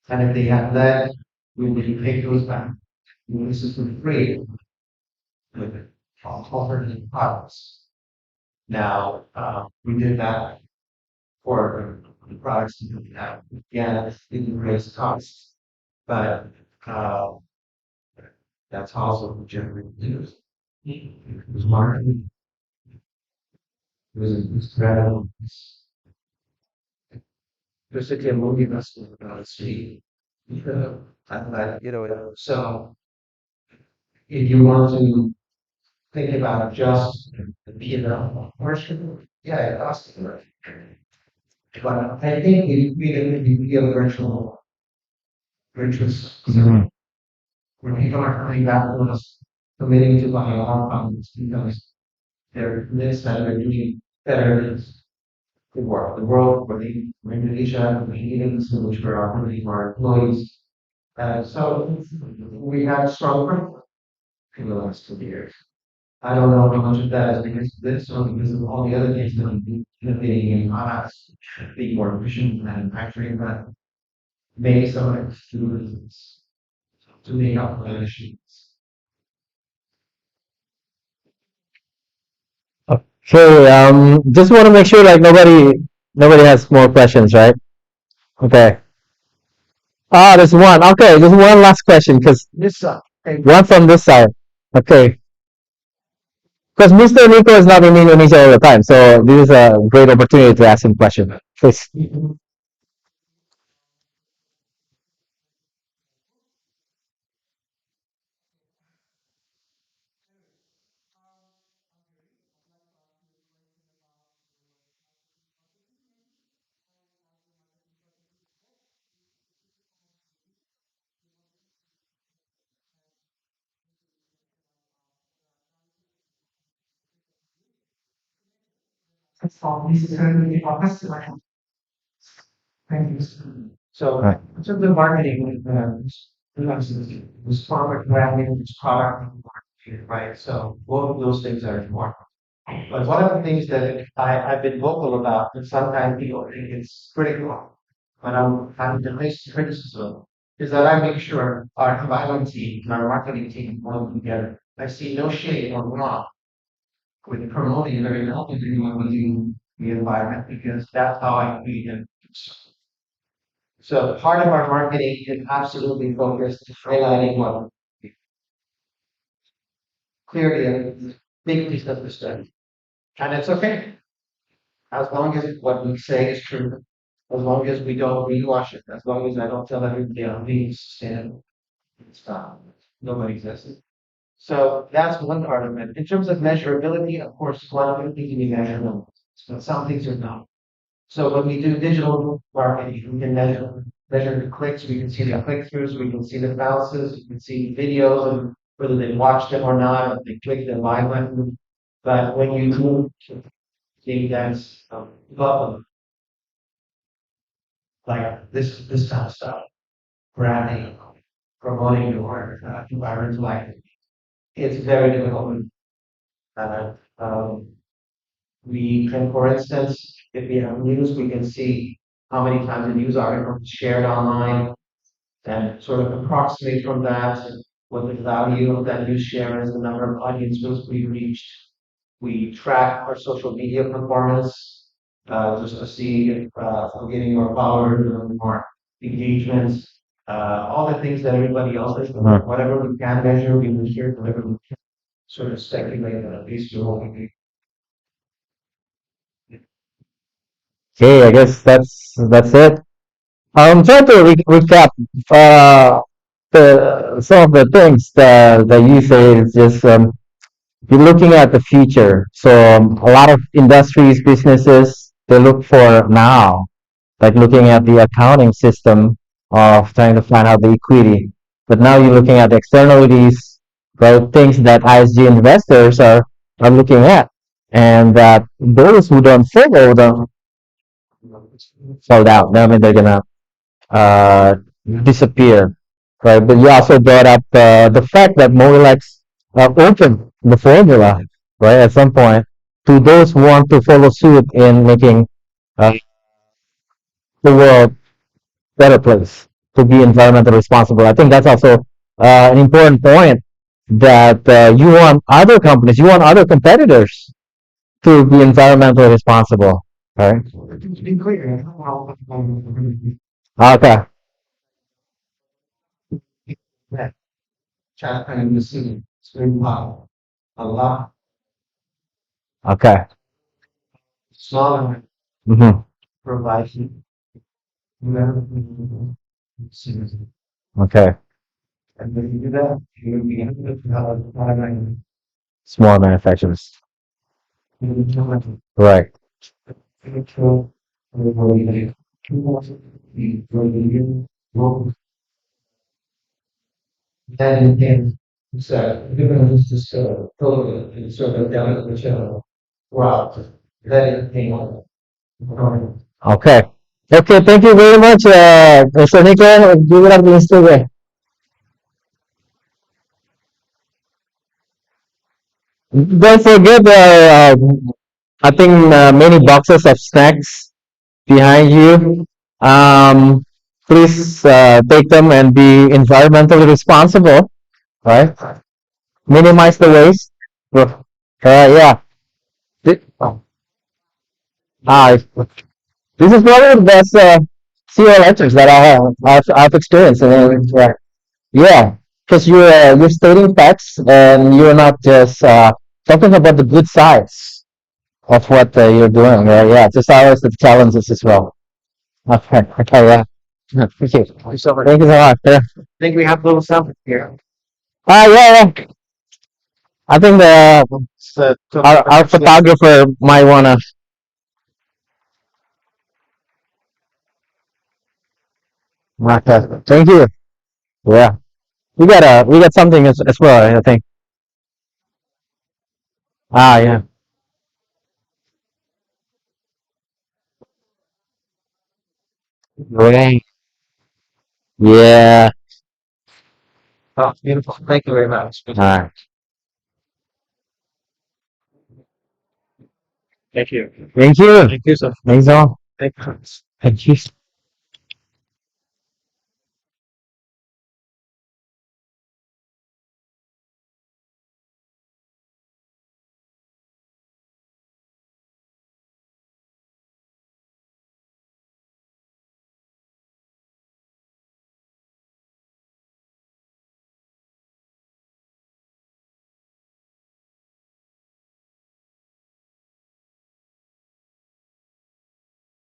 And if they have lead, we will take those back. And this is for free with alternative products. Now, we did that for the products that we have. Yeah, it didn't raise costs, but uh, that's also what generally news. It was marketing, it was incredible. Prasetiya Mowilex see. So if you want to think about just the Vietnam portion, yeah, it costs more. But I think we really feel virtuous. When people are coming back to us, committing to buy our products because they're convinced that they're doing better than the world, for Indonesia, for the Indians, in which we're operating our employees. So we have strong growth in the last 2 years. I don't know how much of that is because of this or because of all the other things that I'm innovating in products, being more efficient in manufacturing, but maybe some of it's to reasons to make up for the issues. Okay, just want to make sure like nobody has more questions, right? Okay. Ah, there's one. Okay, there's one last question because This one from this side. Okay, because Mr. Nico is not in Indonesia all the time, so this is a great opportunity to ask him question. Please. this is certainly a customer. Thank you. So, Right. in terms of marketing, was farmer branding, was product marketing, right? So, both of those things are important. But one of the things that I've been vocal about, and sometimes people think it's critical, when I'm having to face criticism, is that I make sure our environment team and our marketing team work together. I see no shade or wrong with promoting very helping everyone within the environment because that's how I feed them. So part of our marketing is absolutely focused highlighting what clearly a big piece of the study. And it's okay. As long as what we say is true, as long as we don't rewash it, as long as I don't tell everybody I'm being sustainable, it's not. Nobody says it. So that's one part of it. In terms of measurability, of course, one of the things can be measurable, but some things are not. So when we do digital marketing, we can measure the clicks, we can see the click-throughs, we can see the bounces, we can see videos and whether they watched them or not, if they clicked the buy button. But when you move to the that's button, like this kind of stuff, branding, promoting your environmental activity, it's very difficult. Uh, um, we can, for instance, if we have news, we can see how many times a news article is shared online and sort of approximate from that what the value of that news share is, the number of audiences we reached. We track our social media performance just to see if we're getting more followers or more engagements. All the things that everybody else is, whatever we can measure, we measure, whatever we can sort of speculate that at least we're what we Okay, I guess that's it. I'm trying to recap. some of the things that you say is just you're looking at the future. So a lot of industries, businesses, they look for now, like looking at the accounting system of trying to find out the equity. But now you're looking at the externalities, right? Things that ISG investors are looking at, and that those who don't follow them fall down. I mean, they're gonna uh, disappear, right? But you also brought up the fact that Mowilex opened the formula, right, at some point to those who want to follow suit in making uh, the world better place to be environmentally responsible. I think that's also an important point that you want other companies, you want other competitors to be environmentally responsible, right? Okay. Okay. Hmm. Okay. Small manufacturers. Right. Okay. Okay, thank you very much, Mr. Nico. Give it up to Mr. Way. Don't forget, I think many boxes of snacks behind you. Um, please take them and be environmentally responsible, right? Minimize the waste. Yeah. Thi- Ah, this is probably the best CO lectures that I've experienced. And, yeah, because you're stating facts and you're not just talking about the good sides of what you're doing. Yeah, just always the challenges as well. Okay, okay, yeah. Yeah, thank you. Thank you so much. Thank you so much. Yeah. I think we have a little something here. Yeah, yeah. I think our photographer might wanna. Okay. Thank you. Yeah, we got something as well. I think. Yeah. Great. Yeah. Oh, beautiful. Thank you very much. All right. Thank you. Thank you. Thank you, sir. Thanks all. Thank you. Thank you.